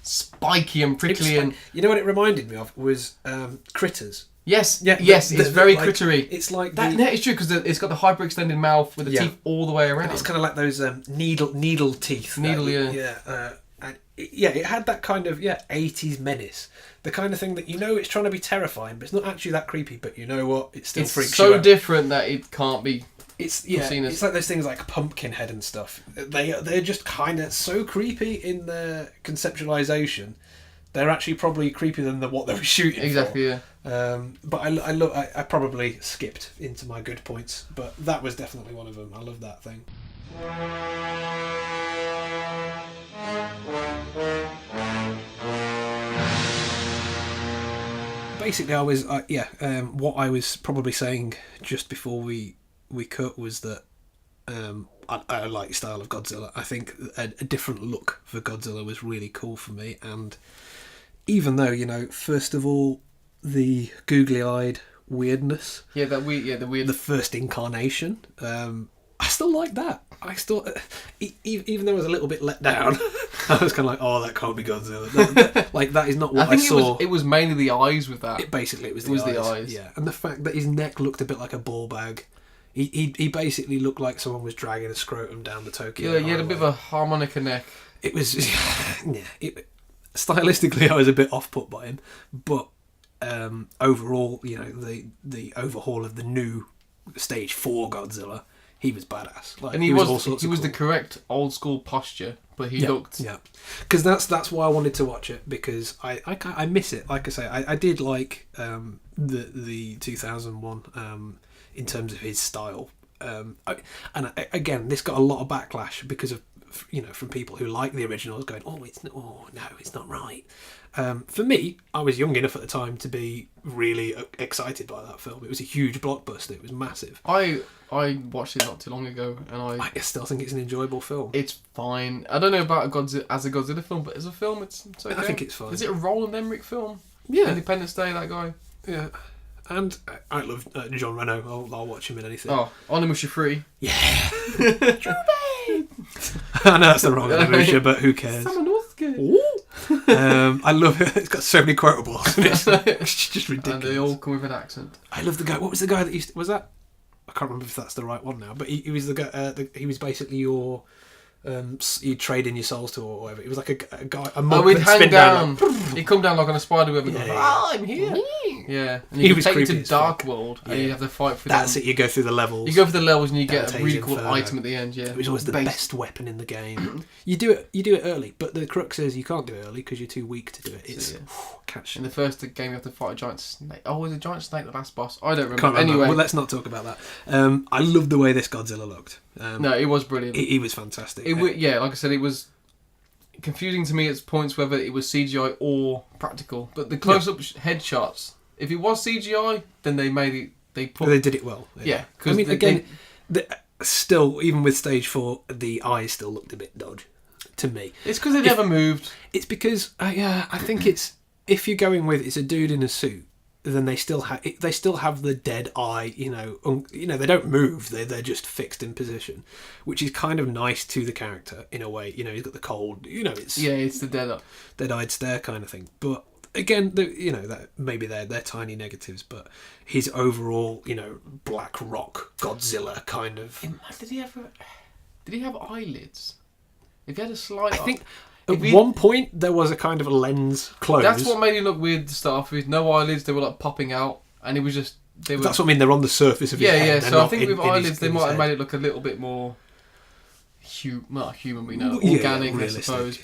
spiky and prickly, and you know what it reminded me of was Critters. Yes, it's very crittery. It's like that. It's true because it's got the hyperextended mouth with the teeth all the way around. And it's kind of like those needle teeth. It had that kind of 80s menace. The kind of thing that it's trying to be terrifying, but it's not actually that creepy. But you know what? It still freaks you out. It's so different that it can't be. It's like those things like Pumpkinhead and stuff. They're just kind of so creepy in their conceptualization. They're actually probably creepier than what they were shooting. Exactly, for. Yeah. But I probably skipped into my good points, but that was definitely one of them. I love that thing. Basically, I was what I was probably saying just before we cut was that I like the style of Godzilla. I think a different look for Godzilla was really cool for me, and even though first of all, the googly-eyed weirdness. Yeah, the weird. The first incarnation. I still like that. I still, even though I was a little bit let down, I was kind of like, oh, that can't be Godzilla. That is not what I saw. It was mainly the eyes with that. It was the eyes. Yeah, and the fact that his neck looked a bit like a ball bag. He basically looked like someone was dragging a scrotum down the Tokyo. Yeah, he had a bit of a harmonica neck. It was, stylistically, I was a bit off put by him, but overall, the overhaul of the new Stage 4 Godzilla, he was badass. And he was the correct old school posture, but he looked... Yeah, because that's why I wanted to watch it, because I miss it. Like I say, I did like the 2001 in terms of his style. Again, this got a lot of backlash because of, from people who like the originals going, no, it's not right. For me, I was young enough at the time to be really excited by that film. It was a huge blockbuster. It was massive. I watched it not too long ago, and I still think it's an enjoyable film. It's fine. I don't know about as a Godzilla film, but as a film, it's okay. I think it's fine. Is it a Roland Emmerich film? Yeah. Independence Day, that guy. Yeah. And I love John Reno. I'll watch him in anything. Oh, Onimusha Free. Yeah. I know that's the wrong Onimusha, but who cares? I love it. It's got so many quotables. It's just ridiculous. And they all come with an accent. I love the guy. What was the guy that was that? I can't remember if that's the right one now. But he was the guy. He was basically your. You'd trade in your souls to or whatever. It was like a guy. We'd hang down. He'd come down like on a spider web and go, I'm here. Yeah. And he would take you to Dark World and you have to fight for That's it. You go through the levels. You go through the levels and you get a really cool item at the end. Yeah. It was always the best weapon in the game. You do it early, but the crux is you can't do it early because you're too weak to do it. It's catch. In the first game, you have to fight a giant snake. Oh, was a giant snake the last boss? I don't remember. Can't remember. Anyway, well, let's not talk about that. I love the way this Godzilla looked. No, it was brilliant. He was fantastic. Like I said, it was confusing to me at points whether it was CGI or practical. But the close-up headshots, if it was CGI, then they made it. They did it well. Yeah, because still, even with Stage 4, the eyes still looked a bit dodgy to me. It's because they never moved. It's because I think it's if you're going with it's a dude in a suit. Then they still have the dead eye, they don't move, they're just fixed in position, which is kind of nice to the character in a way. He's got the cold, it's the dead-eyed stare kind of thing. But again, that maybe they're tiny negatives, but his overall, black rock Godzilla kind of. Did he have eyelids? If he had a slight, I think. At one point, there was a kind of a lens closed. That's what made it look weird to start off with. No eyelids, they were like popping out, and it was just... That's what I mean, they're on the surface of his head. Yeah, so I think with eyelids, they might have made it look a little bit more... not human, we know, organic, I suppose.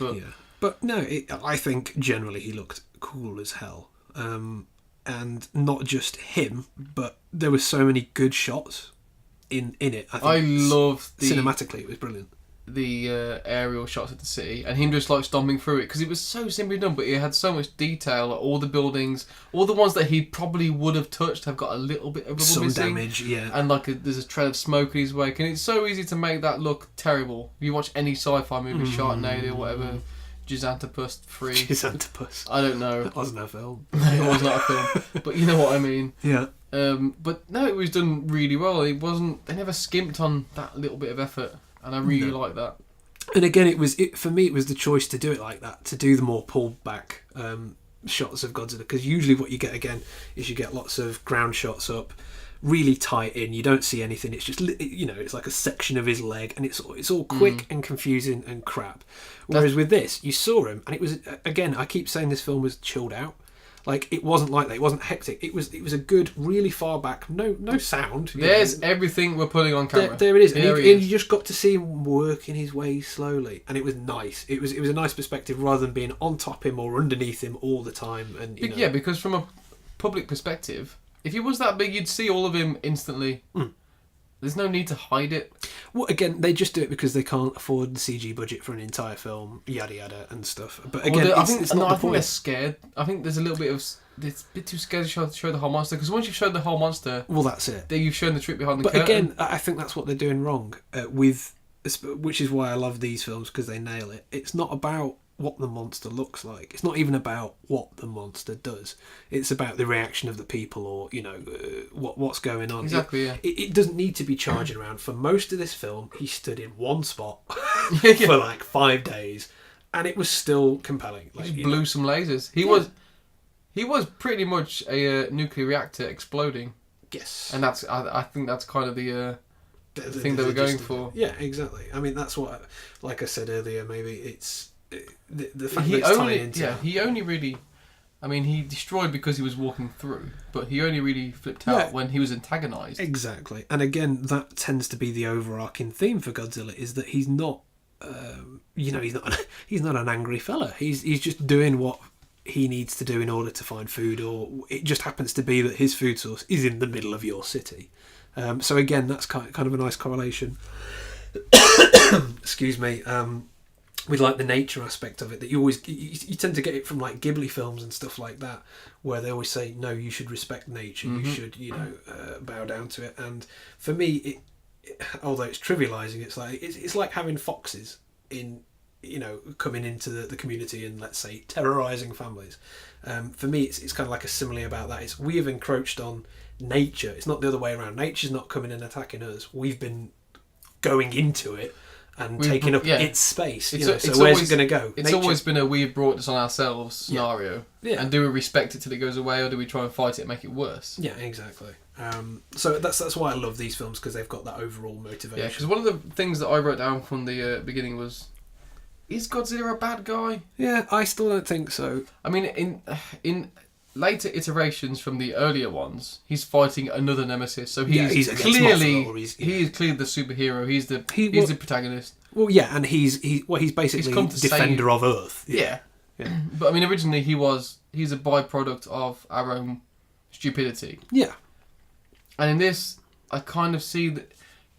But no, I think generally he looked cool as hell. And not just him, but there were so many good shots in it. I love cinematically, it was brilliant. The aerial shots of the city and him just like stomping through it because it was so simply done, but it had so much detail. Like, all the buildings, all the ones that he probably would have touched have got a little bit of rubble missing. Damage, yeah. And there's a trail of smoke in his wake, and it's so easy to make that look terrible. If you watch any sci-fi movie, Sharknado or whatever, Gigantopus 3. Gigantopus. I don't know. That wasn't a film. It was not a film, but you know what I mean. Yeah. But no, it was done really well. It wasn't. They never skimped on that little bit of effort. And I really like that. And again, for me, it was the choice to do it like that, to do the more pulled back shots of Godzilla. Because usually what you get, again, is you get lots of ground shots up, really tight in, you don't see anything. It's just, it's like a section of his leg, and it's all quick and confusing and crap. Whereas with this, you saw him, and it was, again, I keep saying this film was chilled out. Like, it wasn't like that. It wasn't hectic. It was a good, really far back, no sound. There's everything we're putting on camera. There it is. And you just got to see him working his way slowly. And it was nice. It was a nice perspective rather than being on top him or underneath him all the time. And yeah, because from a public perspective, if he was that big, you'd see all of him instantly. There's no need to hide it. Well, again, they just do it because they can't afford the CG budget for an entire film, yada yada and stuff. But again, I think they're scared. I think there's a little bit of... It's a bit too scared to show the whole monster, because once you've showed the whole monster... Well, that's it. Then you've shown the trick behind the curtain. But again, I think that's what they're doing wrong, which is why I love these films, because they nail it. It's not about what the monster looks like. It's not even about what the monster does. It's about the reaction of the people, or what's going on. Exactly. It doesn't need to be charging around. For most of this film, he stood in one spot for like 5 days, and it was still compelling. He just blew some lasers. He was pretty much a nuclear reactor exploding. Yes, and I think that's kind of the thing they were going for. Yeah, exactly. I mean, that's what, like I said earlier, maybe it's the fact that it's tying into... Yeah, he only really... I mean, he destroyed because he was walking through, but he only really flipped out when he was antagonised. Exactly. And again, that tends to be the overarching theme for Godzilla, is that he's not... he's not an angry fella. He's just doing what he needs to do in order to find food, or it just happens to be that his food source is in the middle of your city. So again, that's kind of a nice correlation. Excuse me. With like the nature aspect of it, that you tend to get it from like Ghibli films and stuff like that, where they always say, no, you should respect nature, you should bow down to it. And for me, although it's trivializing, it's like having foxes coming into the community and, let's say, terrorizing families. For me, it's kind of like a simile about that. We have encroached on nature. It's not the other way around. Nature's not coming and attacking us. We've been going into it and taking up its space. So where's it going to go? It's always been a we've brought this on ourselves scenario. Yeah. And do we respect it till it goes away, or do we try and fight it and make it worse? Yeah, exactly. So that's why I love these films, because they've got that overall motivation. Yeah, because one of the things that I wrote down from the beginning was, is Godzilla a bad guy? Yeah, I still don't think so. I mean, in later iterations from the earlier ones, he's fighting another nemesis. So he's clearly he is clearly the superhero. He's the protagonist. Well, yeah, and he's basically defender of Earth. Yeah. But I mean, originally he's a byproduct of our own stupidity. Yeah. And in this, I kind of see that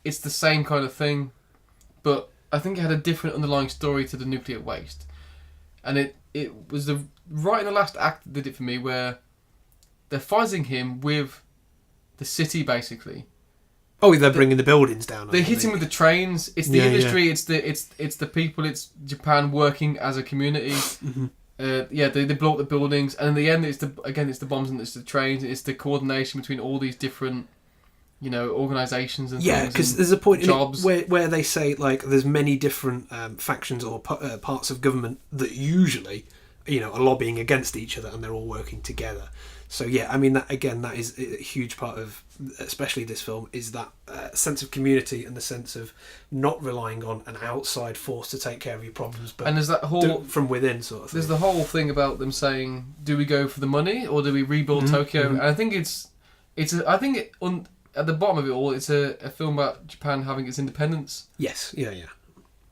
it's the same kind of thing, but I think it had a different underlying story to the nuclear waste. And it was right in the last act that did it for me, where they're fighting him with the city, basically. Oh, they're bringing the buildings down. They hit him with the trains. It's the industry. Yeah. It's the people. It's Japan working as a community. They blow up the buildings, and in the end, it's the bombs and it's the trains. It's the coordination between all these different, organisations and things. Yeah, because there's a point jobs. In it where they say, like, there's many different factions or parts of government that usually, are lobbying against each other, and they're all working together. So yeah, I mean, that is a huge part of, especially this film, is that sense of community and the sense of not relying on an outside force to take care of your problems, but and there's that whole from within sort of thing. There's the whole thing about them saying, do we go for the money or do we rebuild Tokyo? And I think at the bottom of it all, it's a film about Japan having its independence. Yes, yeah.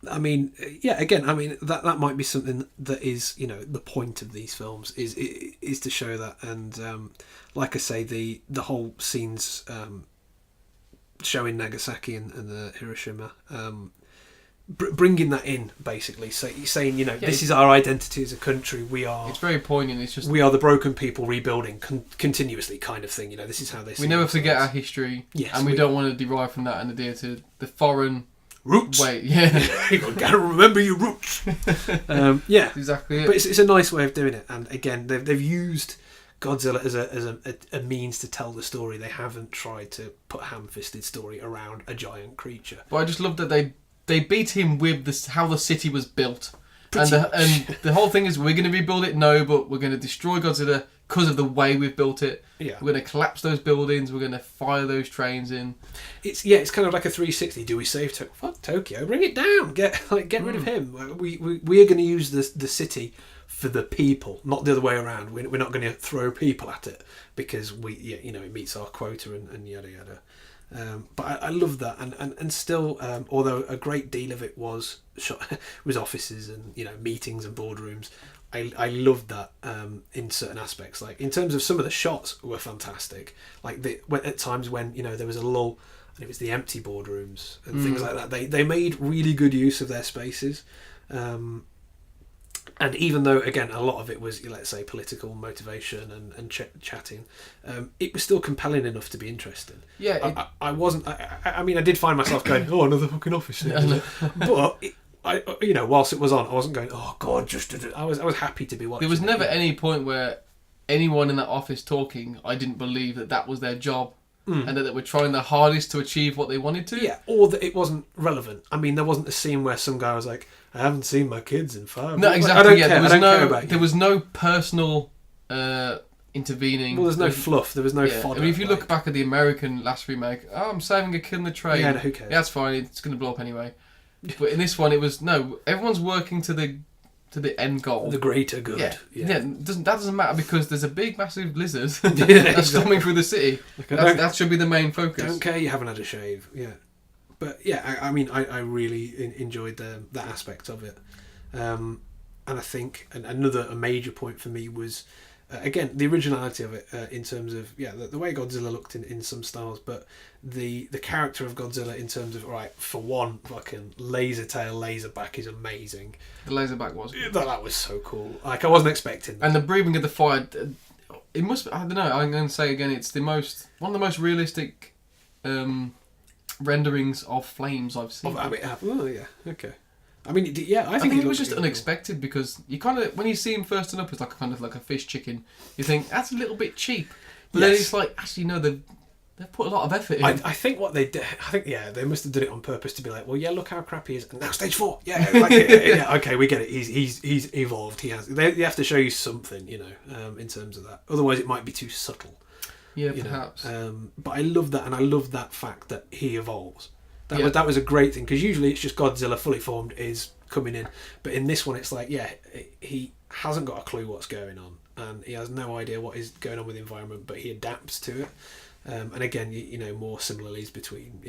I mean, again, I mean, that might be something that is, the point of these films is to show that. And like I say, the whole scenes showing Nagasaki and the Hiroshima, bringing that in, basically. So you're saying, this is our identity as a country. It's very poignant. It's just we are the broken people rebuilding continuously, kind of thing. This is how they. We never forget our history, and we don't want to derive from that and adhere to the foreign. Roots. Wait, yeah. You've got to remember your roots. Yeah, that's exactly it. But it's a nice way of doing it, and again, they've used Godzilla as a means to tell the story. They haven't tried to put a ham-fisted story around a giant creature. But I just love that they beat him with how the city was built, and the whole thing is, we're going to rebuild it. No, but we're going to destroy Godzilla because of the way we've built it. Yeah. We're going to collapse those buildings. We're going to fire those trains in. It's kind of like a 360. Do we save Tokyo? Fuck Tokyo. Bring it down. Get rid of him. We are going to use the city for the people, not the other way around. We're not going to throw people at it because it meets our quota and yada yada. But I love that, and still, although a great deal of it was offices and meetings and boardrooms. I loved that in certain aspects. Like, in terms of some of the shots were fantastic. Like at times when there was a lull and it was the empty boardrooms and things like that. They made really good use of their spaces. And even though, again, a lot of it was, let's say, political motivation and chatting, it was still compelling enough to be interesting. Yeah, I wasn't. I mean, I did find myself going, "Oh, another fucking office." But whilst it was on, I wasn't going, oh god, I was happy to be watching. There was never any point where anyone in that office talking, I didn't believe that was their job. And that they were trying their hardest to achieve what they wanted to. Yeah, or that it wasn't relevant. I mean, there wasn't a scene where some guy was like, I haven't seen my kids in 5 No, years. exactly. I don't yeah, care. there was I don't care about there you. was no personal intervening. Well, there's no fluff. There was no fodder. I mean, if you look back at the American last remake, I'm saving a kid in the train. Yeah, no, who cares? Yeah, that's fine. It's going to blow up anyway. But in this one, it was no. Everyone's working to the end goal. The greater good. Yeah. That doesn't matter because there's a big, massive lizard Yeah, that's storming through the city. That should be the main focus. Don't care you haven't had a shave. Yeah. But yeah, I mean, I really enjoyed that aspect of it. And I think a major point for me was, again, the originality of it in terms of, the way Godzilla looked in some styles, but the character of Godzilla in terms of, right, for one, fucking laser tail, laser back is amazing. The laser back was. That was so cool. Like, I wasn't expecting that. And the breathing of the fire, it must, I don't know, I'm going to say again, it's one of the most realistic renderings of flames I've seen. Oh, yeah, okay. I mean, I think it was just really unexpected cool. because you kind of, when you see him first turn up, it's like kind of like a fish chicken. You think that's a little bit cheap, but then it's like actually no, they've put a lot of effort in. I think what they did, they must have done it on purpose to be like, well, yeah, look how crap he is, and now stage 4, okay, we get it. He's evolved. They have to show you something, in terms of that. Otherwise, it might be too subtle. Yeah, perhaps. But I love that, and I love that fact that he evolves. That was a great thing, because usually it's just Godzilla fully formed is coming in, but in this one it's like, he hasn't got a clue what's going on, and he has no idea what is going on with the environment, but he adapts to it. And again, more similarities between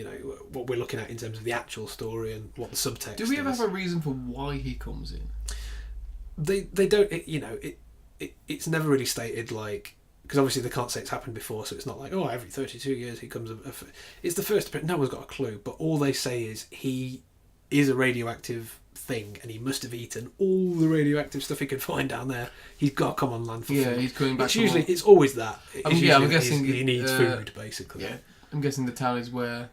what we're looking at in terms of the actual story and what the subtext. Do we ever have a reason for why he comes in? They don't. It's never really stated, like, because obviously they can't say it's happened before, so it's not like, every 32 years he comes. It's the first, but no one's got a clue. But all they say is he is a radioactive thing, and he must have eaten all the radioactive stuff he could find down there. He's got to come on land for food. He's coming back. It's always that. I'm guessing he needs food, basically. Yeah, I'm guessing the town is where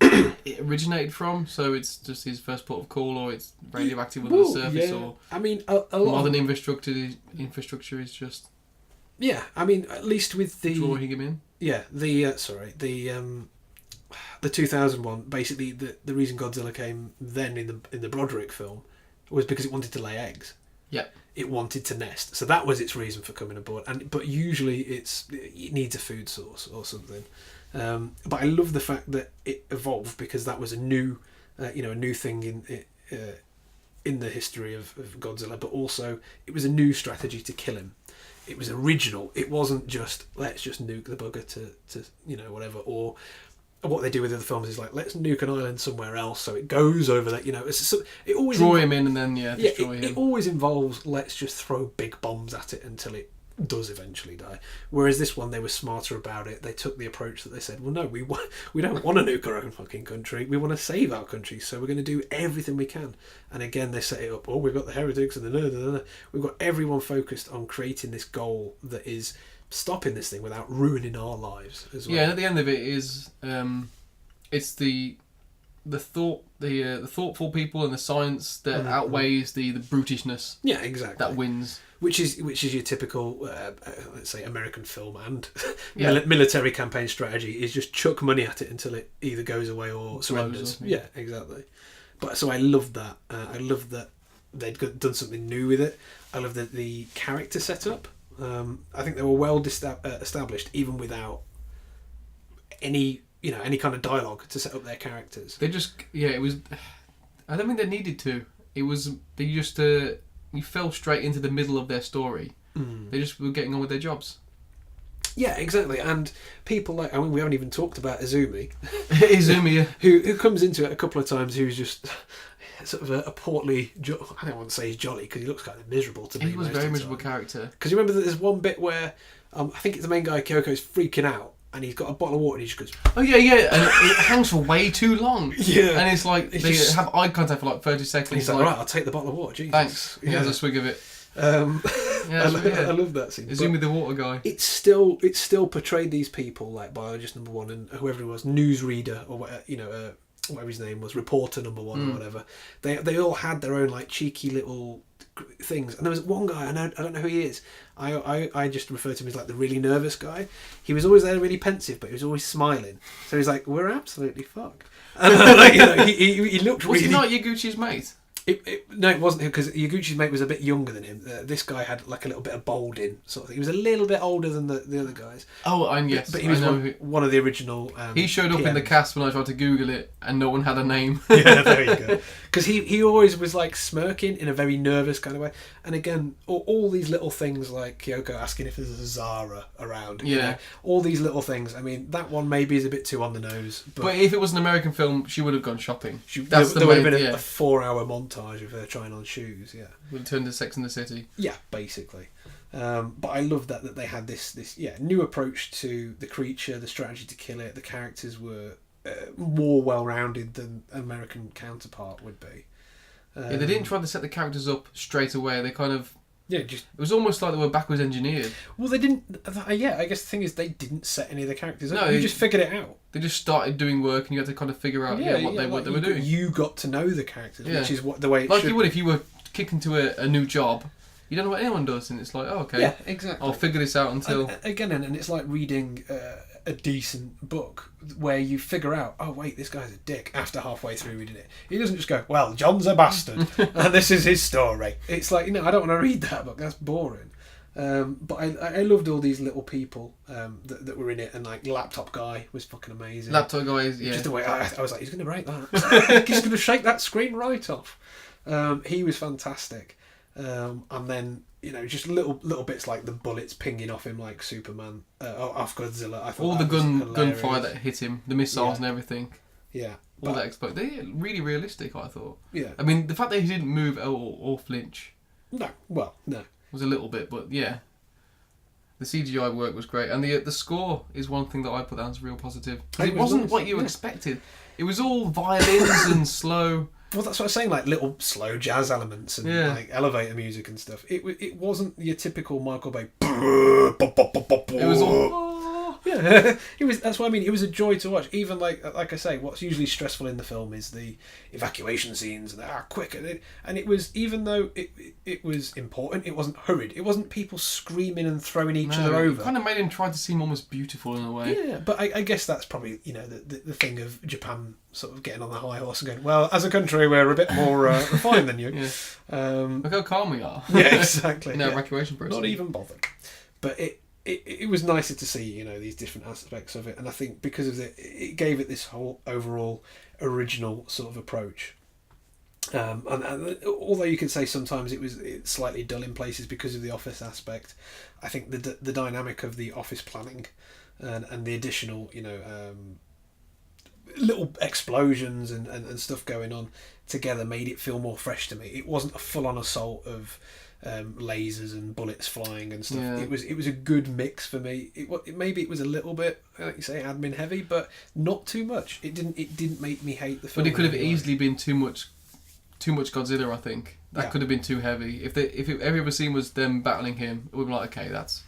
it originated from, so it's just his first port of call, or it's radioactive under the surface, or I mean, a lot modern infrastructure is just. Yeah, I mean, at least with the drawing him in. Yeah, the 2001. Basically, the reason Godzilla came then in the Broderick film was because it wanted to lay eggs. Yeah, it wanted to nest, so that was its reason for coming aboard. But usually it needs a food source or something. But I love the fact that it evolved, because that was a new thing in the history of Godzilla. But also it was a new strategy to kill him. It was original. It wasn't just let's just nuke the bugger to whatever, or what they do with other films is like, let's nuke an island somewhere else so it goes over that. It always draw him in and then destroy him. It always involves let's just throw big bombs at it until it does eventually die. Whereas this one, they were smarter about it. They took the approach that they said, well, no, we don't want to nuke our own fucking country. We want to save our country, so we're going to do everything we can. And again, they set it up. Oh, we've got the heretics and the we've got everyone focused on creating this goal that is stopping this thing without ruining our lives as well. Yeah, and at the end of it is it's the thoughtful people and the science that outweighs the brutishness. Yeah, exactly. That wins. Which is your typical, let's say, American film and military campaign strategy is just chuck money at it until it either goes away or surrenders. Yeah, exactly. But so I love that. I love that they'd done something new with it. I love the character setup. I think they were well established even without any kind of dialogue to set up their characters. They just it was. I don't think they needed to. It was they just. You fell straight into the middle of their story. They just were getting on with their jobs. Yeah, exactly. And people like, we haven't even talked about Izumi. Izumi, who comes into it a couple of times, who's just sort of a portly, I don't want to say he's jolly, because he looks kind of miserable to me. He was a very miserable character. Because you remember that there's one bit where, I think it's the main guy, Kyoko's freaking out, and he's got a bottle of water and he just goes, oh yeah, and it hangs for way too long. Yeah. And it's like, they have eye contact for like 30 seconds. And he's like, right, I'll take the bottle of water, Jesus. Thanks. He has a swig of it. I love that scene. Izumi the water guy. It's still portrayed these people like biologist number one and whoever it was, newsreader or whatever his name was, reporter number 1 or whatever. They all had their own like cheeky little things, and there was one guy, I don't know who he is. I just refer to him as like the really nervous guy. He was always there really pensive, but he was always smiling. So he's like, we're absolutely fucked. And like, you know, he looked Was really... he not Yaguchi's mate? No, it wasn't him, because Yaguchi's mate was a bit younger than him. This guy had like a little bit of balding sort of thing. He was a little bit older than the other guys. Oh, and yes, but he was one of the original. He showed up in the cast when I tried to Google it, and no one had a name. Yeah, there you go. Because he always was like smirking in a very nervous kind of way. And again, all these little things like Kyoko asking if there's a Zara around. Yeah. You know, all these little things. I mean, that one maybe is a bit too on the nose. But if it was an American film, she would have gone shopping. There would have been a 4-hour montage of her trying on shoes. Yeah. Would turn to Sex and the City. Yeah, basically. But I love that they had this new approach to the creature, the strategy to kill it. The characters were more well-rounded than an American counterpart would be. They didn't try to set the characters up straight away. They kind of... Yeah, it was almost like they were backwards engineered. Well, they didn't... Yeah, I guess the thing is they didn't set any of the characters up. No, you just figured it out. They just started doing work, and you had to kind of figure out what they were doing. You got to know the characters, which is the way it like should you would if you were kicking to a new job. You don't know what anyone does, and it's like, oh, okay. Yeah, exactly. I'll figure this out until... And it's like reading a decent book where you figure out, oh, wait, this guy's a dick after halfway through reading it. He doesn't just go, well, John's a bastard, and this is his story. It's like, I don't want to read that book. That's boring. But I loved all these little people that were in it, and like Laptop Guy was fucking amazing. Laptop Guy is, yeah. Just the way I was like, he's going to break that. He's going to shake that screen right off. He was fantastic. And then just little bits like the bullets pinging off him like Superman, off Godzilla. I thought all the gunfire that hit him, the missiles and everything. Yeah, all that explode. They're really realistic, I thought. Yeah, I mean the fact that he didn't move or flinch. No. Was a little bit, but yeah, the CGI work was great, and the score is one thing that I put down as real positive. It wasn't nice. What you expected. It was all violins and slow. Well, that's what I was saying, like little slow jazz elements and like elevator music and stuff. It wasn't your typical Michael Bay. It was all... Yeah, it was. That's what I mean. It was a joy to watch. Even like I say, what's usually stressful in the film is the evacuation scenes and quick. And it was, even though it was important, it wasn't hurried. It wasn't people screaming and throwing each other over. It kind of made him try to seem almost beautiful in a way. Yeah, but I guess that's probably the thing of Japan sort of getting on the high horse and going, well, as a country we're a bit more refined than you. Look how calm we are. Yeah, exactly. In our evacuation process. Not even bothered. But it was nicer to see, these different aspects of it, and I think because of it gave it this whole overall original sort of approach. And although you can say sometimes it's slightly dull in places because of the office aspect, I think the dynamic of the office planning and the additional, little explosions and stuff going on together made it feel more fresh to me. It wasn't a full-on assault of lasers and bullets flying and stuff. Yeah. It was a good mix for me. Maybe it was a little bit, like you say, admin heavy, but not too much. It didn't make me hate the film. But it could have easily been too much Godzilla. I think that could have been too heavy. If every other scene was them battling him, it would be like, okay, that's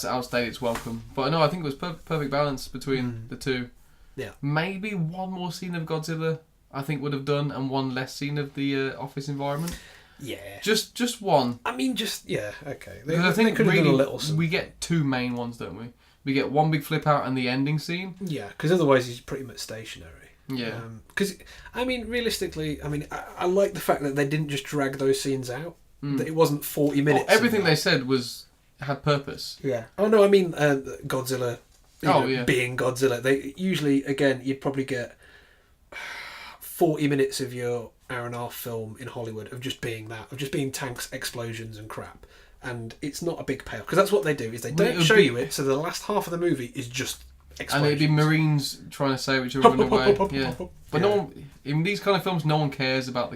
outstayed its welcome. But no, I think it was perfect balance between the two. Yeah, maybe one more scene of Godzilla I think would have done, and one less scene of the office environment. Yeah, just one. I mean, okay. I think really we get two main ones, don't we? We get one big flip out and the ending scene. Yeah, because otherwise he's pretty much stationary. Yeah. Because realistically, I like the fact that they didn't just drag those scenes out. That it wasn't 40 minutes. Everything they said had purpose. Yeah. Oh no, Godzilla. Being Godzilla, they usually, again, you'd probably get 40 minutes of your hour-and-a-half film in Hollywood of just being tanks, explosions and crap, and it's not a big payoff, because that's what they do, is they don't show you it, so the last half of the movie is just explosions. And it'd be Marines trying to save each other in a way. But no one, in these kind of films, no one cares about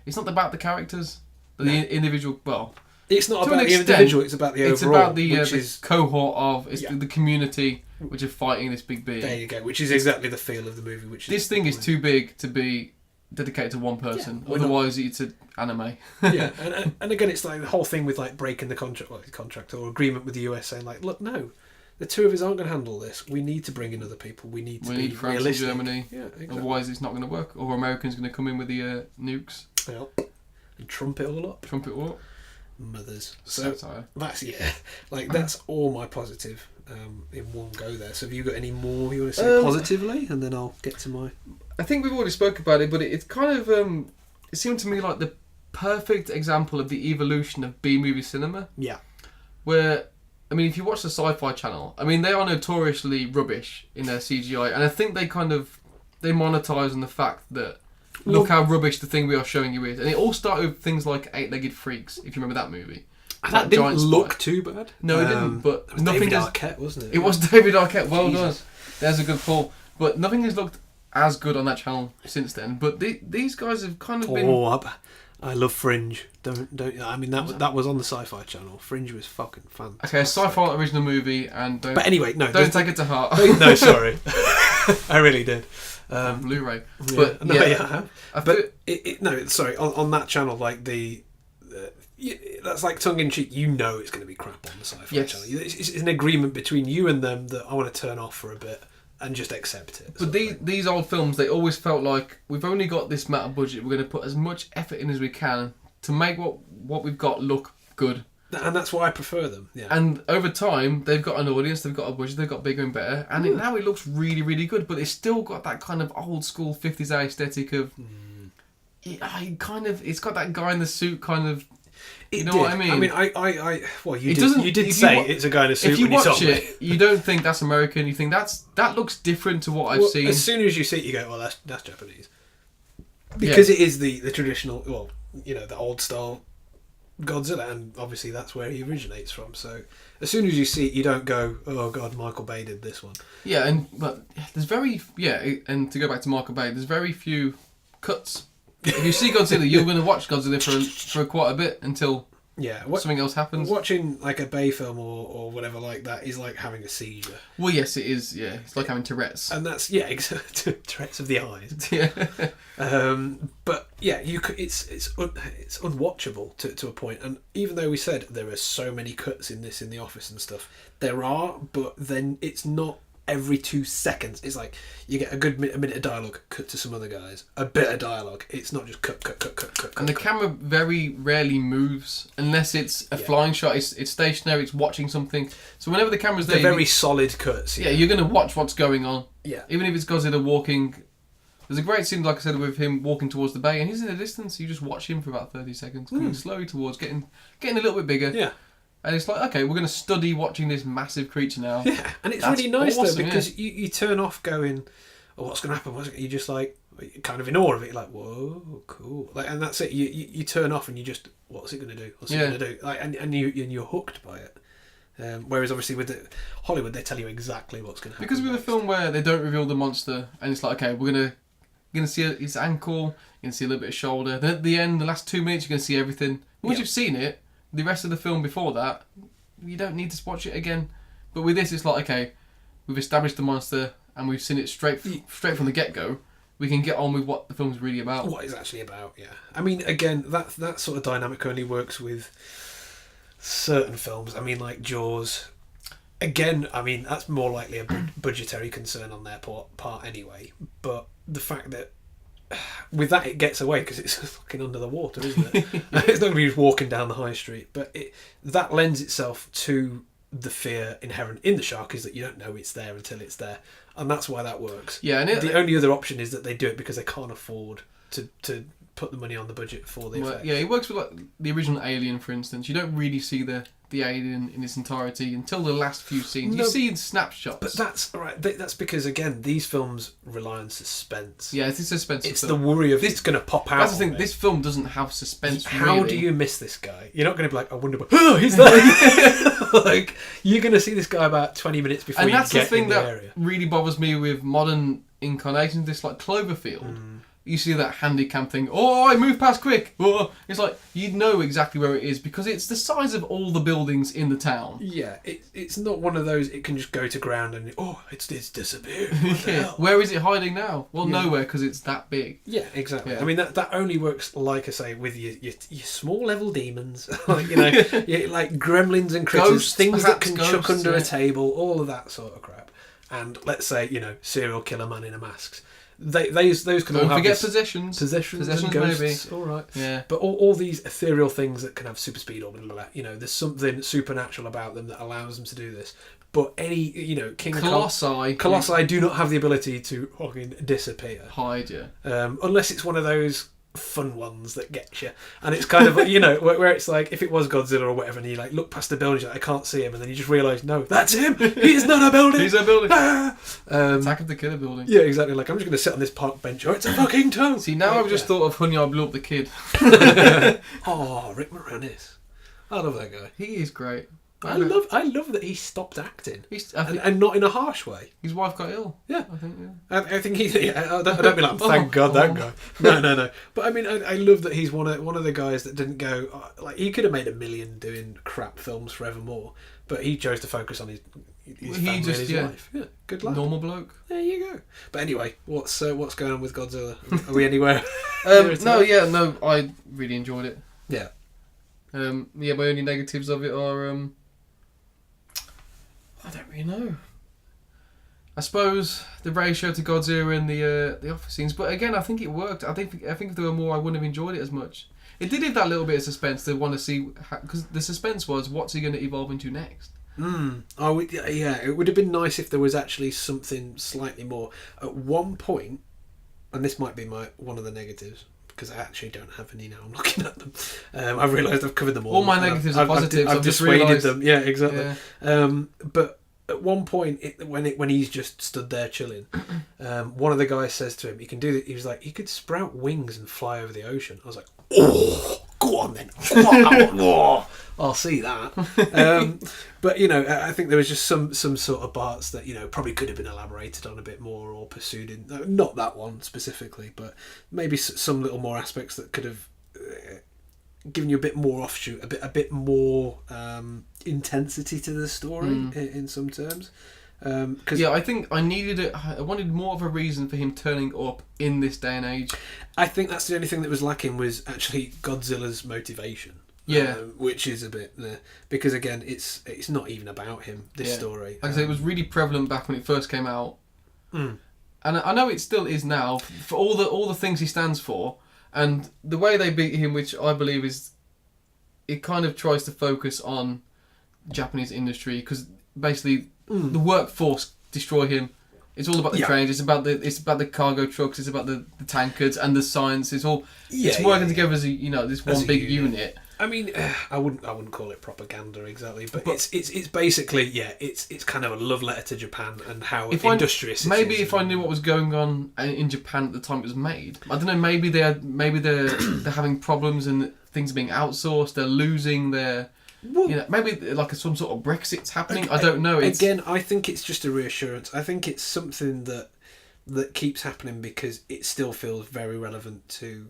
it's not about the characters, the individual, well... It's not about the individual, it's about the overall. It's about the cohort of the community which are fighting this big being. There you go, which is exactly the feel of the movie. This thing is too big to be dedicated to one person. Yeah, otherwise, it's an anime. Yeah, and again, it's like the whole thing with like breaking the contract or agreement with the US, saying like, look, no, the two of us aren't going to handle this. We need to bring in other people. We need to be France realistic. and Germany. Yeah, exactly. Otherwise, it's not going to work. Or Americans going to come in with the nukes. Yeah. And trump it all up. Trump it all up. Mothers. So Satire. that's all my positive in one go there. So have you got any more you want to say positively, and then I'll get to my. I think we've already spoke about it, but it's kind of it seemed to me like the perfect example of the evolution of B-movie cinema. Yeah. Where, I mean, if you watch the Sci-Fi Channel, I mean, they are notoriously rubbish in their CGI, and I think they monetize on the fact that look how rubbish the thing we are showing you is. And it all started with things like Eight-Legged Freaks, if you remember that movie. That didn't look too bad. No, it didn't. But it was nothing David Arquette, wasn't it? It was David Arquette. Well Jesus. done. There's a good pull. But nothing has looked as good on that channel since then. But these guys have kind of been. I love Fringe. Don't. I mean that was on the Sci-Fi Channel. Fringe was fucking fantastic. Okay, a sci-fi original movie, and don't. But anyway, no. Don't take it to heart. No, sorry. I really did. Blu-ray. Yeah. But no, yeah, but no. Sorry. On that channel, like that's like tongue in cheek. You know it's going to be crap on the Sci-Fi Channel. It's an agreement between you and them that I want to turn off for a bit and just accept it. But these old films, they always felt like we've only got this amount of budget. We're going to put as much effort in as we can to make what we've got look good. And that's why I prefer them. Yeah. And over time, they've got an audience, they've got a budget, they've got bigger and better, and now it looks really, really good. But it's still got that kind of old school 50s aesthetic of. It's got that guy in the suit kind of. You know what I mean? I mean, well, you did say it's a guy in a suit. If you when watch you it, you don't think that's American. You think that looks different to what I've seen. As soon as you see it, you go, well, that's Japanese, because it is the traditional, well, the old style Godzilla, and obviously that's where he originates from. So as soon as you see it, you don't go, oh god, Michael Bay did this one. Yeah, but there's and to go back to Michael Bay, there's very few cuts. If you see Godzilla, you're going to watch Godzilla for quite a bit until something else happens. Watching like a Bay film or whatever like that is like having a seizure. Well, yes, it is. Yeah, it's like having Tourette's. And that's Tourette's of the eyes. Yeah. But yeah, it's unwatchable to a point. And even though we said there are so many cuts in The Office and stuff, there are, but then it's not. Every 2 seconds, it's like you get a minute of dialogue, cut to some other guys, a bit of dialogue. It's not just cut. And the camera very rarely moves unless it's a flying shot. It's stationary. It's watching something. So whenever the camera's there, they're very solid cuts. Yeah, you're going to watch what's going on. Yeah, even if it's Godzilla walking. There's a great scene, like I said, with him walking towards the bay, and he's in the distance. You just watch him for about 30 seconds, coming slowly towards, getting a little bit bigger. Yeah. And it's like, okay, we're going to study watching this massive creature now. Yeah, and it's really nice awesome, though, because you turn off going, oh, what's going to happen? You're just like, kind of in awe of it. You're like, whoa, cool. Like, and that's it. You turn off and you just, what's it going to do? What's it going to do? Like, and you're hooked by it. Whereas obviously with Hollywood, they tell you exactly what's going to happen. Because with a film where they don't reveal the monster, and it's like, okay, we're going to see his ankle, you're going to see a little bit of shoulder. Then at the end, the last 2 minutes, you're going to see everything. Once you've seen it, the rest of the film before that, you don't need to watch it again. But with this, it's like, okay, we've established the monster and we've seen it straight from the get-go. We can get on with what the film's really about. What it's actually about, yeah. I mean, again, that sort of dynamic only works with certain films. I mean, like Jaws. Again, I mean, that's more likely a budgetary concern on their part anyway. But the fact that with that, it gets away because it's fucking under the water, isn't it? It's not going to be just walking down the high street, but that lends itself to the fear inherent in the shark, is that you don't know it's there until it's there, and that's why that works. Yeah, and the only other option is that they do it because they can't afford to put the money on the budget for the effects. Yeah, it works with like the original Alien, for instance. You don't really see the alien in its entirety until the last few scenes. You see snapshots. But that's right. That's because again, these films rely on suspense. Yeah, it's a suspense. It's the worry of it's going to pop out. That's the thing. This film doesn't have suspense. How do you miss this guy? You're not going to be like, I wonder, oh, he's there. Like, you're going to see this guy about 20 minutes before you get in the area. And that's the thing that really bothers me with modern incarnations. This like Cloverfield. you see that handy cam thing. Oh, I move past quick. Oh, it's like you'd know exactly where it is because it's the size of all the buildings in the town. Yeah, it's not one of those. It can just go to ground and it's disappeared. Yeah. Where is it hiding now? Well, nowhere because it's that big. Yeah, exactly. Yeah. I mean that only works, like I say, with your small level demons, like, like gremlins and critters, Ghosts, things that can ghosts, chuck under a table, all of that sort of crap. And let's say serial killer man in a mask. Those can all Don't have forget possessions. Possessions and ghosts. Maybe. All right. Yeah. But all these ethereal things that can have super speed or blah, blah, blah, there's something supernatural about them that allows them to do this. But any King Colossi do not have the ability to fucking disappear. Hide, yeah. Unless it's one of those fun ones that get you, and it's kind of where it's like if it was Godzilla or whatever, and you like look past the building, you're like, I can't see him, and then you just realise, no, that's him. He's not a building. He's a building. Attack of the Killer building. Yeah, exactly. Like I'm just going to sit on this park bench. Oh, it's a fucking toe. See, now I've just thought of Honey, I Blew Up the Kid. Oh, Rick Moranis. I love that guy. He is great. I love that he stopped acting, and not in a harsh way. His wife got ill. Yeah, I think. Yeah. I think he. I don't mean like thank God that guy. No. But I mean, I love that he's one of the guys that didn't go like he could have made $1 million doing crap films forevermore, but he chose to focus on his family and his life. Yeah, good luck. Normal bloke. There you go. But anyway, what's going on with Godzilla? Are we anywhere? No. I really enjoyed it. Yeah. My only negatives of it are I don't really know. I suppose the ratio to Godzilla in the office scenes, but again, I think it worked. I think if there were more, I wouldn't have enjoyed it as much. It did have that little bit of suspense to want to see, because the suspense was what's he going to evolve into next. It would have been nice if there was actually something slightly more. At one point, and this might be one of the negatives, because I actually don't have any now. I'm looking at them. I've realised I've covered them all. All my negatives are positives. I've dissuaded them. Yeah, exactly. Yeah. But at one point, when he's just stood there chilling, one of the guys says to him, "He can do that." He was like, "He could sprout wings and fly over the ocean." I was like, "Oh, go on then." I'll see that. But I think there was just some sort of parts that probably could have been elaborated on a bit more or pursued in. Not that one specifically, but maybe some little more aspects that could have given you a bit more offshoot, a bit more intensity to the story in some terms. I think I needed it. I wanted more of a reason for him turning up in this day and age. I think that's the only thing that was lacking was actually Godzilla's motivation. Yeah, which is a bit because again, it's not even about him. This story, like I say, it was really prevalent back when it first came out, and I know it still is now for all the things he stands for, and the way they beat him, which I believe is, it kind of tries to focus on Japanese industry because basically the workforce destroy him. It's all about the trains. It's about the cargo trucks. It's about the tankers and the science. It's all it's working together as this one big unit. I mean, I wouldn't call it propaganda exactly, but it's basically it's kind of a love letter to Japan and how industrious. If I knew what was going on in Japan at the time it was made, I don't know. Maybe they're having problems and things are being outsourced. They're losing their. Maybe like some sort of Brexit's happening. I don't know. Again, I think it's just a reassurance. I think it's something that keeps happening because it still feels very relevant to.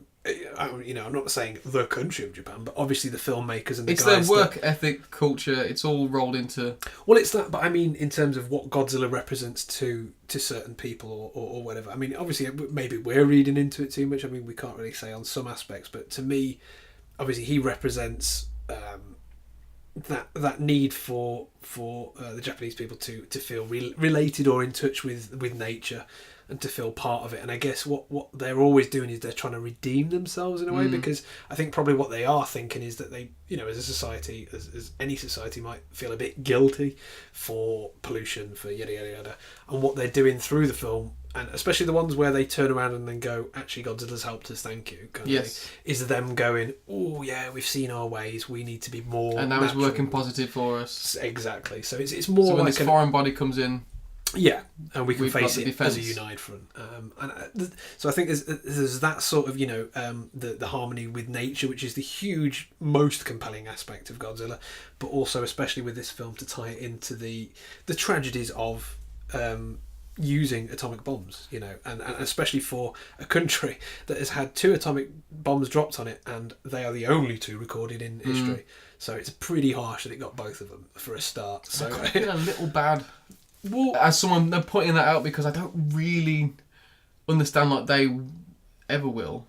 I'm not saying the country of Japan, but obviously the filmmakers and the guys. It's their work ethic, culture. It's all rolled into. Well, it's that, but I mean, in terms of what Godzilla represents to certain people or whatever. I mean, obviously, maybe we're reading into it too much. I mean, we can't really say on some aspects, but to me, obviously, he represents that need for the Japanese people to feel related or in touch with nature. And to feel part of it, and I guess what they're always doing is they're trying to redeem themselves in a way because I think probably what they are thinking is that they, as a society, as any society might feel a bit guilty for pollution, for yada yada yada, and what they're doing through the film, and especially the ones where they turn around and then go, actually Godzilla's helped us, thank you. Yes, is them going, oh yeah, we've seen our ways, we need to be more. And now it's working positive for us. Exactly. So it's more. So when this foreign body comes in. Yeah, and we can face it as a united front. So I think there's that sort of the harmony with nature, which is the huge, most compelling aspect of Godzilla, but also especially with this film to tie it into the tragedies of using atomic bombs, you know, and especially for a country that has had 2 atomic bombs dropped on it, and they are the only 2 recorded in history. So it's pretty harsh that it got both of them for a start. So I feel a little bad as someone they're pointing that out, because I don't really understand like they ever will.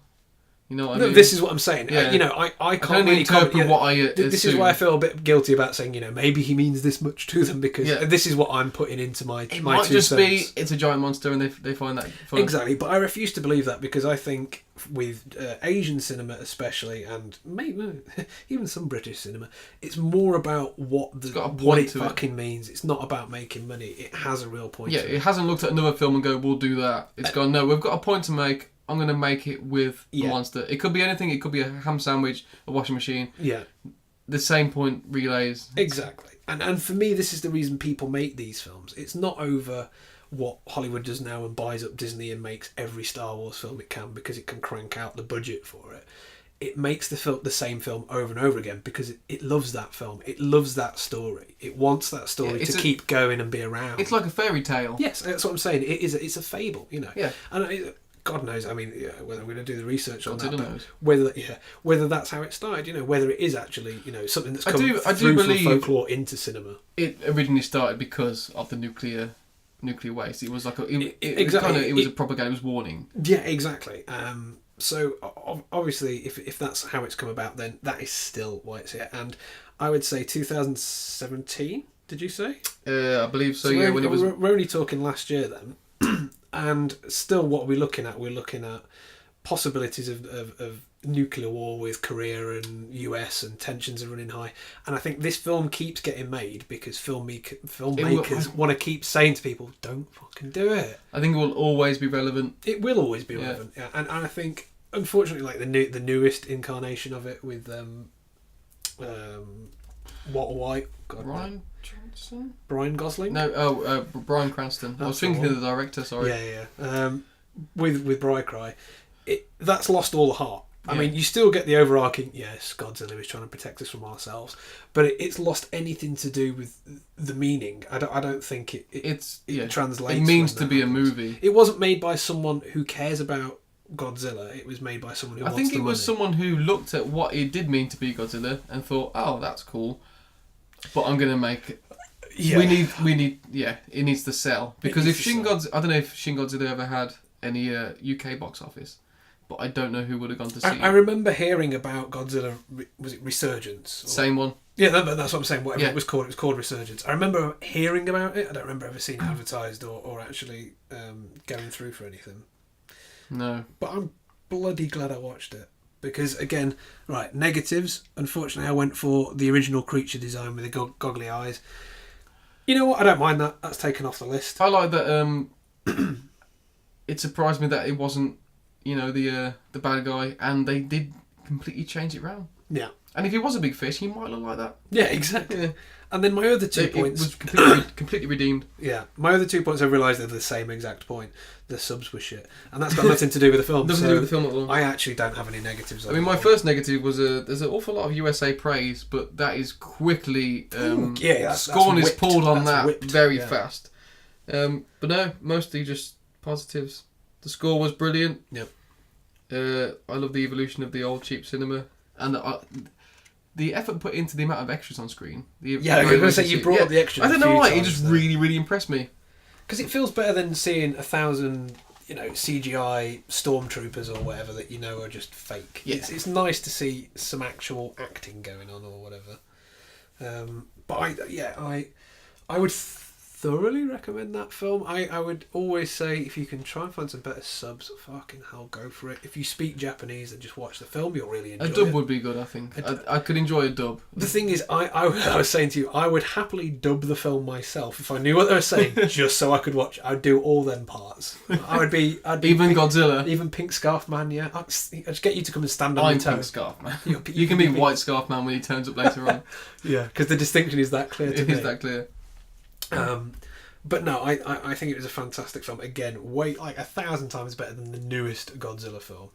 You know what I mean? This is what I'm saying. Yeah. You know, I can't only really interpret what I This is why I feel a bit guilty about saying, you know, maybe he means this much to them, because this is what I'm putting into my It my might 2 just cents. be it's a giant monster and they find that fun. Exactly, but I refuse to believe that, because I think with Asian cinema especially, and maybe even some British cinema, it's more about what it fucking means. It's not about making money. It has a real point. Yeah, it hasn't looked at another film and go, we'll do that. It's gone, no, we've got a point to make. I'm going to make it with the monster. It could be anything. It could be a ham sandwich, a washing machine. Yeah. The same point relays. Exactly. And for me, this is the reason people make these films. It's not over what Hollywood does now and buys up Disney and makes every Star Wars film it can because it can crank out the budget for it. It makes the same film over and over again because it loves that film. It loves that story. It wants that story to keep going and be around. It's like a fairy tale. Yes, that's what I'm saying. It's a fable, you know. Yeah. And God knows, I mean, whether we're going to do the research on that, knows. Whether that's how it started, you know, whether it is actually, you know, something that's come I do through believe from folklore into cinema. It originally started because of the nuclear waste. It was like it was a propaganda warning. Yeah, exactly. So obviously, if that's how it's come about, then that is still why it's here. And I would say 2017. Did you say? I believe so. Yeah, when it was. We're only talking last year then. And still, what are we looking at? We're looking at possibilities of nuclear war with Korea and US, and tensions are running high. And I think this film keeps getting made because filmmakers want to keep saying to people, don't fucking do it. I think it will always be relevant. It will always be relevant, yeah. And I think, unfortunately, like the newest incarnation of it with Walter White. Ryan Johnson? Brian Gosling? No, Bryan Cranston. I was thinking of the director, sorry. Yeah. With Bright Cry, that's lost all the heart. I mean, you still get the overarching, yes, Godzilla is trying to protect us from ourselves, but it's lost anything to do with the meaning. I don't think it translates. It means to be a movie. It wasn't made by someone who cares about Godzilla. It was made by someone who wants the money. I think it was someone who looked at what it did mean to be Godzilla and thought, oh, that's cool, but I'm going to make it. Yeah. We need. Yeah, it needs to sell, because if Shin Godzilla, I don't know if Shin Godzilla ever had any UK box office, but I don't know who would have gone to see it. I remember hearing about Godzilla. Was it Resurgence? Same one. Yeah, that's what I'm saying. Whatever it was called Resurgence. I remember hearing about it. I don't remember ever seeing it advertised or actually going through for anything. No. But I'm bloody glad I watched it. Because, again, right, negatives. Unfortunately, I went for the original creature design with the goggly eyes. You know what? I don't mind that. That's taken off the list. I like that. It surprised me that it wasn't, the bad guy, and they did completely change it round. Yeah. And if he was a big fish, he might look like that. Yeah, exactly. Yeah. And then my other 2 points... It was completely redeemed. Yeah. My other 2 points, I realised they're the same exact point. The subs were shit. And that's got nothing to do with the film. Nothing to do with the film at all. I actually don't have any negatives on it. My first negative was there's an awful lot of USA praise, but that is quickly... scorn is pulled on that very fast. But no, mostly just positives. The score was brilliant. Yep. I love the evolution of the old cheap cinema. And the effort put into the amount of extras on screen. I was going to say, you brought up the extras. I don't know why, it just really, really impressed me. Because it feels better than seeing 1,000, CGI stormtroopers or whatever that are just fake. Yeah. It's nice to see some actual acting going on or whatever. But I would thoroughly recommend that film. I would always say, if you can try and find some better subs, fucking hell, go for it. If you speak Japanese and just watch the film, you'll really enjoy it. A dub would be good, I think. I could enjoy a dub. The thing is, I was saying to you, I would happily dub the film myself if I knew what they were saying, just so I could watch. I'd do all them parts. I'd be even Godzilla, even Pink Scarf Man. Yeah, I'd just get you to come and stand on your toes. Pink Scarf Man. You can be White Scarf Man when he turns up later on. Yeah, because the distinction is that clear to me. It is that clear. But no, I think it was a fantastic film. Again, way 1,000 times better than the newest Godzilla film.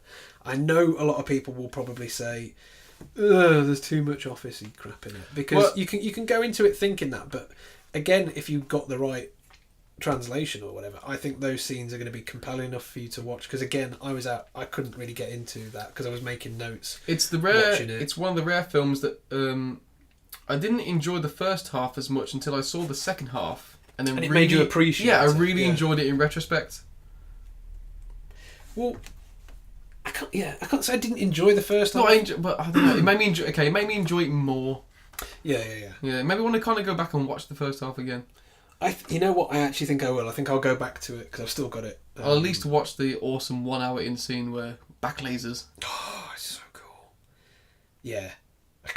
I know a lot of people will probably say, there's too much office-y crap in it. Because you can go into it thinking that, but again, if you've got the right translation or whatever, I think those scenes are going to be compelling enough for you to watch. Because again, I was out, I couldn't really get into that because I was making notes. It's the rare. Watching it. It's one of the rare films that I didn't enjoy the first half as much until I saw the second half, and then And it made you appreciate Yeah, I it, really yeah. enjoyed it in retrospect. Well, I can't say I didn't enjoy the first No, half. but I don't know. It made me enjoy. Okay, it made me enjoy it more. Yeah. Yeah, maybe I want to kind of go back and watch the first half again. You know what? I actually think I will. I think I'll go back to it because I've still got it. I'll at least watch the awesome 1 hour in scene where back lasers. Oh, it's so cool. Yeah.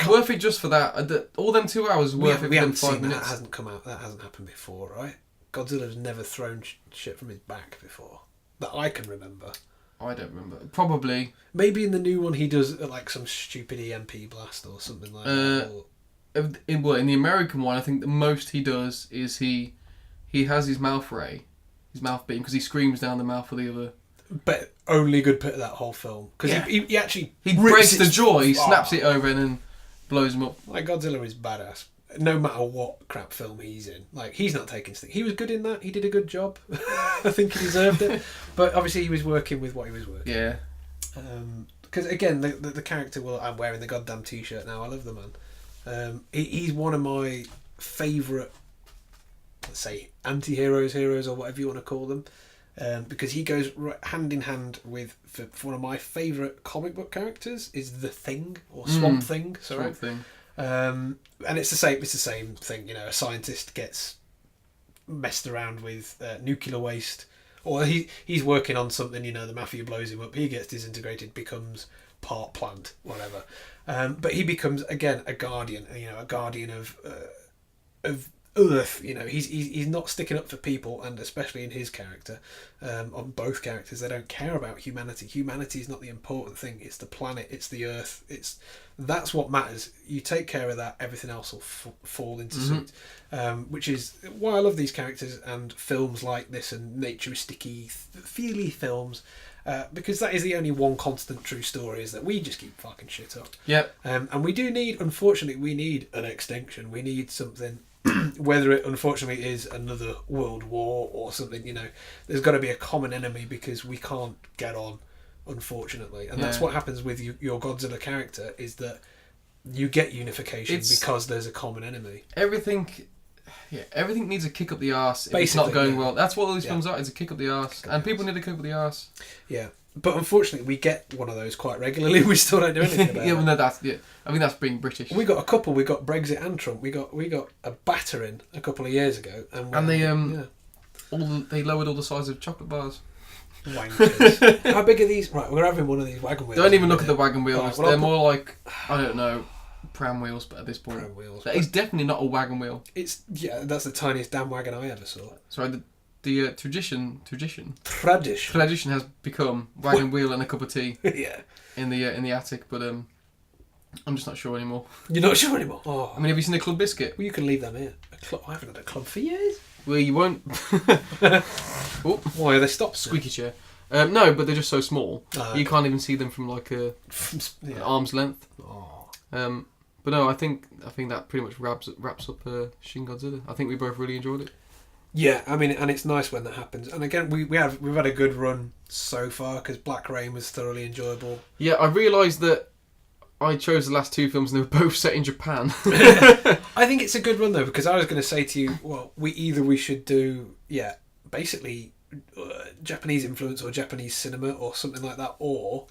Worth it just for that. All them 2 hours worth it We for them haven't 5 seen minutes. that. Hasn't come out. That hasn't happened before, right? Godzilla's never thrown shit from his back before that I can remember. I don't remember. Probably. Maybe in the new one he does like some stupid EMP blast or something like that. Or... In the American one, I think the most he does is he has his mouth beaten because he screams down the mouth of the other. But only good bit of that whole film because Yeah. he actually He breaks the its- jaw, he Oh. snaps it over and then blows him up. Like Godzilla is badass. No matter what crap film he's in, like he's not taking stick. He was good in that. He did a good job. I think he deserved it. But obviously he was working with what he was working. Yeah. Because again, the character. Well, I'm wearing the goddamn t-shirt now. I love the man. He's one of my favourite, let's say, anti-heroes, heroes, or whatever you want to call them. Because he goes hand in hand with for one of my favourite comic book characters is the Thing or Swamp Thing. Sorry. Swamp Thing. And it's the same thing. You know, a scientist gets messed around with nuclear waste, or he's working on something. You know, the mafia blows him up. He gets disintegrated, becomes part plant, whatever. But he becomes again a guardian. You know, a guardian of Earth. You know, he's not sticking up for people, and especially in his character, on both characters, they don't care about humanity. Humanity is not the important thing. It's the planet. It's the Earth. That's what matters. You take care of that, everything else will fall into suit. Which is why I love these characters and films like this and naturistic-y, feely films. Because that is the only one constant true story, is that we just keep fucking shit up. Yep. And we do need, unfortunately, we need an extinction. We need something, whether it unfortunately is another world war or something, you know, there's got to be a common enemy because we can't get on, unfortunately. And that's what happens with your Godzilla character, is that you get unification because there's a common enemy. Everything needs a kick up the arse if it's not going well. That's what all these films are, is a kick up the arse. And people need a kick up the arse. Yeah. But unfortunately, we get one of those quite regularly. We still don't do anything about it. I mean, that's being British. We got a couple. We got Brexit and Trump. We got a battering a couple of years ago, and they lowered all the size of chocolate bars. Wankers. How big are these? Right, we're having one of these wagon wheels. Don't even look at the wagon wheels. Right, well, they're more like, I don't know, pram wheels. But at this point, pram wheels. That is definitely not a wagon wheel. That's the tiniest damn wagon I ever saw. Sorry, the tradition has become wagon wheel and a cup of tea. Yeah. In the attic, but I'm just not sure anymore. You're not sure anymore? Oh. I mean, have you seen a Club Biscuit? Well, you can leave them here. I haven't had a club for years. Well, you won't. Why are they stopped? Squeaky chair. No, but they're just so small. You can't even see them from like an arm's length. Oh. But no, I think that pretty much wraps up Shin Godzilla. I think we both really enjoyed it. Yeah, I mean, and it's nice when that happens. And again, we've had a good run so far because Black Rain was thoroughly enjoyable. Yeah, I realised that I chose the last two films and they were both set in Japan. I think it's a good run though, because I was going to say to you, well, we should do basically Japanese influence or Japanese cinema or something like that, or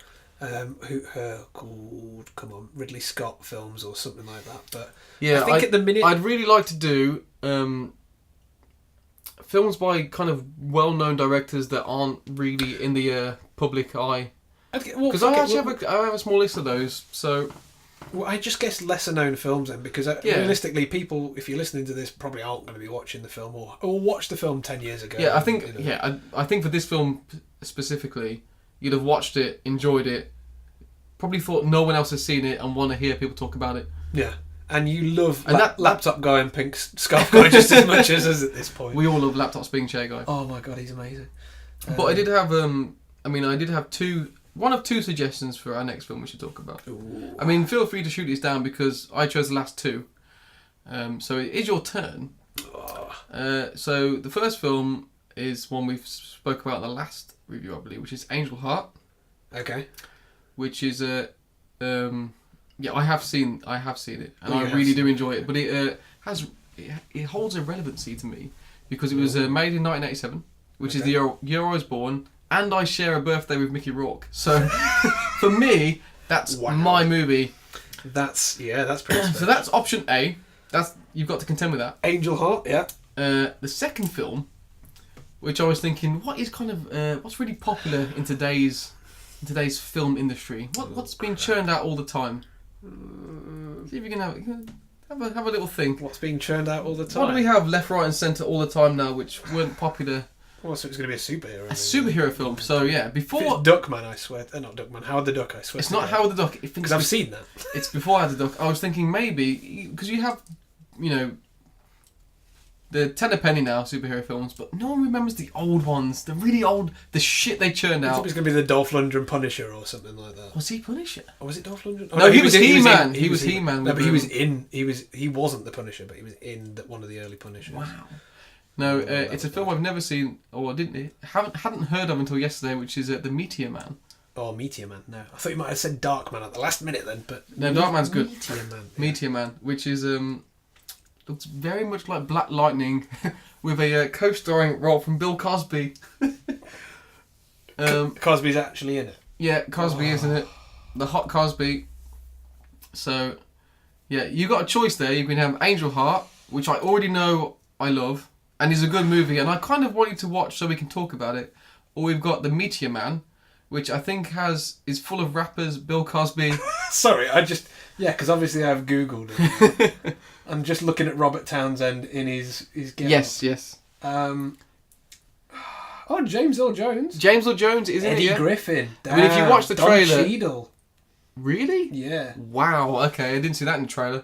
called Ridley Scott films or something like that. But yeah, I think at the minute I'd really like to do films by kind of well-known directors that aren't really in the public eye. Because I have a small list of those. So, well, I just guess lesser known films then, because realistically, people, if you're listening to this, probably aren't going to be watching the film or watched the film 10 years ago. Yeah, I think I think for this film specifically, you'd have watched it, enjoyed it, probably thought no one else has seen it, and want to hear people talk about it. Yeah. And you love that laptop guy and pink scarf guy just as much as us at this point. We all love laptop spinning chair guy. Oh my god, he's amazing. But I did have one of two suggestions for our next film we should talk about. Ooh. I mean, feel free to shoot these down because I chose the last two. So it is your turn. Oh. So the first film is one we've spoke about in the last review, I believe, which is Angel Heart. Okay. Which is I have seen it, and Oh, I really do enjoy it. But it holds a relevancy to me because it was made in 1987, which is the year I was born, and I share a birthday with Mickey Rourke. So for me, that's my movie. That's pretty special. So that's option A. You've got to contend with that. Angel Heart, yeah. The second film, which I was thinking, what's really popular in today's film industry? What's being churned out all the time? See if you can have a little think. What's being churned out all the time? What do we have left, right, and centre all the time now, which weren't popular? Well, so it's going to be a superhero. A superhero film. So yeah, before it's Duckman, I swear. Not Duckman. Howard the Duck, I swear. It's not Howard the Duck. Because I've seen that. It's before Howard the Duck. I was thinking maybe because you have, the tenner-penny now superhero films, but no one remembers the old ones, the really old, the shit they churned out. I thought it was going to be the Dolph Lundgren Punisher or something like that. Was he Punisher? Or was it Dolph Lundgren? No, he was He-Man. He was He-Man. No, but he wasn't the Punisher, but he was in one of the early Punishers. Wow. No, it's a film I've never seen, or hadn't heard of until yesterday, which is The Meteor Man. Oh, Meteor Man. No, I thought you might have said Dark Man at the last minute then, but no, Dark Man's good. Meteor Man. Yeah. Meteor Man, which is looks very much like Black Lightning, with a co-starring role from Bill Cosby. Cosby's actually in it. Yeah, Cosby is in it. The hot Cosby. So, yeah, you got a choice there. You can have Angel Heart, which I already know I love, and is a good movie, and I kind of want you to watch so we can talk about it. Or we've got The Meteor Man, which I think is full of rappers, Bill Cosby. Sorry, because obviously I've Googled it. I'm just looking at Robert Townsend in his game. Yes. James Earl Jones. James Earl Jones is in it, Eddie Griffin. Damn. I mean, if you watch the trailer... Don Cheadle. Really? Yeah. Wow, okay, I didn't see that in the trailer.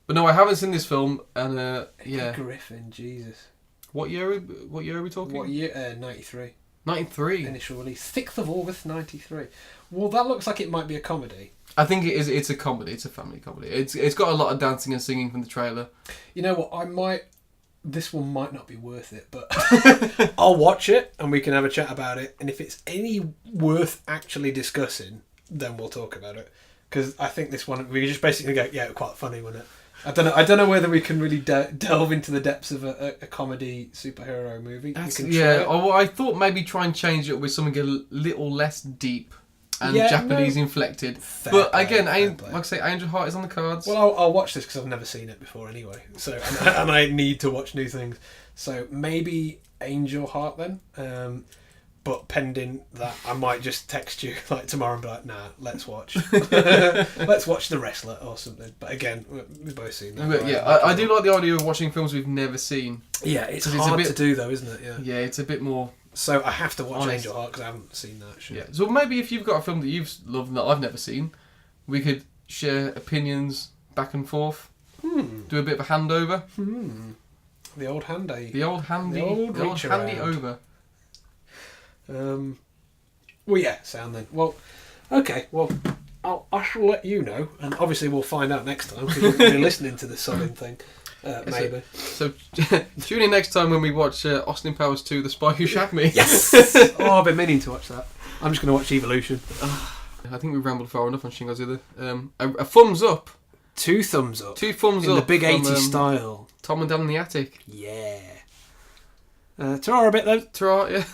But no, I haven't seen this film, and Eddie Griffin, Jesus. What year are we talking? What year? 93. 93. Initial release, 6th of August 93. Well, that looks like it might be a comedy. I think it is. It's a comedy. It's a family comedy. It's got a lot of dancing and singing from the trailer. You know what? This one might not be worth it, but I'll watch it and we can have a chat about it. And if it's any worth actually discussing, then we'll talk about it. Because I think this one we just basically go, yeah, quite funny, wasn't it? I don't know whether we can really delve into the depths of a comedy superhero movie. I thought maybe try and change it with something a little less deep and Japanese inflected. But again, like I say, Angel Heart is on the cards. Well, I'll watch this because I've never seen it before anyway. So and I need to watch new things. So maybe Angel Heart then. But pending that, I might just text you like tomorrow and be like, "Nah, let's watch The Wrestler or something." But again, we've both seen that. But, right? I do like the idea of watching films we've never seen. Yeah, it's hard to do though, isn't it? Yeah, it's a bit more. So I have to watch honest. Angel Heart because I haven't seen that shit. Yeah, so maybe if you've got a film that you've loved and that I've never seen, we could share opinions back and forth. Do a bit of a handover. The old handy. The old handy over. Well, yeah, sound then. Well, okay. Well, I shall let you know, and obviously we'll find out next time because you're listening to the subbing thing. Maybe. So tune in next time when we watch Austin Powers 2: The Spy Who Shagged Me. Yes. I've been meaning to watch that. I'm just going to watch Evolution. I think we've rambled far enough on Shin Godzilla. A thumbs up. 2 thumbs up. 2 thumbs in up. In the big 80s style. Tom and Dan in the attic. Yeah. Ta-ra a bit then. Ta-ra, yeah.